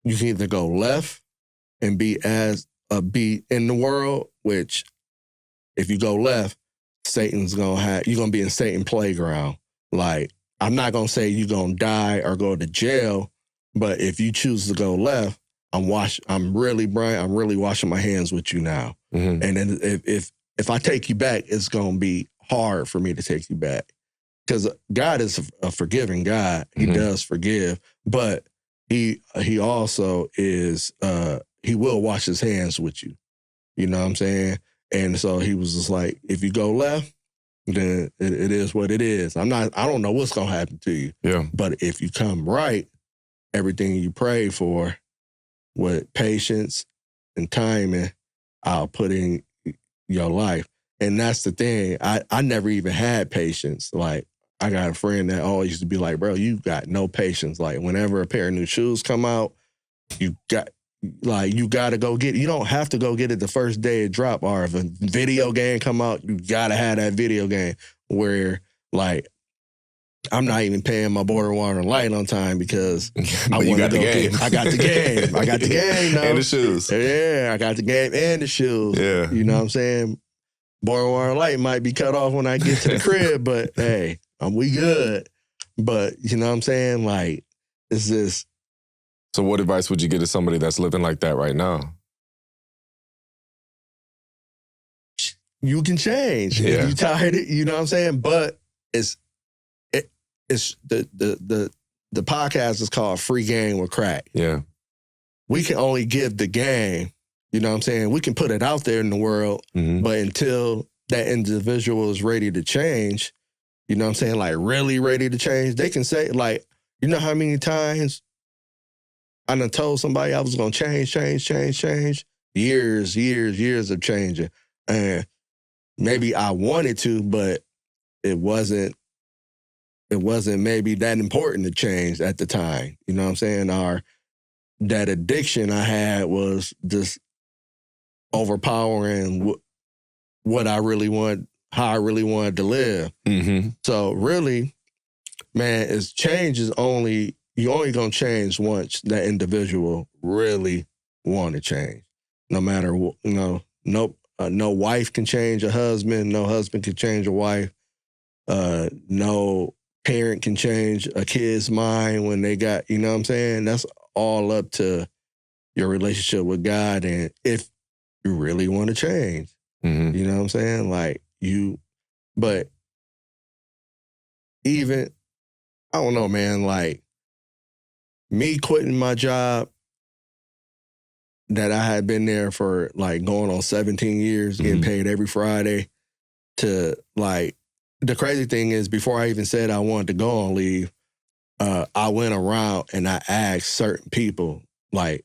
you can either go left and be in the world, which if you go left, you're gonna be in Satan's playground. Like, I'm not gonna say you're gonna die or go to jail, but if you choose to go left, I'm really washing my hands with you now. And then if I take you back, it's gonna be hard for me to take you back. Because God is a forgiving God. He does forgive, but he also is, he will wash his hands with you. You know what I'm saying? And so he was just like, if you go left, then it is what it is. I don't know what's going to happen to you. Yeah. But if you come right, everything you pray for with patience and timing, I'll put in your life. And that's the thing. I never even had patience. Like, I got a friend that always used to be like, bro, you got no patience. Like, whenever a pair of new shoes come out, you got to go get it. You don't have to go get it the first day it drop. Or if a video game come out, you got to have that video game. Where, like, I'm not even paying my board and water and light on time because I got the game. I got the game. I got the game now. And the shoes. Yeah, I got the game and the shoes. Yeah. You know what I'm saying? Board and water and light might be cut off when I get to the crib, but hey, we good. But you know what I'm saying? Like, it's just. So what advice would you give to somebody that's living like that right now? You can change. Yeah. If you tired, you know what I'm saying? But it's the podcast is called Free Game with Crack. Yeah. We can only give the game, you know what I'm saying? We can put it out there in the world, but until that individual is ready to change, you know what I'm saying? Like, really ready to change, they can say, like, you know how many times I done told somebody I was going to change. Years of changing. And maybe I wanted to, but it wasn't maybe that important to change at the time. You know what I'm saying? Or that addiction I had was just overpowering what I really want, how I really wanted to live. So really, man, you're only going to change once that individual really want to change. No matter what, no wife can change a husband. No husband can change a wife. No parent can change a kid's mind when they got, you know what I'm saying? That's all up to your relationship with God and if you really want to change. You know what I'm saying? Like, but even, I don't know, man, like, me quitting my job that I had been there for, like, going on 17 years, getting paid every Friday, to, like, the crazy thing is, before I even said I wanted to go on leave, I went around and I asked certain people, like,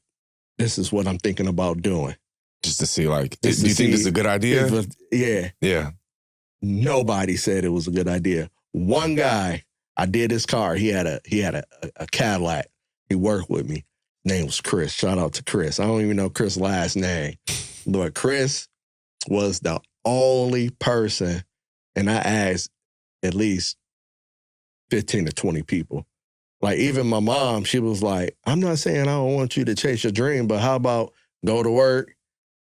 this is what I'm thinking about doing. Just to see, like, do you think this is a good idea? Yeah. Nobody said it was a good idea. One guy, I did his car. He had a Cadillac. He worked with me. Name was Chris. Shout out to Chris. I don't even know Chris' last name. But Chris was the only person, and I asked at least 15 to 20 people. Like, even my mom, she was like, I'm not saying I don't want you to chase your dream, but how about go to work,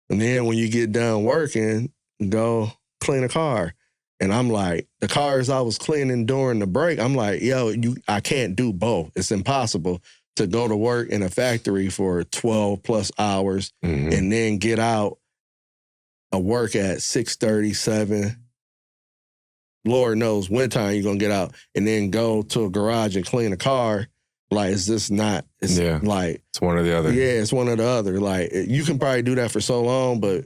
and then when you get done working, go clean a car. And I'm like, the cars I was cleaning during the break, I'm like, yo, I can't do both. It's impossible to go to work in a factory for 12 plus hours and then get out of work at 6:30, 7. Lord knows when time you're going to get out and then go to a garage and clean a car. Like, it's just not, it's like. It's one or the other. Yeah, it's one or the other. Like, you can probably do that for so long, but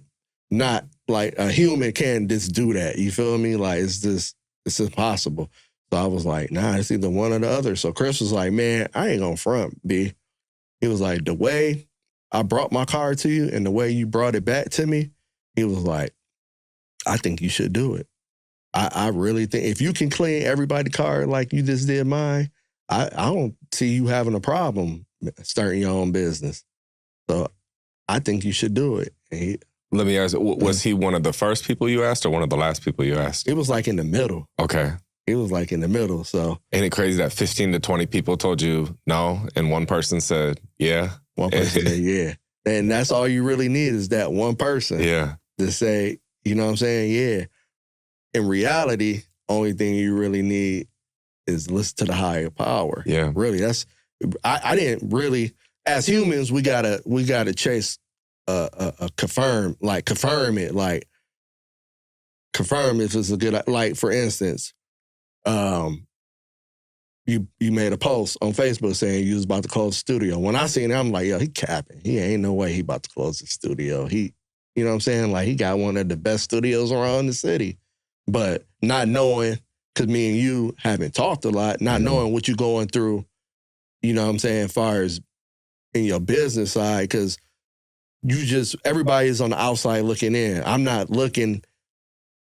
not like a human can't just do that. You feel me? Like, it's impossible. So I was like, nah, it's either one or the other. So Chris was like, man, I ain't gonna front, B. He was like, the way I brought my car to you and the way you brought it back to me, he was like, I think you should do it. I really think if you can clean everybody's car like you just did mine, I don't see you having a problem starting your own business. So I think you should do it. Let me ask, was he one of the first people you asked or one of the last people you asked? It was like in the middle. Okay. It was like in the middle, so. Ain't it crazy that 15 to 20 people told you no and one person said, yeah? One person said, yeah. And that's all you really need is that one person. Yeah. To say, you know what I'm saying? Yeah. In reality, only thing you really need is listen to the higher power. Yeah. Really, I didn't really, as humans, we gotta chase confirm it, like confirm if it's a good, like for instance, you made a post on Facebook saying you was about to close the studio. When I seen it, I'm like, yo, he capping. He ain't no way he about to close the studio. You know what I'm saying? Like, he got one of the best studios around the city. But not knowing, because me and you haven't talked a lot, not knowing what you're going through, you know what I'm saying, as far as in your business side, because everybody is on the outside looking in. I'm not looking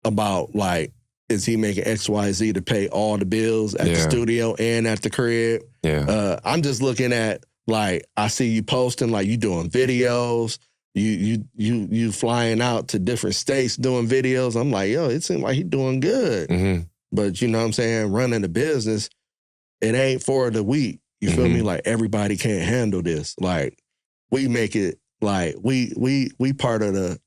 about, like, is he making X, Y, Z to pay all the bills at the studio and at the crib? Yeah. I'm just looking at, like, I see you posting, like, you doing videos, you flying out to different states doing videos. I'm like, yo, it seems like he doing good. Mm-hmm. But you know what I'm saying? Running a business, it ain't for the weak. You feel me? Like, everybody can't handle this. Like, we make it, like, we part of the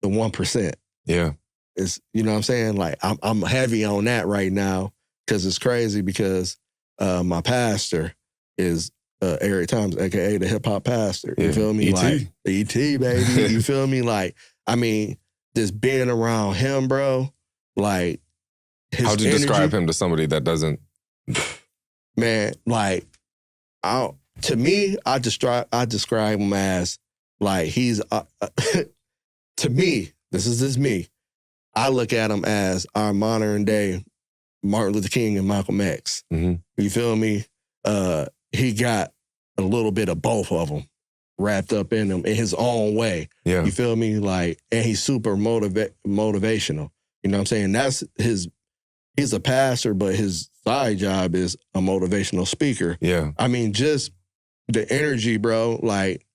1%. Yeah. It's, you know what I'm saying? Like, I'm heavy on that right now because it's crazy because my pastor is Eric Thomas, aka the hip hop pastor. You feel me? Like, E.T., baby. You feel me? Like, I mean, just being around him, bro, like, his how'd you energy, describe him to somebody that doesn't? Man, like, to me, I describe him as, like, he's, to me, this is just me, I look at him as our modern day Martin Luther King and Malcolm X. Mm-hmm. You feel me? He got a little bit of both of them wrapped up in him in his own way. Yeah. You feel me? Like, and he's super motivational. You know what I'm saying? That's he's a pastor, but his side job is a motivational speaker. Yeah. I mean, just the energy, bro, like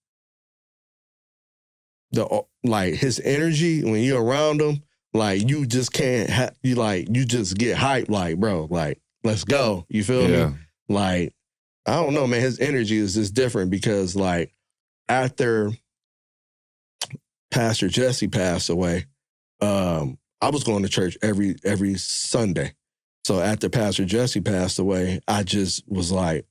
his energy when you're around him, like, you just can't, you just get hyped, like, bro, like, let's go. You feel me? Like, I don't know, man. His energy is just different because, like, after Pastor Jesse passed away, I was going to church every Sunday. So after Pastor Jesse passed away, I just was like,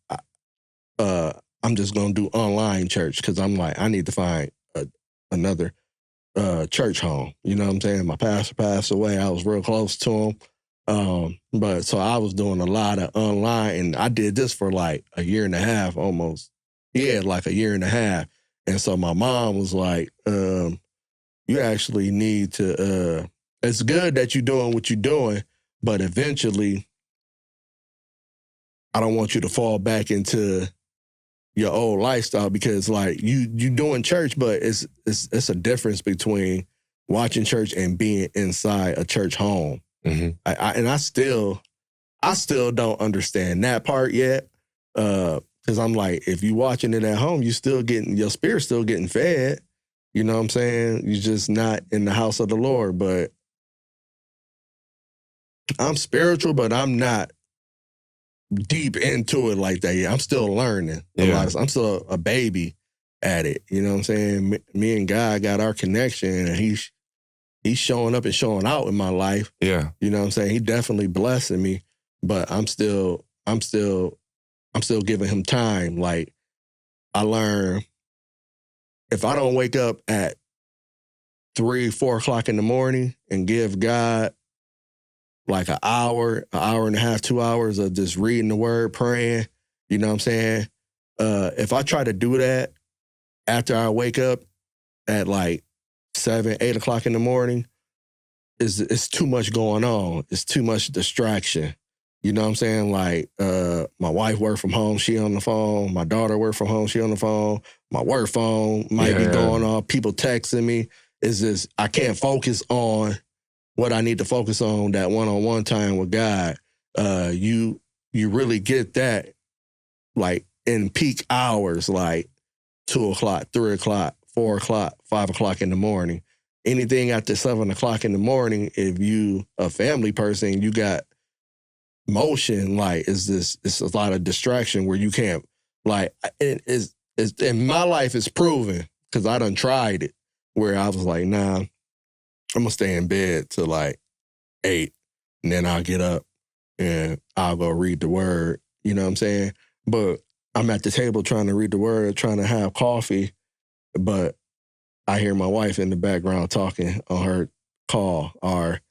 I'm just going to do online church because I'm like, I need to find another church home. You know what I'm saying? My pastor passed away. I was real close to him. But so I was doing a lot of online, and I did this for like a year and a half almost. Yeah, like a year and a half. And so my mom was like, you actually need to, it's good that you're doing what you're doing, but eventually I don't want you to fall back into your old lifestyle because, like, you doing church, but it's a difference between watching church and being inside a church home. Mm-hmm. I still don't understand that part yet. Because I'm like, if you watching it at home, your spirit's still getting fed. You know what I'm saying? You're just not in the house of the Lord. But I'm spiritual, but I'm not deep into it like that yet. I'm still learning. I'm still a baby at it. You know what I'm saying? Me and God got our connection, and he's showing up and showing out in my life. Yeah. You know what I'm saying? He definitely blessing me, but I'm still giving him time. Like, I learned if I don't wake up at 3-4 o'clock in the morning and give God like an hour and a half, 2 hours of just reading the word, praying, you know what I'm saying? If I try to do that after I wake up at like 7-8 o'clock in the morning, it's too much going on. It's too much distraction. You know what I'm saying? Like, my wife work from home, she on the phone. My daughter work from home, she on the phone. My work phone might be going off. People texting me. It's just, I can't focus on what I need to focus on, that one-on-one time with God. You really get that like in peak hours, like 2 o'clock, 3 o'clock, 4 o'clock, 5 o'clock in the morning. Anything after 7 o'clock in the morning, if you a family person, you got motion, like it's a lot of distraction where you can't, like, it's in my life it's proven, because I done tried it, where I was like, nah, I'm gonna stay in bed till like 8, and then I'll get up and I'll go read the word. You know what I'm saying? But I'm at the table trying to read the word, trying to have coffee, but I hear my wife in the background talking on her call, or,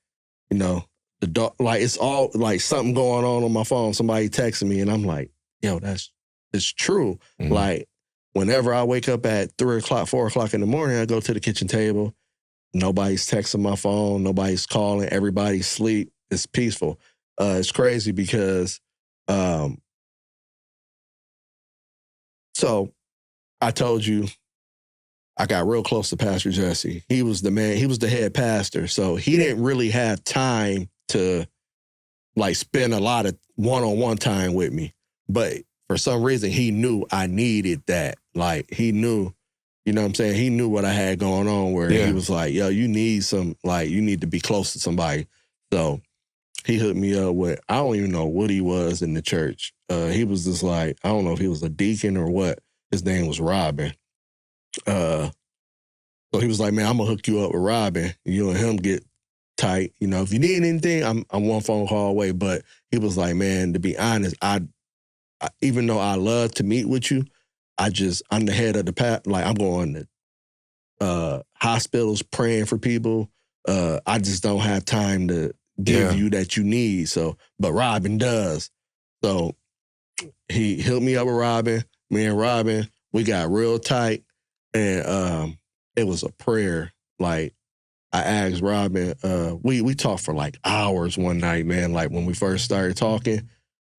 you know, the dog, like, it's all like something going on my phone. Somebody texting me, and I'm like, yo, it's true. Mm-hmm. Like, whenever I wake up at 3 o'clock, 4 o'clock in the morning, I go to the kitchen table. Nobody's texting my phone. Nobody's calling. Everybody's asleep. It's peaceful. It's crazy because, so I told you I got real close to Pastor Jesse. He was the man. He was the head pastor. So he didn't really have time to like spend a lot of one-on-one time with me. But for some reason, he knew I needed that. Like, he knew, you know what I'm saying? He knew what I had going on, where he was like, yo, you need to be close to somebody. So he hooked me up with, I don't even know what he was in the church. He was just like, I don't know if he was a deacon or what. His name was Robin. So he was like, man, I'm gonna hook you up with Robin. You and him get tight. You know, if you need anything, I'm one phone call away. But he was like, man, to be honest, I even though I love to meet with you, I'm the head of the pack. Like, I'm going to hospitals praying for people. I just don't have time to give you that you need. So, but Robin does. So he hooked me up with Robin. Me and Robin, we got real tight, and it was a prayer. Like, I asked Robin, we talked for like hours one night, man. Like, when we first started talking,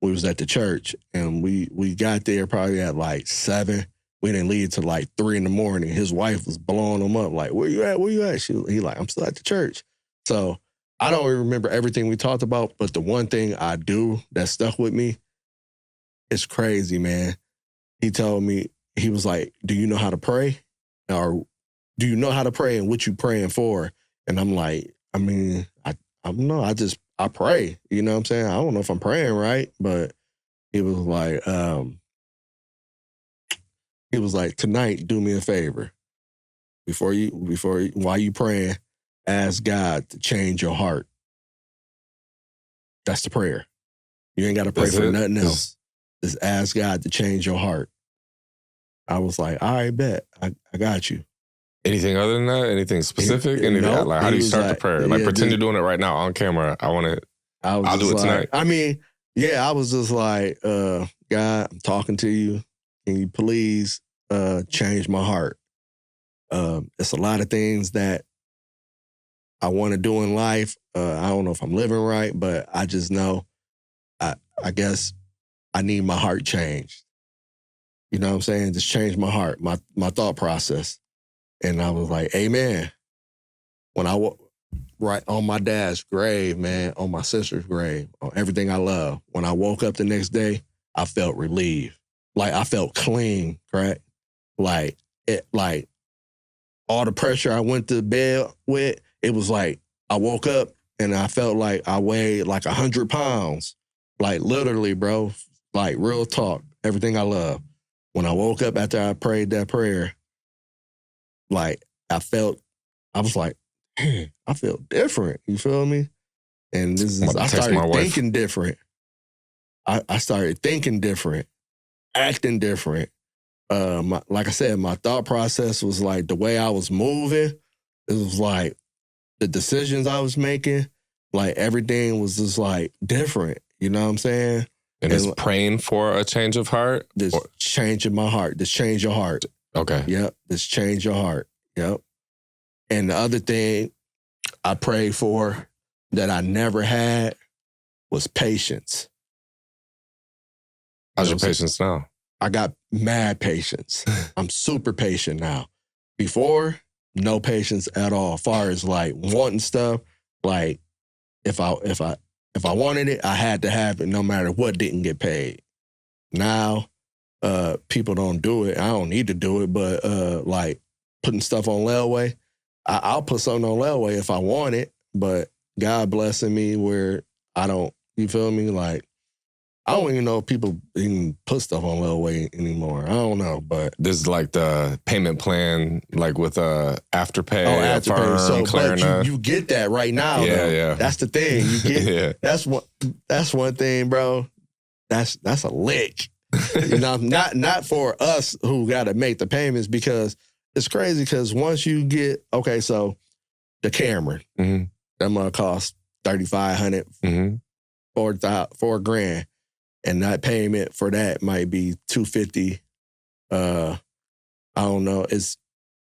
we was at the church, and we got there probably at like 7. We didn't leave till like 3 in the morning. His wife was blowing him up, like, where you at? Where you at? He like, I'm still at the church. So I don't even remember everything we talked about, but the one thing I do that stuck with me, it's crazy, man. He told me, he was like, do you know how to pray? Or do you know how to pray, and what you praying for? And I'm like, I mean, I don't know. I pray. You know what I'm saying? I don't know if I'm praying right, but he was like, tonight, do me a favor. While you praying, ask God to change your heart. That's the prayer. You ain't got to pray for nothing else. Just ask God to change your heart. I was like, all right, bet. I got you. Anything other than that? Anything specific? No, like, how do you start the prayer? Like, pretend you're doing it right now on camera. I'll do it tonight. I mean, yeah, I was just like, God, I'm talking to you. Can you please change my heart? It's a lot of things that I want to do in life. I don't know if I'm living right, but I just know I guess I need my heart changed. You know what I'm saying? Just change my heart, my thought process. And I was like, amen. When I right on my dad's grave, man, on my sister's grave, on everything I love, when I woke up the next day, I felt relieved. Like, I felt clean, correct? Like all the pressure I went to bed with, it was like I woke up and I felt like I weighed like 100 pounds. Like, literally, bro. Like, real talk, everything I love. When I woke up after I prayed that prayer, like, I was like, man, I feel different. You feel me? And I'm about to I text started my wife. thinking different. I started thinking different, acting different. Like I said, my thought process was like the way I was moving. It was like the decisions I was making, like everything was just like different. You know what I'm saying? And it's praying for a change of heart? This change in my heart. This change your heart. Okay. Yep. This change your heart. Yep. And the other thing I prayed for that I never had was patience. How's your patience now? I got mad patience. I'm super patient now. Before, no patience at all. As far as like wanting stuff, like if I wanted it, I had to have it no matter what didn't get paid. Now, people don't do it. I don't need to do it, but like putting stuff on layaway, I'll put something on layaway if I want it, but God blessing me where I don't, you feel me? Like, I don't even know if people even put stuff on layaway anymore. I don't know, but there's like the payment plan, like with Afterpay, Afterpay. So, Klarna. but you get that right now. Yeah, though. yeah. That's the thing. You get that's one thing, bro. That's a lick. You know, not for us who got to make the payments, because it's crazy. Because once you get so the camera, Mm-hmm. that might cost $3,500, Mm-hmm. $4,000. And that payment for that might be $250. I don't know. It's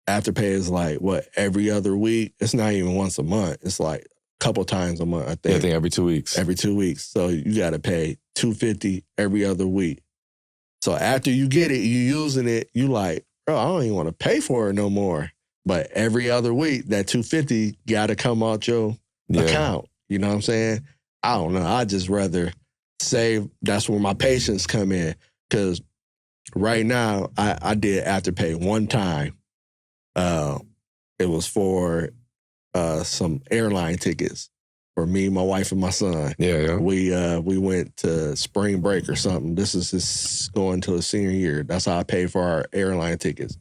Afterpay is like what, every other week? It's not even once a month. It's like a couple times a month, I think. Yeah, I think every 2 weeks. Every 2 weeks. So you got to pay $250 every other week. So after you get it, you using it, you like, bro, I don't even want to pay for it no more. But every other week, that $250 got to come out your account. You know what I'm saying? I don't know. I just rather save. That's where my patience come in. Because right now, I did Afterpay one time. It was for some airline tickets for me, my wife, and my son. Yeah. We went to spring break or something. This is his going to a senior year. That's how I paid for our airline tickets.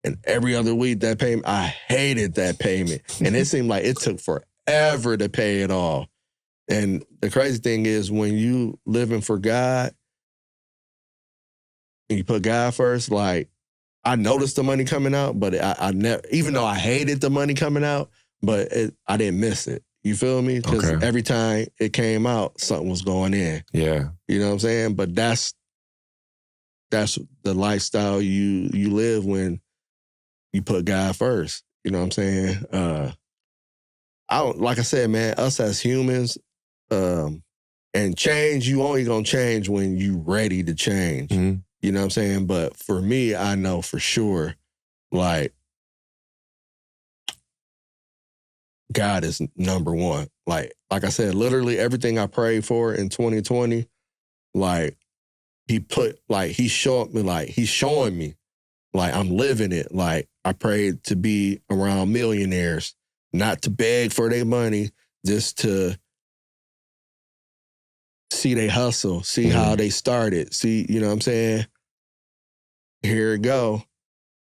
And every other week, that payment, I hated that payment. And it seemed like it took forever to pay it off. And the crazy thing is, when you living for God and you put God first, like, I noticed the money coming out, but I never, even though I hated the money coming out, but I didn't miss it. You feel me? Because every time it came out, something was going in. Yeah. You know what I'm saying? But that's the lifestyle you live when you put God first. You know what I'm saying? Like I said, man, us as humans, and change, you only gonna change when you ready to change. Mm-hmm. You know what I'm saying? But for me, I know for sure, like, God is number one. Like I said, literally everything I prayed for in 2020, like, he's showing me, like, I'm living it. Like, I prayed to be around millionaires, not to beg for their money, just to see they hustle, see how they started, see, you know what I'm saying? Here it go.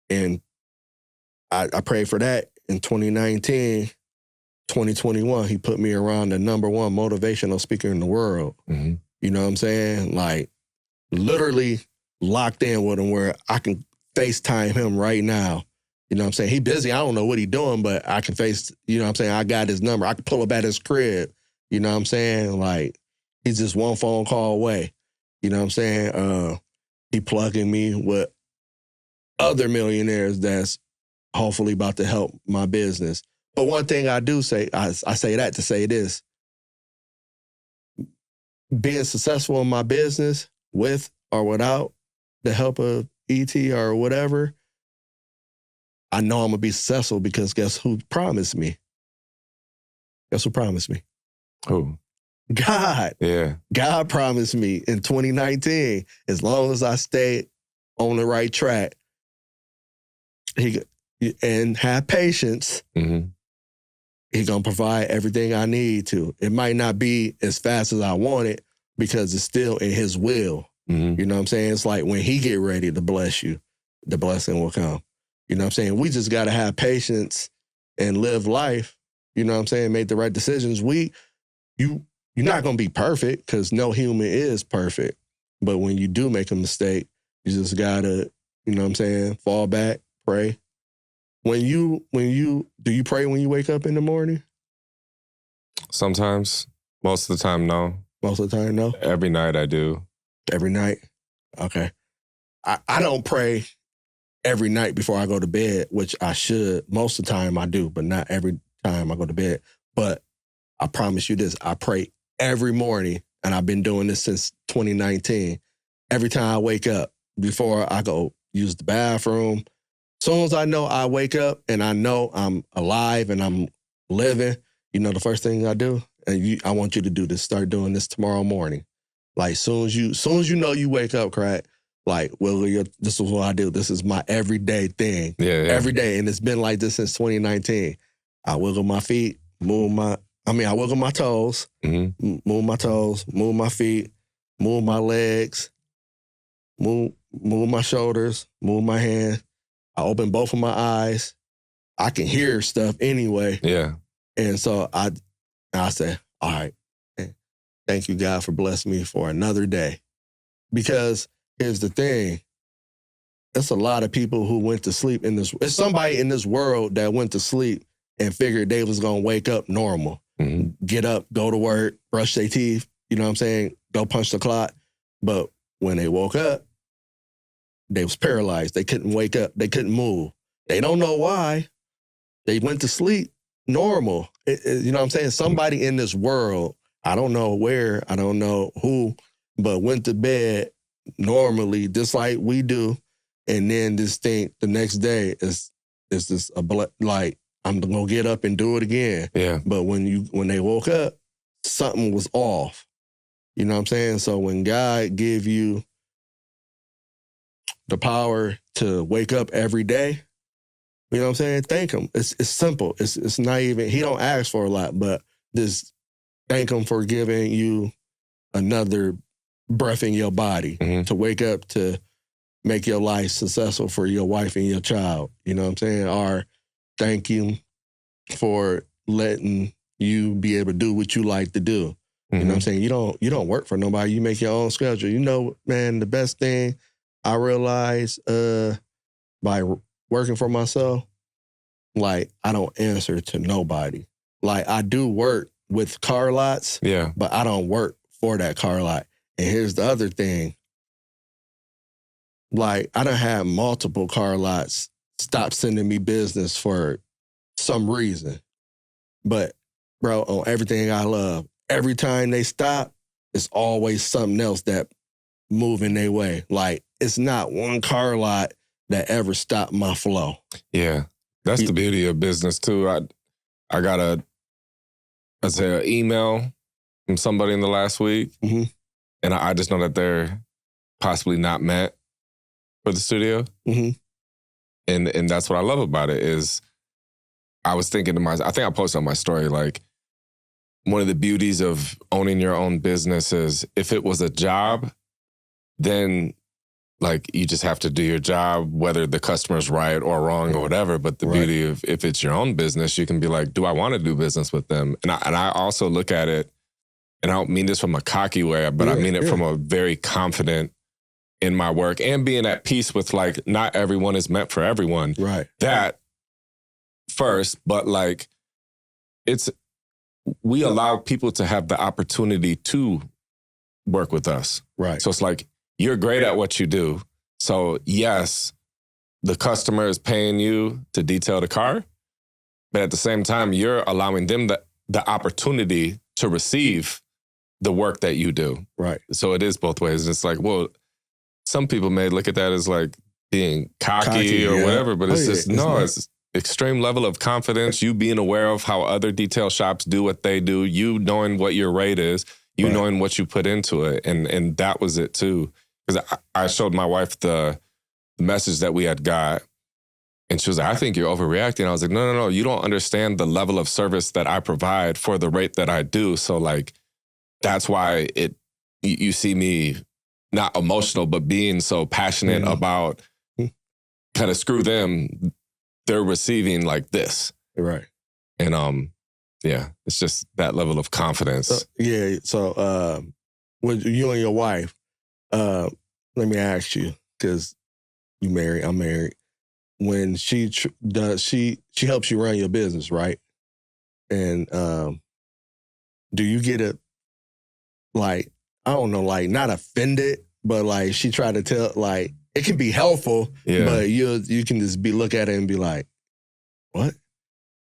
And I prayed for that in 2019, 2021. He put me around the number one motivational speaker in the world. Mm-hmm. You know what I'm saying? Like, literally locked in with him where I can FaceTime him right now. You know what I'm saying? He busy. I don't know what he doing, but I can you know what I'm saying? I got his number. I can pull up at his crib. You know what I'm saying? Like, he's just one phone call away. You know what I'm saying? He plugging me with other millionaires that's hopefully about to help my business. But one thing I do say, I say that to say this: being successful in my business, with or without the help of ET or whatever, I know I'm going to be successful, because guess who promised me? Guess who promised me? Who? God. Yeah. God promised me in 2019, as long as I stay on the right track and have patience, Mm-hmm. He's going to provide everything I need to. It might not be as fast as I want it, because it's still in his will. Mm-hmm. You know what I'm saying? It's like when he get ready to bless you, the blessing will come. You know what I'm saying? We just got to have patience and live life you know what I'm saying, made the right decisions. You're not going to be perfect because no human is perfect. But when you do make a mistake, you just got to, you know what I'm saying, fall back, pray. Do you pray when you wake up in the morning? Sometimes. Most of the time, no. Most of the time, no? Every night I do. Every night? Okay. I don't pray every night before I go to bed, which I should. Most of the time I do, but not every time I go to bed. But I promise you this, I pray every morning, and I've been doing this since 2019. Every time I wake up, before I go use the bathroom, as soon as I know I wake up and I know I'm alive and I'm living, you know the first thing I do? And I want you to do this, start doing this tomorrow morning. Like, soon as you know you wake up, crack, like, well, this is what I do. This is my everyday thing. Yeah. Every day. And it's been like this since 2019. I wiggle my feet, I wiggle my toes, move my toes, move my feet, move my legs, move my shoulders, move my hands. I open both of my eyes. I can hear stuff anyway. Yeah. And so I say, all right, thank you, God, for blessing me for another day. Because here's the thing. There's a lot of people who went to sleep in this. It's somebody in this world that went to sleep and figured they was going to wake up normal. Get up, go to work, brush their teeth, you know what I'm saying? Go punch the clock. But when they woke up, they was paralyzed. They couldn't wake up. They couldn't move. They don't know why. They went to sleep normal. You know what I'm saying? Somebody in this world, I don't know where, I don't know who, but went to bed normally, just like we do. And then this thing, the next day, is just like, I'm going to get up and do it again. Yeah. But when they woke up, something was off. You know what I'm saying? So when God give you the power to wake up every day, you know what I'm saying? Thank him. It's simple. It's not even, he don't ask for a lot, but just thank him for giving you another breath in your body to wake up to make your life successful for your wife and your child. You know what I'm saying? Or thank him for letting you be able to do what you like to do. You know what I'm saying? You don't work for nobody. You make your own schedule. You know, man, the best thing I realized by working for myself, like, I don't answer to nobody. Like, I do work with car lots, but I don't work for that car lot. And here's the other thing. Like, I done had multiple car lots stop sending me business for some reason. But, bro, on everything I love, every time they stop, it's always something else that moving their way. Like, it's not one car lot that ever stopped my flow. Yeah. That's the beauty of business too. I got an email from somebody in the last week, and I just know that they're possibly not meant for the studio. And that's what I love about it is I was thinking to myself, I think I posted on my story, like, one of the beauties of owning your own business is if it was a job, then like you just have to do your job, whether the customer's right or wrong or whatever. But the beauty of if it's your own business, you can be like, do I want to do business with them? And I also look at it, and I don't mean this from a cocky way, but I mean it from a very confident in my work and being at peace with, like, not everyone is meant for everyone. Right. That first, but like we allow people to have the opportunity to work with us. Right. So it's like, you're great at what you do. So yes, the customer is paying you to detail the car, but at the same time, you're allowing them the opportunity to receive the work that you do. Right. So it is both ways. It's like, well, some people may look at that as like being cocky or whatever, but it's it's extreme level of confidence, you being aware of how other detail shops do what they do, you knowing what your rate is, you knowing what you put into it. And that was it too. Because I showed my wife the message that we had got, and she was like, I think you're overreacting. I was like, no, you don't understand the level of service that I provide for the rate that I do. So like, that's why you see me not emotional, but being so passionate about kind of screw them, they're receiving like this. Right. And Yeah. It's just that level of confidence. So with you and your wife, let me ask you, because you married, I'm married. When she helps you run your business, right? And do you get it, like, I don't know, like, not offended, but like she tried to tell, like, it can be helpful, but you can just look at it and be like, what?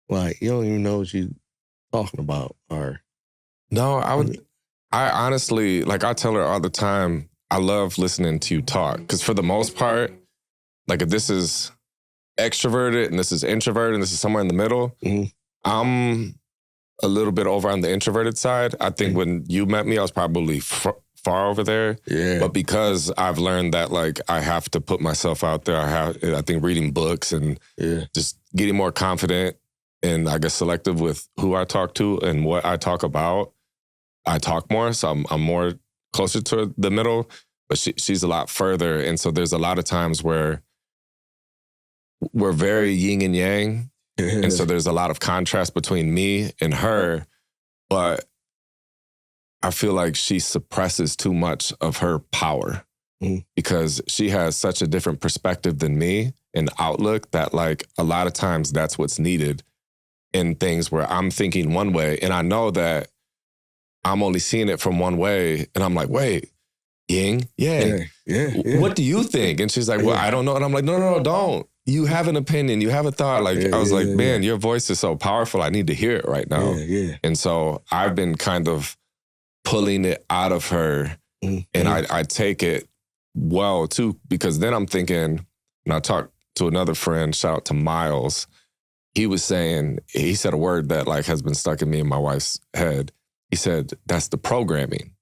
Like, you don't even know what you're talking about. Or No, I honestly, like, I tell her all the time, I love listening to you talk. Because for the most part, like, if this is extroverted and this is introverted and this is somewhere in the middle, I'm a little bit over on the introverted side. I think when you met me, I was probably far over there. Yeah. But because I've learned that, like, I have to put myself out there, I think reading books and just getting more confident and, I guess, selective with who I talk to and what I talk about, I talk more. So I'm more closer to the middle, but she's a lot further. And so there's a lot of times where we're very yin and yang. And so there's a lot of contrast between me and her, but I feel like she suppresses too much of her power because she has such a different perspective than me and outlook that, like, a lot of times that's what's needed in things where I'm thinking one way and I know that I'm only seeing it from one way. And I'm like, wait, Ying, Yeah. What do you think? And she's like, well, I don't know. And I'm like, no, don't. You have an opinion. You have a thought. Like, I was like, man, your voice is so powerful. I need to hear it right now. And so I've been kind of pulling it out of her and I take it well too, because then I'm thinking, and I talked to another friend, shout out to Miles. He said a word that, like, has been stuck in me and my wife's head. He said, that's the programming.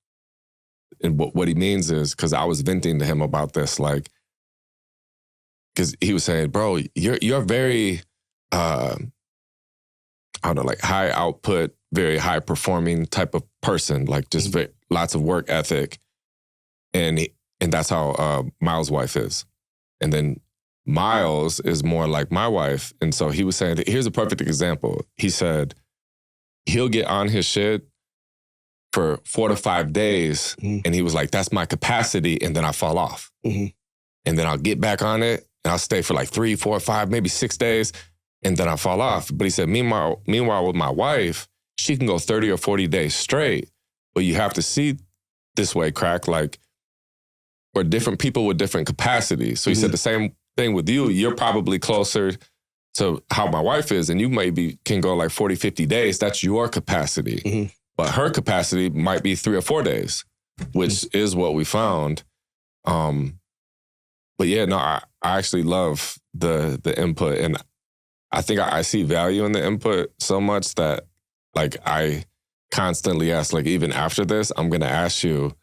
And what he means is, because I was venting to him about this, like, because he was saying, bro, you're very, I don't know, like, high output, very high performing type of person, like, just lots of work ethic. And that's how Miles' wife is. And then Miles is more like my wife. And so he was saying, here's a perfect example. He said, he'll get on his shit for 4 to 5 days. And he was like, that's my capacity. And then I fall off. And then I'll get back on it and I'll stay for like 3, 4, 5, maybe 6 days. And then I fall off. But he said, meanwhile, with my wife, she can go 30 or 40 days straight. But you have to see this way, Crack, like, we're different people with different capacities. So he said the same thing with you. You're probably closer to how my wife is. And you maybe can go like 40, 50 days. That's your capacity. But her capacity might be 3 or 4 days, which is what we found. But yeah, no, I actually love the input. And I think I see value in the input so much that, like, I constantly ask, like, even after this, I'm going to ask you,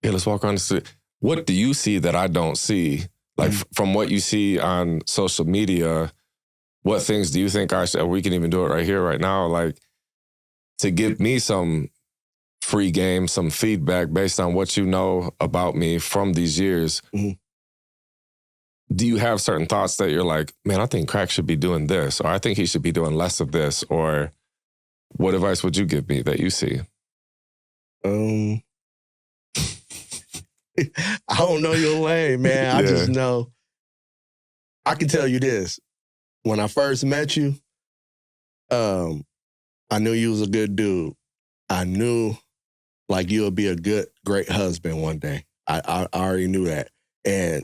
hey, let's walk on the street. What do you see that I don't see? Like, from what you see on social media, what things do you think I should, we can even do it right here, right now, like, to give me some free game, some feedback based on what you know about me from these years. Do you have certain thoughts that you're like, man, I think Crack should be doing this, or I think he should be doing less of this, or what advice would you give me that you see? I don't know your lane, man. I just know, I can tell you this. When I first met you, I knew you was a good dude. I knew, like, you'll be a great husband one day. I already knew that. And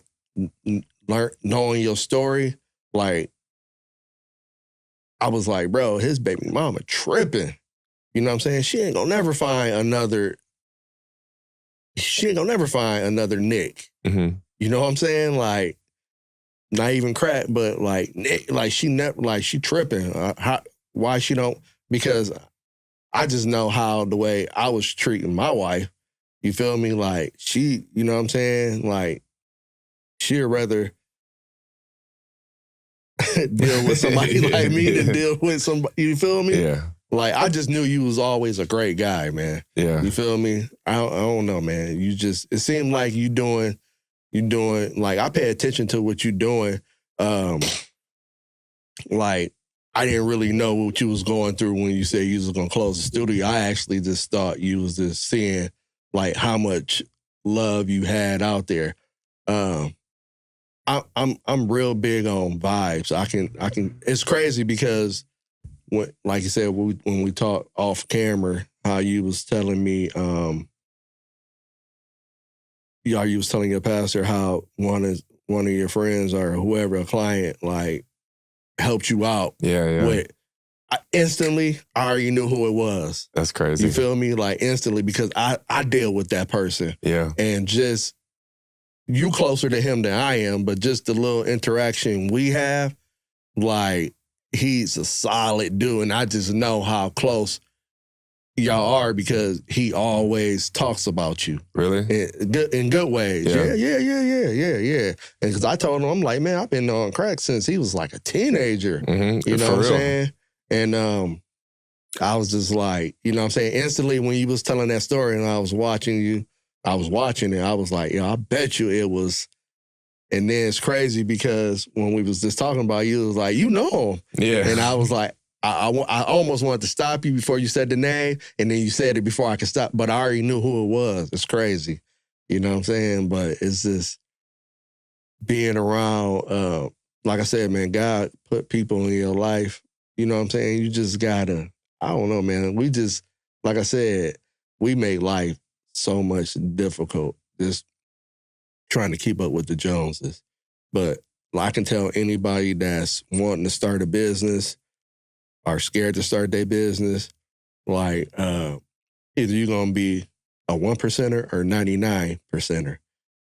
knowing your story, like, I was like, bro, his baby mama tripping. You know what I'm saying? She ain't gonna never find another Nick. You know what I'm saying? Like, not even Crack, but like Nick, like she tripping. Why she don't? Because I just know how the way I was treating my wife. You feel me? Like, she, you know what I'm saying? Like, she'd rather deal with somebody like me than deal with somebody. You feel me? Yeah. Like, I just knew you was always a great guy, man. Yeah. You feel me? I don't know, man. It seemed like you doing, like, I pay attention to what you doing. Like, I didn't really know what you was going through when you said you was gonna close the studio. I actually just thought you was just seeing like how much love you had out there. Um, I'm real big on vibes. I can. It's crazy because when, like you said, when we talked off camera, how you was telling me, you was telling your pastor how one of your friends or whoever, a client, like helped you out. Yeah. With instantly, I already knew who it was. That's crazy. You feel me? Like instantly, because I deal with that person. Yeah. And just you closer to him than I am, but just the little interaction we have, like he's a solid dude, and I just know how close y'all are because he always talks about you. Really? In good ways. Yeah. Yeah. And because I told him, I'm like, man, I've been on crack since he was like a teenager. Mm-hmm. You know For what I'm real. saying? And I was just like, you know what I'm saying? Instantly when you was telling that story and I was watching it, I was like, I bet you it was. And then it's crazy because when we was just talking about you, it was like, you know him. Yeah. And I was like, I almost wanted to stop you before you said the name, and then you said it before I could stop, but I already knew who it was. It's crazy. You know what I'm saying? But it's just being around, like I said, man, God put people in your life. You know what I'm saying? You just gotta, I don't know, man. We just, like I said, we make life so much difficult just trying to keep up with the Joneses. But I can tell anybody that's wanting to start a business, are scared to start their business, like either you're gonna be a 1%er or 99%er.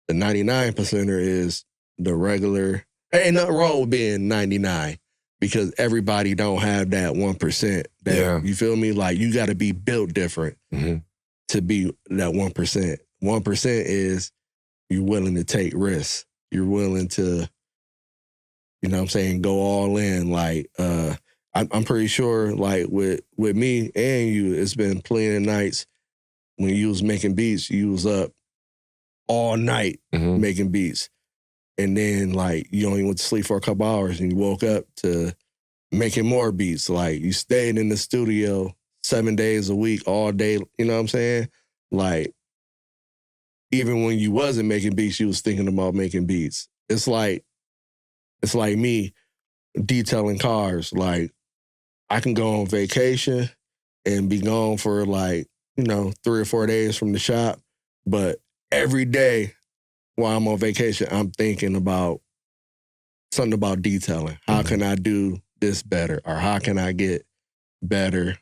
The 99%er is the regular. Ain't nothing wrong with being 99 because everybody don't have that 1%. You feel me? Like you got to be built different to be that 1%. 1% is you're willing to take risks. You're willing to, you know what I'm saying, go all in. Like I'm pretty sure, like with me and you, it's been plenty of nights when you was making beats, you was up all night making beats. And then, like, you only went to sleep for a couple hours and you woke up to making more beats. Like, you stayed in the studio 7 days a week, all day, you know what I'm saying? Like, even when you wasn't making beats, you was thinking about making beats. It's like me detailing cars. Like, I can go on vacation and be gone for like, 3 or 4 days from the shop. But every day while I'm on vacation, I'm thinking about something about detailing. How can I do this better? Or how can I get better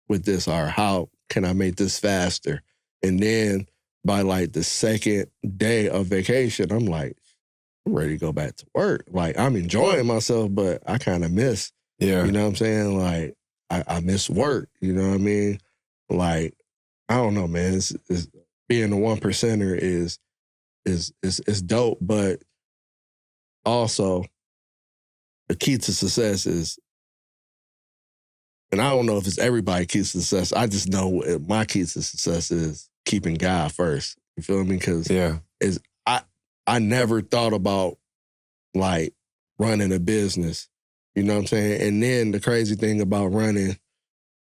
with this? Or how can I make this faster? And then by like the second day of vacation, I'm like, I'm ready to go back to work. Like, I'm enjoying myself, but I kind of miss. Yeah. You know what I'm saying? Like, I miss work. You know what I mean? Like, I don't know, man. It's being a 1%er is dope, but also the key to success is, and I don't know if it's everybody's key to success. I just know my key to success is keeping God first. You feel me? Because I never thought about like running a business. You know what I'm saying? And then the crazy thing about running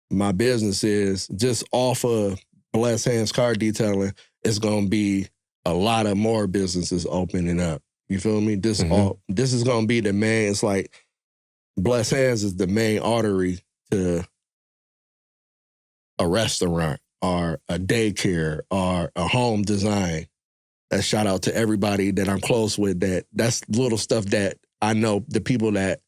my business is just off of Blessed Hands car detailing, it's going to be a lot of more businesses opening up. You feel me? This is going to be the main, it's like Blessed Hands is the main artery to a restaurant or a daycare or a home design. That shout out to everybody that I'm close with. That's little stuff that I know the people that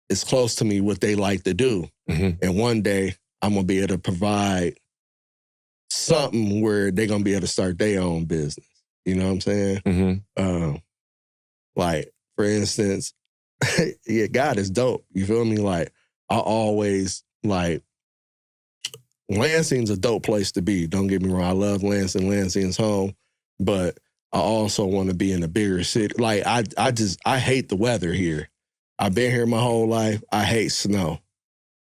is close to me what they like to do. And one day I'm going to be able to provide something where they're going to be able to start their own business. You know what I'm saying? Like, for instance, yeah, God is dope. You feel me? Like, I always, like, Lansing's a dope place to be. Don't get me wrong. I love Lansing. Lansing's home. But I also want to be in a bigger city. Like, I hate the weather here. I've been here my whole life. I hate snow.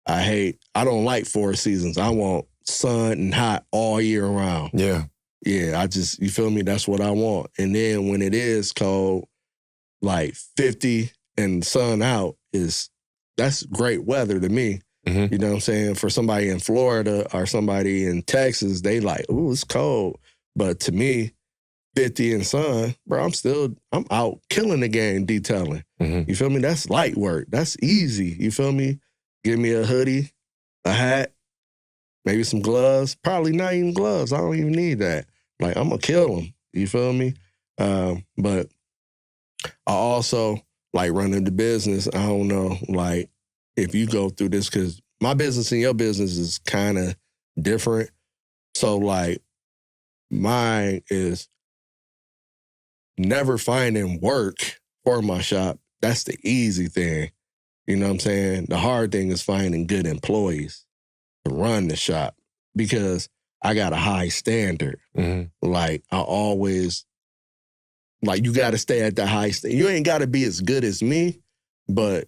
I don't like 4 seasons. I want sun and hot all year round. Yeah. Yeah, you feel me? That's what I want. And then when it is cold, like 50 and sun out is that's great weather to me. Mhm. You know what I'm saying? For somebody in Florida or somebody in Texas, they like, ooh, it's cold. But to me, 50 and sun, bro, I'm out killing the game detailing. Mhm. You feel me? That's light work. That's easy. You feel me? Give me a hoodie, a hat, maybe some gloves. Probably not even gloves. I don't even need that. Like, I'm going to kill them. You feel me? But I also like running the business. I don't know, like, if you go through this, because my business and your business is kind of different. So, like, mine is never finding work for my shop. That's the easy thing. You know what I'm saying? The hard thing is finding good employees to run the shop because I got a high standard. Mhm. Like, I always, like, you got to stay at the high standard. You ain't got to be as good as me, but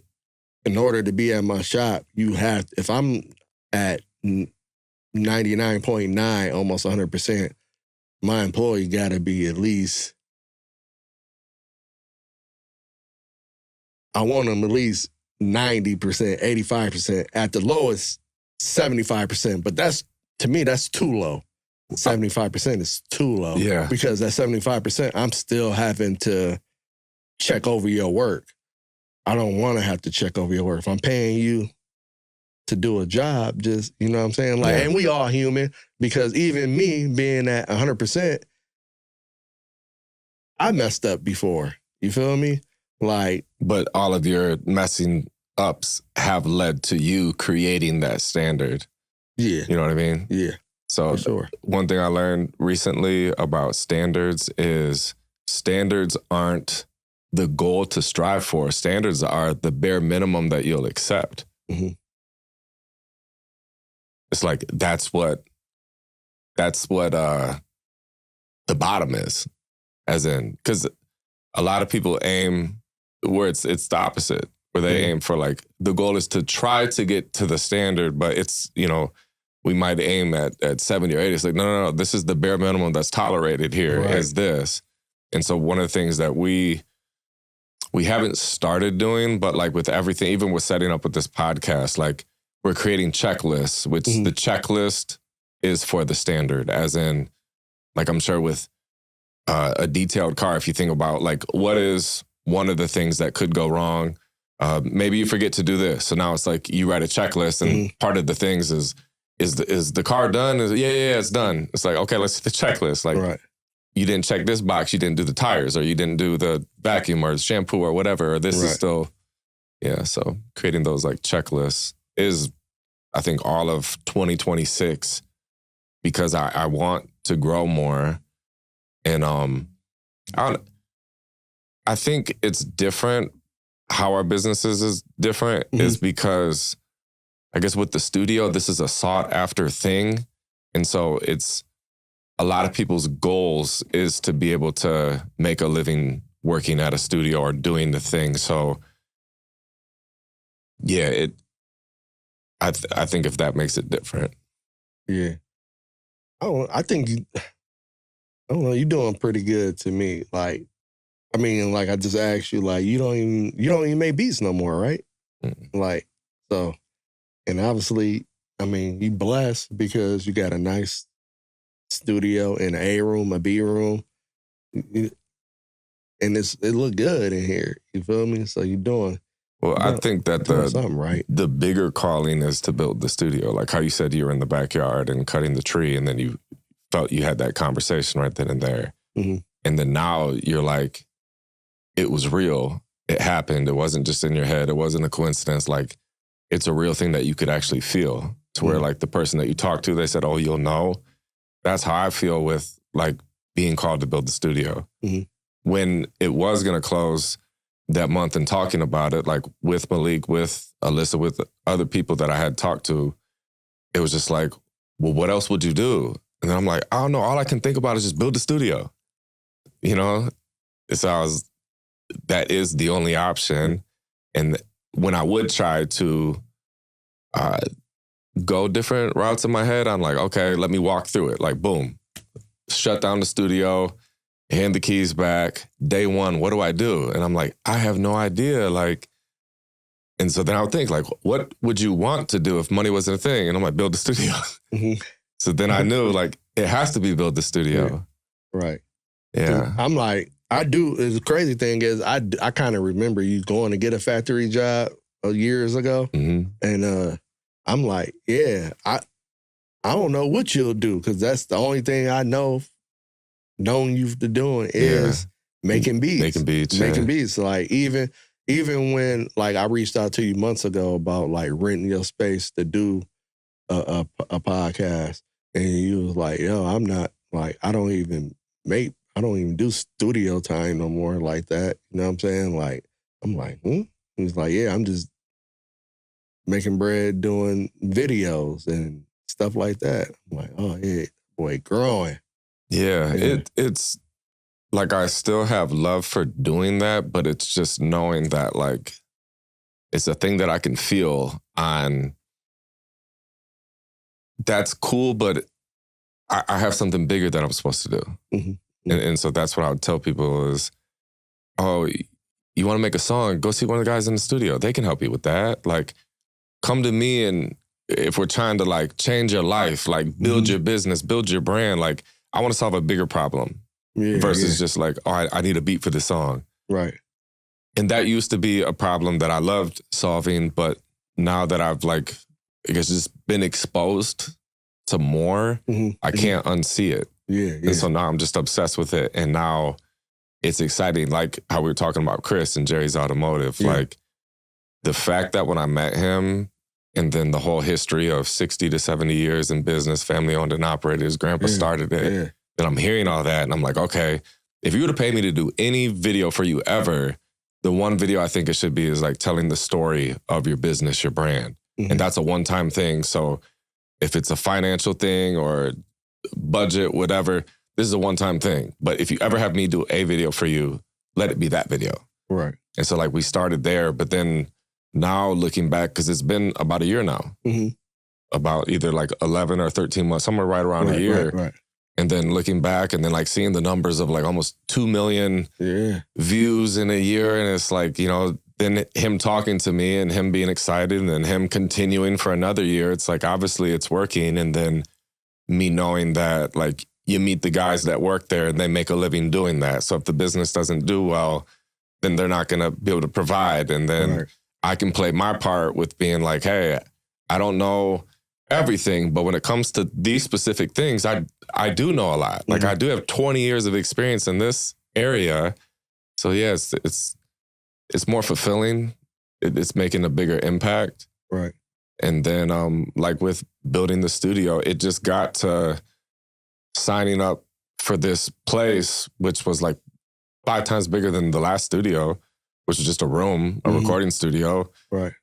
in order to be at my shop, you have, if I'm at 99.9, almost 100%, my employee got to be at least, I want them at least 90%, 85%, at the lowest 75%. But that's, to me, that's too low. 75% is too low. Yeah. Because at 75%, I'm still having to check over your work. I don't want to have to check over your work. If I'm paying you to do a job, just, you know what I'm saying? Like, Yeah. and we all human, because even me being at 100%, I messed up before. You feel me? Like, But all of your messing ups have led to you creating that standard. yeah, You know what I mean? yeah, So for sure. one thing I learned recently about standards is standards aren't the goal to strive for. Standards are the bare minimum that you'll accept. Mhm. It's like that's what the bottom is. As in, because a lot of people aim where it's the opposite, where they aim for, like, the goal is to try to get to the standard, but it's, you know, we might aim at 70 or 80. It's like, no, this is the bare minimum that's tolerated here, Right. is this. And so one of the things that we haven't started doing, but like with everything, even with setting up with this podcast, like we're creating checklists, which the checklist is for the standard, as in, like, I'm sure with a detailed car, if you think about, like, what is one of the things that could go wrong? Maybe you forget to do this. So now it's like you write a checklist, and part of the things is the car done? Yeah, it's done. It's like, okay, let's hit the checklist. Like, Right. you didn't check this box, you didn't do the tires, or you didn't do the vacuum or the shampoo or whatever, or this is Right. still, yeah. So creating those like checklists is, I think, all of 2026, because I want to grow more. And I think it's different. How our businesses is different is because, I guess, with the studio, this is a sought after thing. And so it's, a lot of people's goals is to be able to make a living working at a studio or doing the thing. So yeah, I think if that makes it different. Yeah. I think I don't know, you're doing pretty good to me. Like, I mean, like, I just asked you, like, you don't even make beats no more, right? Like, so, and obviously, I mean, you blessed because you got a nice studio, an A room, a B room, and it look good in here. You feel me? So you're doing. Well, I think that something right. the bigger calling is to build the studio. Like how you said you were in the backyard and cutting the tree, and then you felt you had that conversation right then and there. Mm-hmm. And then now you're like, it was real. It happened. It wasn't just in your head. It wasn't a coincidence. Like, it's a real thing that you could actually feel, to where like the person that you talked to, they said, oh, you'll know. That's how I feel with like being called to build the studio. When it was going to close that month and talking about it, like with Malik, with Alyssa, with other people that I had talked to, it was just like, well, what else would you do? And then I'm like, I don't know. All I can think about is just build a studio. You know? So that is the only option. And when I would try to go different routes in my head, I'm like, okay, let me walk through it. Like, boom, shut down the studio, hand the keys back. Day one, what do I do? And I'm like, I have no idea. Like, And so then I would think, like, what would you want to do if money wasn't a thing? And I'm like, build a studio. Mhm. So then I knew, like, it has to be build the studio. Right. Yeah. I'm like, I do. The crazy thing is, I kind of remember you going to get a factory job years ago, and I'm like, yeah, I don't know what you'll do because that's the only thing I known you to doing is making beats, making beats. Like even when like I reached out to you months ago about like renting your space to do a podcast, and you was like, yo, I'm not like I don't even do studio time no more like that. You know what I'm saying? Like, I'm like, He's like, yeah, I'm just making bread, doing videos and stuff like that. I'm like, oh yeah, boy, growing. Yeah, it's like I still have love for doing that, but it's just knowing that like it's a thing that I can feel on. That's cool, but I have something bigger that I'm supposed to do. Mm-hmm. And so that's what I would tell people is, oh, you want to make a song, go see one of the guys in the studio. They can help you with that. Like, come to me, and if we're trying to like change your life, like build your business, build your brand, like I want to solve a bigger problem versus just like, oh, I need a beat for this song. Right. And that used to be a problem that I loved solving, but now that I've like, I guess just been exposed to more, I can't unsee it. Yeah. And so now I'm just obsessed with it. And now it's exciting. Like how we were talking about Chris and Jerry's Automotive. Yeah. Like the fact that when I met him and then the whole history of 60 to 70 years in business, family owned and operated, his grandpa started it. Yeah. And I'm hearing all that. And I'm like, okay, if you were to pay me to do any video for you ever, the one video I think it should be is like telling the story of your business, your brand. And that's a one-time thing. So if it's a financial thing or budget, whatever, this is a one-time thing. But if you ever have me do a video for you, let it be that video. Right. And so like we started there, but then now looking back, because it's been about a year now, about either like 11 or 13 months, somewhere right around a year. Right. And then looking back and then like seeing the numbers of like almost 2 million views in a year. And it's like, you know, then him talking to me and him being excited and then him continuing for another year. It's like, obviously it's working. And then me knowing that like you meet the guys that work there and they make a living doing that. So if the business doesn't do well, then they're not going to be able to provide. And then I can play my part with being like, hey, I don't know everything, but when it comes to these specific things, I do know a lot. Like I do have 20 years of experience in this area. So yeah, it's more fulfilling. It's making a bigger impact. Right. And then like with building the studio, it just got to signing up for this place, which was like 5 times bigger than the last studio, which was just a room, a recording studio. Right.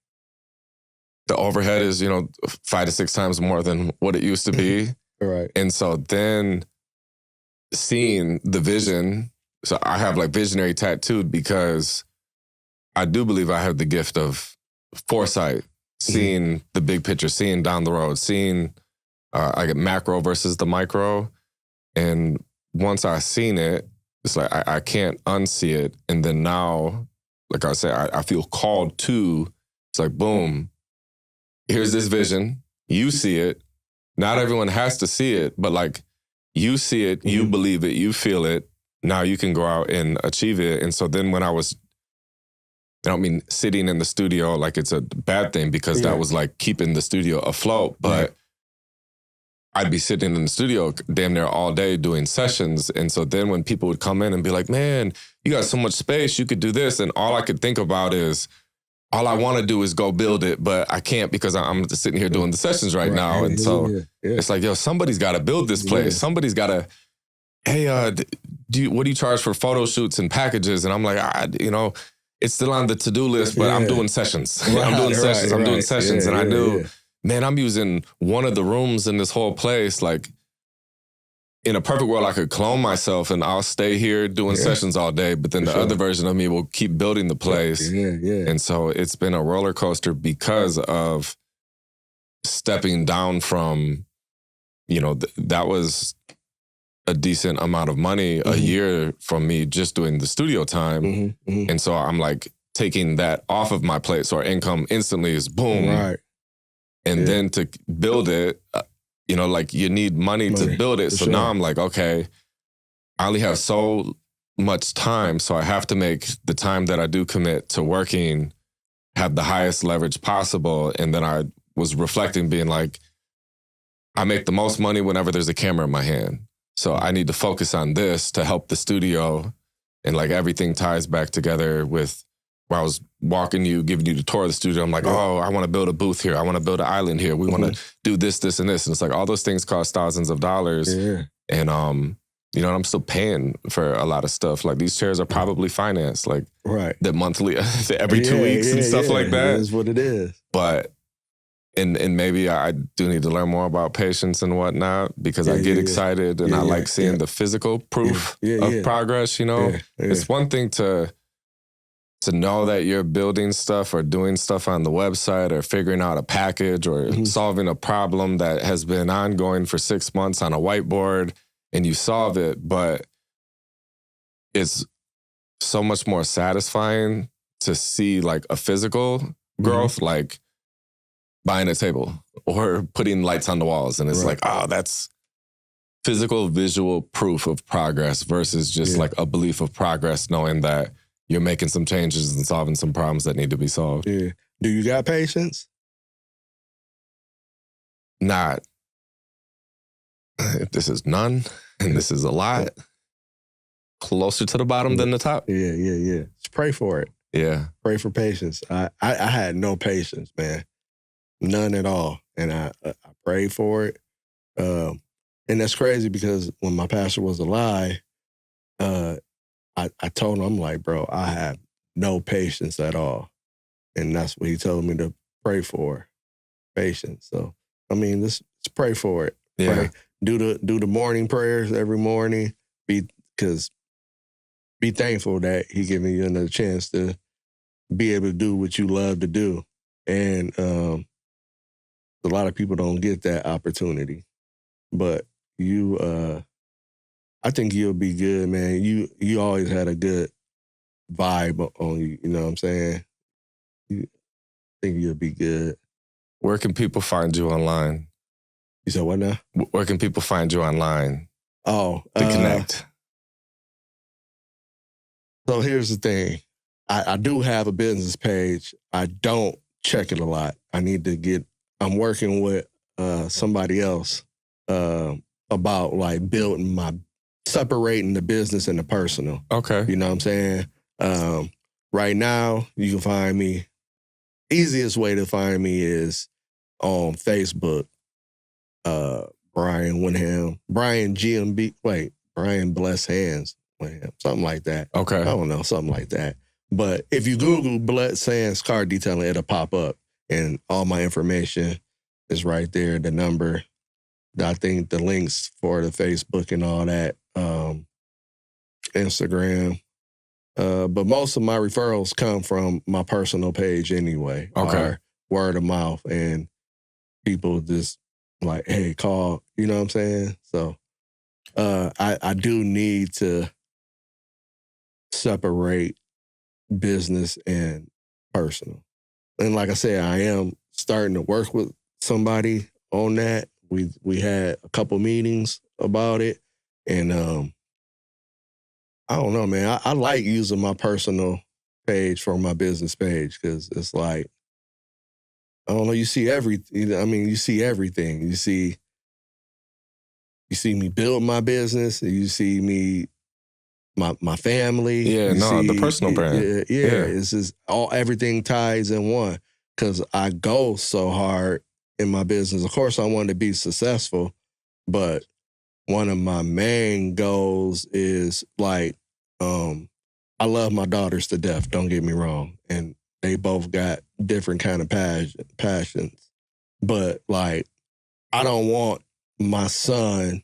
The overhead is, 5 to 6 times more than what it used to be. Right. And so then seeing the vision, so I have like visionary tattooed because I do believe I have the gift of foresight, seeing the big picture, seeing down the road, seeing I get macro versus the micro. And once I seen it, it's like I can't unsee it. And then now, like I said, I feel called to, it's like, boom, here's this vision. You see it. Not everyone has to see it, but like you see it, you believe it, you feel it. Now you can go out and achieve it. And so then when I was, I don't mean sitting in the studio like it's a bad thing because that was like keeping the studio afloat, but I'd be sitting in the studio damn near all day doing sessions. And so then when people would come in and be like, man, you got so much space, you could do this. And all I could think about is, all I want to do is go build it, but I can't because I'm just sitting here doing the sessions right now. And so it's like, yo, somebody's got to build this place. Somebody's got to, hey, what do you charge for photo shoots and packages? And I'm like, it's still on the to-do list, but I'm doing sessions. I'm doing sessions. And I knew, man, I'm using one of the rooms in this whole place. Like in a perfect world, I could clone myself and I'll stay here doing sessions all day. But then the other version of me will keep building the place. And so it's been a roller coaster because of stepping down from, that was a decent amount of money a year from me just doing the studio time. And so I'm like, taking that off of my plate so our income instantly is boom. Right. And then to build it, you know, like you need money to build it. So now I'm like, okay, I only have so much time. So I have to make the time that I do commit to working have the highest leverage possible. And then I was reflecting, being like, I make the most money whenever there's a camera in my hand. So I need to focus on this to help the studio. And like everything ties back together with where I was walking you, giving you the tour of the studio. I'm like, oh, I want to build a booth here. I want to build an island here. We want to do this, this, and this. And it's like all those things cost thousands of dollars. Yeah. And, you know, I'm still paying for a lot of stuff. Like these chairs are probably financed, like the monthly, every 2 weeks and stuff like that. That's what it is. But, and maybe I do need to learn more about patience and whatnot, because I get excited and I like seeing the physical proof of progress, you know? It's one thing to know that you're building stuff or doing stuff on the website or figuring out a package or solving a problem that has been ongoing for 6 months on a whiteboard and you solve it, but it's so much more satisfying to see like a physical growth, like buying a table or putting lights on the walls. And it's like, oh, that's physical, visual proof of progress versus just like a belief of progress, knowing that you're making some changes and solving some problems that need to be solved. Yeah. Do you got patience? Not. If this is none and this is a lot, closer to the bottom than the top. Yeah. Just pray for it. Yeah. Pray for patience. I had no patience, man. None at all. And I prayed for it. And that's crazy because when my pastor was alive, I told him, I'm like, bro, I have no patience at all. And that's what he told me to pray for, patience. So, I mean, let's pray for it. Yeah. Pray. Do the morning prayers every morning. Be thankful that he giving you another chance to be able to do what you love to do. And a lot of people don't get that opportunity. But you, I think you'll be good, man. You always had a good vibe on you. You know what I'm saying? I think you'll be good. Where can people find you online? You said what now? Where can people find you online? Oh, to connect. So here's the thing. I do have a business page. I don't check it a lot. I'm working with somebody else about like separating the business and the personal. Okay. You know what I'm saying? Right now, you can find me. Easiest way to find me is on Facebook. Brian Bless Hands Windham, something like that. Okay. I don't know, something like that. But if you Google Bless Hands car detailing, it'll pop up. And all my information is right there. The number, I think the links for the Facebook and all that, Instagram. But most of my referrals come from my personal page anyway. Okay. Or word of mouth. And people just like, hey, call, you know what I'm saying? So I do need to separate business and personal. And like I said, I am starting to work with somebody on that. We had a couple meetings about it. And I don't know, man. I like using my personal page for my business page because it's like, I don't know, you see everything. I mean, you see everything. You see me build my business. You see me, my family. Yeah, the personal brand. Yeah. It's just everything ties in one because I go so hard in my business. Of course, I want to be successful, but one of my main goals is like, I love my daughters to death, don't get me wrong. And they both got different kind of passions. But like, I don't want my son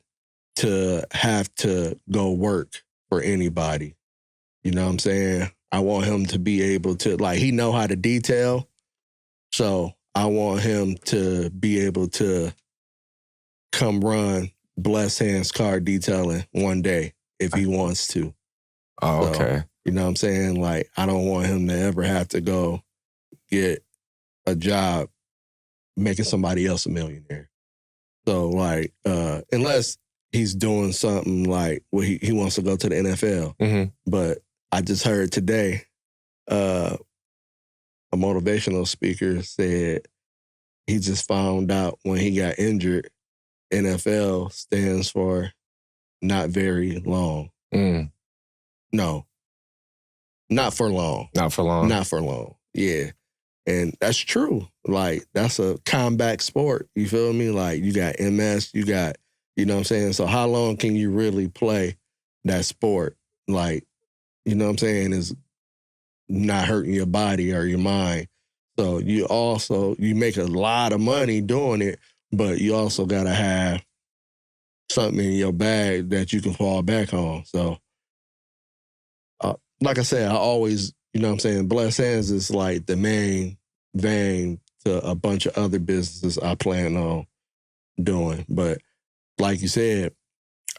to have to go work for anybody. You know what I'm saying? I want him to be able to, like, he know how to detail. So I want him to be able to come run Bless Hands car detailing one day if he wants to. Oh, okay. You know what I'm saying? Like, I don't want him to ever have to go get a job making somebody else a millionaire. So, like, unless he's doing something like, well, he wants to go to the NFL. Mm-hmm. But I just heard today, a motivational speaker said he just found out when he got injured, NFL stands for not very long. Mm. No, not for long. Not for long. Not for long. Yeah. And that's true. Like, that's a combat sport. You feel me? Like, you got MS, you got, you know what I'm saying? So how long can you really play that sport? Like, you know what I'm saying, is not hurting your body or your mind. So you make a lot of money doing it, but you also got to have something in your bag that you can fall back on. So, like I said, I always, you know what I'm saying, Blessed Hands is like the main vein to a bunch of other businesses I plan on doing. But like you said,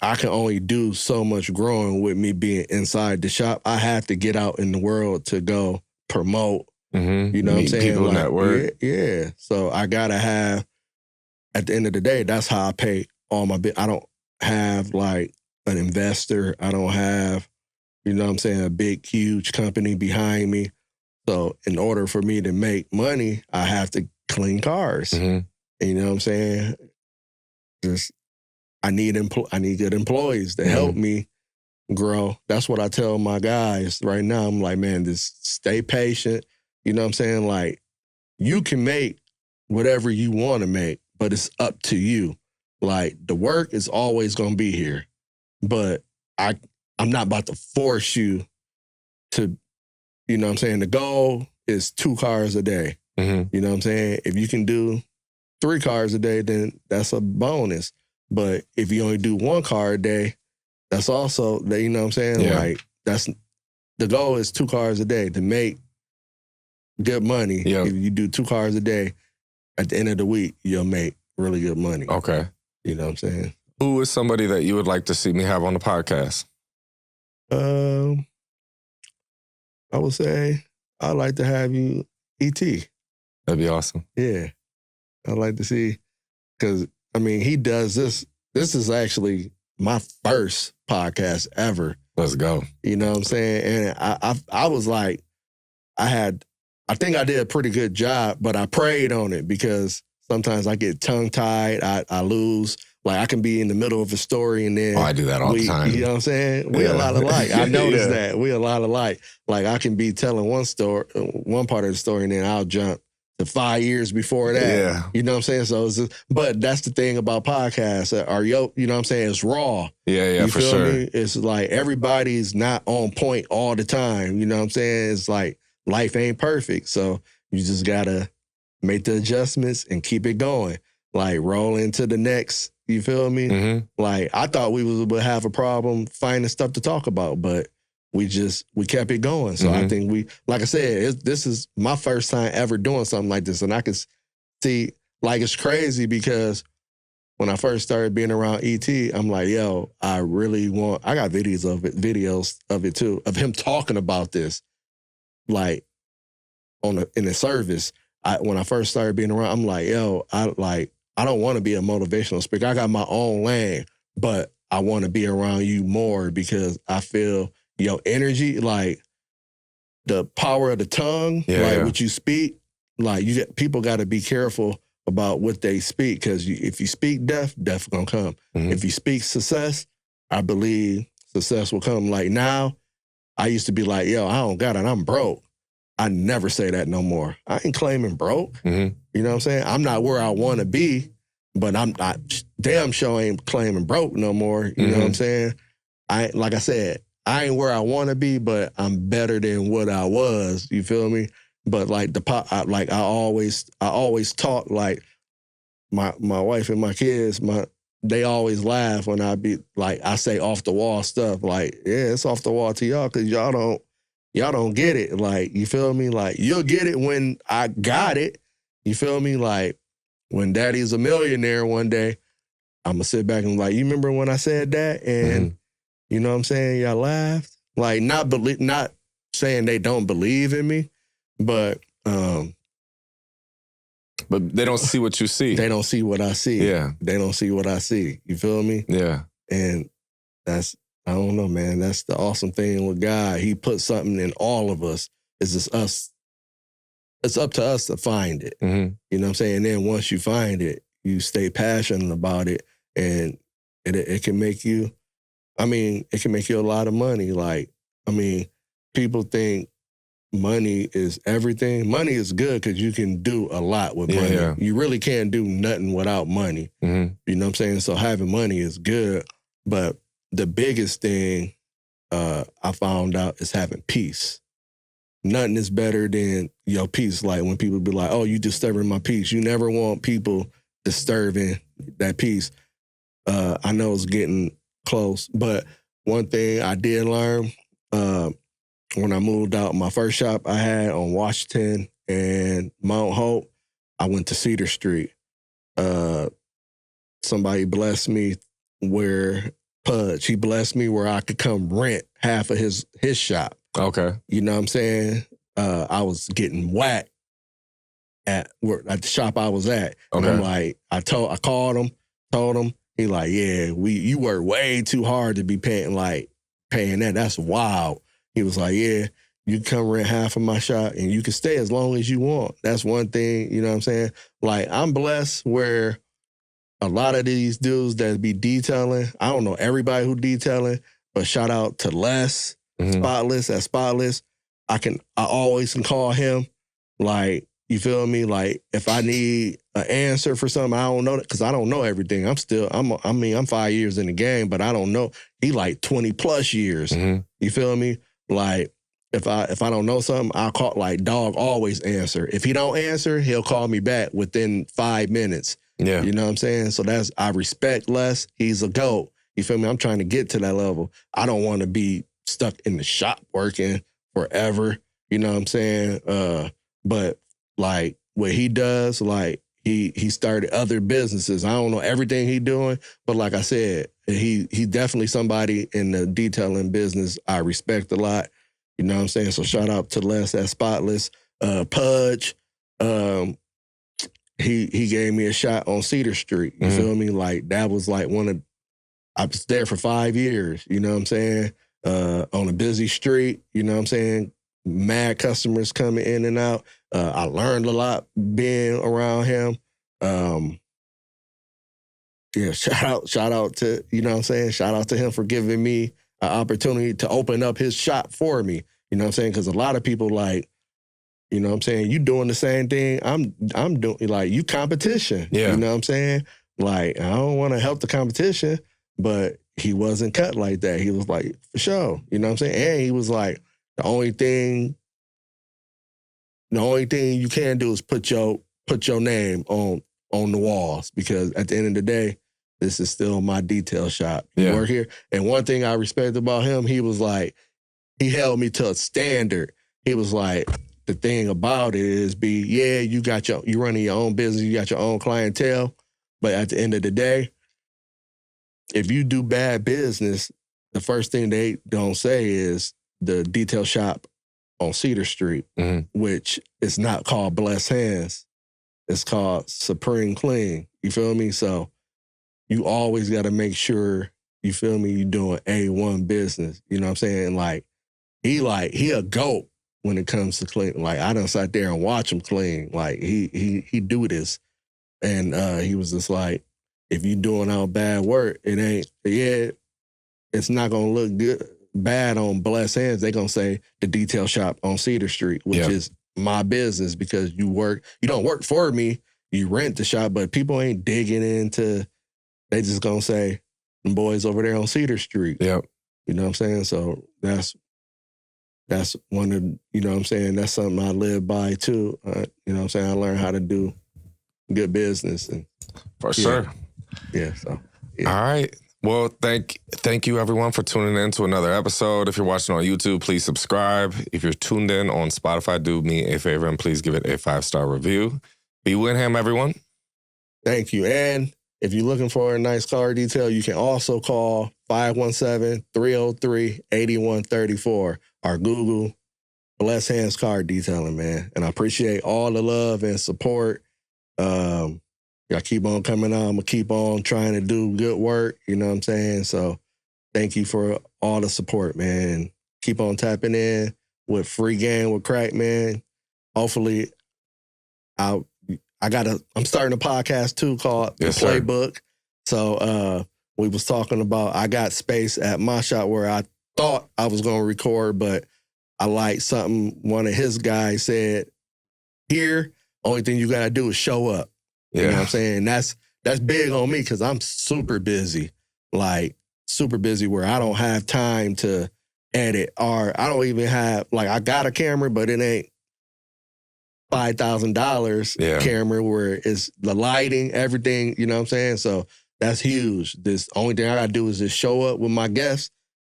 I can only do so much growing with me being inside the shop. I have to get out in the world to go promote. Mm-hmm. You know what I'm saying? People like, network. Yeah. So I got to have, at the end of the day, that's how I pay all my I don't have like an investor. I don't have, you know what I'm saying, a big, huge company behind me. So in order for me to make money, I have to clean cars. Mm-hmm. And you know what I'm saying? Just I need good employees to help me grow. That's what I tell my guys right now. I'm like, man, just stay patient. You know what I'm saying? Like, you can make whatever you want to make, but it's up to you. Like, the work is always going to be here, but I'm not about to force you to, you know what I'm saying? The goal is 2 cars a day. Mm-hmm. You know what I'm saying? If you can do 3 cars a day, then that's a bonus. But if you only do 1 car a day, that's also, you know what I'm saying? Yeah. Like, that's, the goal is 2 cars a day to make good money. Yep. If you do 2 cars a day, at the end of the week, you'll make really good money. Okay. You know what I'm saying? Who is somebody that you would like to see me have on the podcast? I would say I'd like to have you, E.T. That'd be awesome. Yeah. I'd like to see, because, I mean, he does this. This is actually my first podcast ever. Let's go. You know what I'm saying? And I was like, I think I did a pretty good job, but I prayed on it because sometimes I get tongue-tied, I lose. Like, I can be in the middle of a story and then... Oh, I do that all the time. You know what I'm saying? We a lot alike. I noticed that. We a lot alike. Like, I can be telling one part of the story, and then I'll jump to 5 years before that. Yeah. You know what I'm saying? So it's just, but that's the thing about podcasts. You know what I'm saying? It's raw. Yeah, you for feel sure. me? It's like everybody's not on point all the time. You know what I'm saying? It's like life ain't perfect. So you just gotta make the adjustments and keep it going. Like, roll into the next, you feel me? Mm-hmm. Like, I thought we would have a problem finding stuff to talk about, but we kept it going. So I think like I said, this is my first time ever doing something like this. And I can see, like, it's crazy because when I first started being around ET, I'm like, yo, I got videos of it too, of him talking about this, like, in the service. When I first started being around, I'm like, yo, I don't want to be a motivational speaker. I got my own lane, but I want to be around you more because I feel your energy, like the power of the tongue, what you speak, like people got to be careful about what they speak because if you speak death gonna come. Mm-hmm. If you speak success, I believe success will come. Like, now, I used to be like, yo, I don't got it, I'm broke. I never say that no more. I ain't claiming broke. Mm-hmm. You know what I'm saying? I'm not where I want to be, but I'm not damn sure ain't claiming broke no more. You know what I'm saying? Like I said, I ain't where I want to be, but I'm better than what I was. You feel me? But like I always talk like my wife and my kids. They always laugh when I be like I say off the wall stuff. Like, yeah, it's off the wall to y'all because y'all don't get it. Like, you feel me? Like, you'll get it when I got it. You feel me? Like, when daddy's a millionaire one day, I'm going to sit back and be like, you remember when I said that? And you know what I'm saying? Y'all laughed. Like, not saying they don't believe in me, but they don't see what you see. They don't see what I see. Yeah. They don't see what I see. You feel me? Yeah. And I don't know, man. That's the awesome thing with God. He put something in all of us. It's just us. It's up to us to find it. Mm-hmm. You know what I'm saying? And then once you find it, you stay passionate about it, and it can make you, it can make you a lot of money. Like, people think money is everything. Money is good because you can do a lot with money. Yeah. You really can't do nothing without money. Mm-hmm. You know what I'm saying? So having money is good. But the biggest thing I found out is having peace. Nothing is better than your peace. Like when people be like, oh, you disturbing my peace. You never want people disturbing that peace. I know it's getting close. But one thing I did learn, when I moved out, my first shop I had on Washington and Mount Hope, I went to Cedar Street. Somebody blessed me he blessed me where I could come rent half of his shop. Okay. You know what I'm saying? I was getting whacked at the shop I was at. And Okay. I'm like, I called him, told him, he like, yeah, you work way too hard to be paying that. That's wild. He was like, yeah, you can come rent half of my shop and you can stay as long as you want. That's one thing, you know what I'm saying? Like, I'm blessed where a lot of these dudes that be detailing, I don't know everybody who detailing, but shout out to Les, Mm-hmm. Spotless, at Spotless. I always can call him. Like, you feel me? Like, if I need an answer for something, I don't know, because I don't know everything. I'm 5 years in the game, but I don't know. He like 20 plus years. Mm-hmm. You feel me? Like, if I don't know something, I'll call, like, dog always answer. If he don't answer, he'll call me back within 5 minutes. Yeah. You know what I'm saying? So I respect Les. He's a GOAT. You feel me? I'm trying to get to that level. I don't want to be stuck in the shop working forever. You know what I'm saying? But like what he does, like he started other businesses. I don't know everything he doing, but like I said, he definitely somebody in the detailing business I respect a lot. You know what I'm saying? So shout out to Les at Spotless. Pudge, he gave me a shot on Cedar Street. You feel me? Like that was like I was there for 5 years, you know what I'm saying? On a busy street, you know what I'm saying? Mad customers coming in and out. I learned a lot being around him. Shout out to, you know what I'm saying? Shout out to him for giving me an opportunity to open up his shop for me. You know what I'm saying? Because a lot of people like, you know what I'm saying? You doing the same thing I'm doing, like you competition. Yeah. You know what I'm saying? Like, I don't want to help the competition, but he wasn't cut like that. He was like, for sure. You know what I'm saying? And he was like, the only thing you can do is put your name on the walls, because at the end of the day, this is still my detail shop. You work here. And one thing I respect about him, he was like, he held me to a standard. He was like, the thing about it is you running your own business, you got your own clientele, but at the end of the day, if you do bad business, the first thing they don't say is the detail shop on Cedar Street, which is not called Blessed Hands. It's called Supreme Clean. You feel me? So you always got to make sure, you feel me, you doing A1 business. You know what I'm saying? Like he a GOAT when it comes to clean. Like I done sat there and watch him clean. Like he do this. And he was just like, if you doing out bad work, it's not gonna look bad on Blessed Hands. They gonna say the detail shop on Cedar Street, which is my business, because you don't work for me, you rent the shop, but people ain't digging into, they just gonna say, them boys over there on Cedar Street. Yep. You know what I'm saying? So that's one of, you know what I'm saying, that's something I live by too. You know what I'm saying? I learned how to do good business. And for sure. Yeah, so. Yeah. All right. Well, thank you everyone for tuning in to another episode. If you're watching on YouTube, please subscribe. If you're tuned in on Spotify, do me a favor and please give it a 5-star review. B-Windham, everyone. Thank you. And if you're looking for a nice car detail, you can also call 517-303-8134 or Google Bless Hands Car Detailing, man. And I appreciate all the love and support. Y'all keep on coming on. I'm going to keep on trying to do good work. You know what I'm saying? So thank you for all the support, man. Keep on tapping in with Free Game with Crack, man. Hopefully, I'm starting a podcast too called The Playbook. So we was talking about, I got space at my shop where I thought I was going to record, but I like something one of his guys said, here, only thing you got to do is show up. You know what I'm saying? That's big on me because I'm super busy. Like, super busy where I don't have time to edit, or I don't even have, like, I got a camera, but it ain't $5,000 camera where it's the lighting, everything, you know what I'm saying? So that's huge. This only thing I got to do is just show up with my guests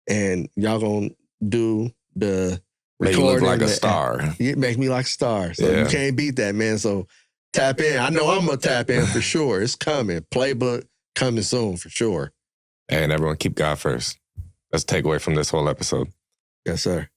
and y'all going to do the make you look like a star. It make me like a star. So you can't beat that, man. So tap in. I know I'm going to tap in for sure. It's coming. Playbook coming soon for sure. And everyone keep God first. That's the takeaway from this whole episode. Yes, sir.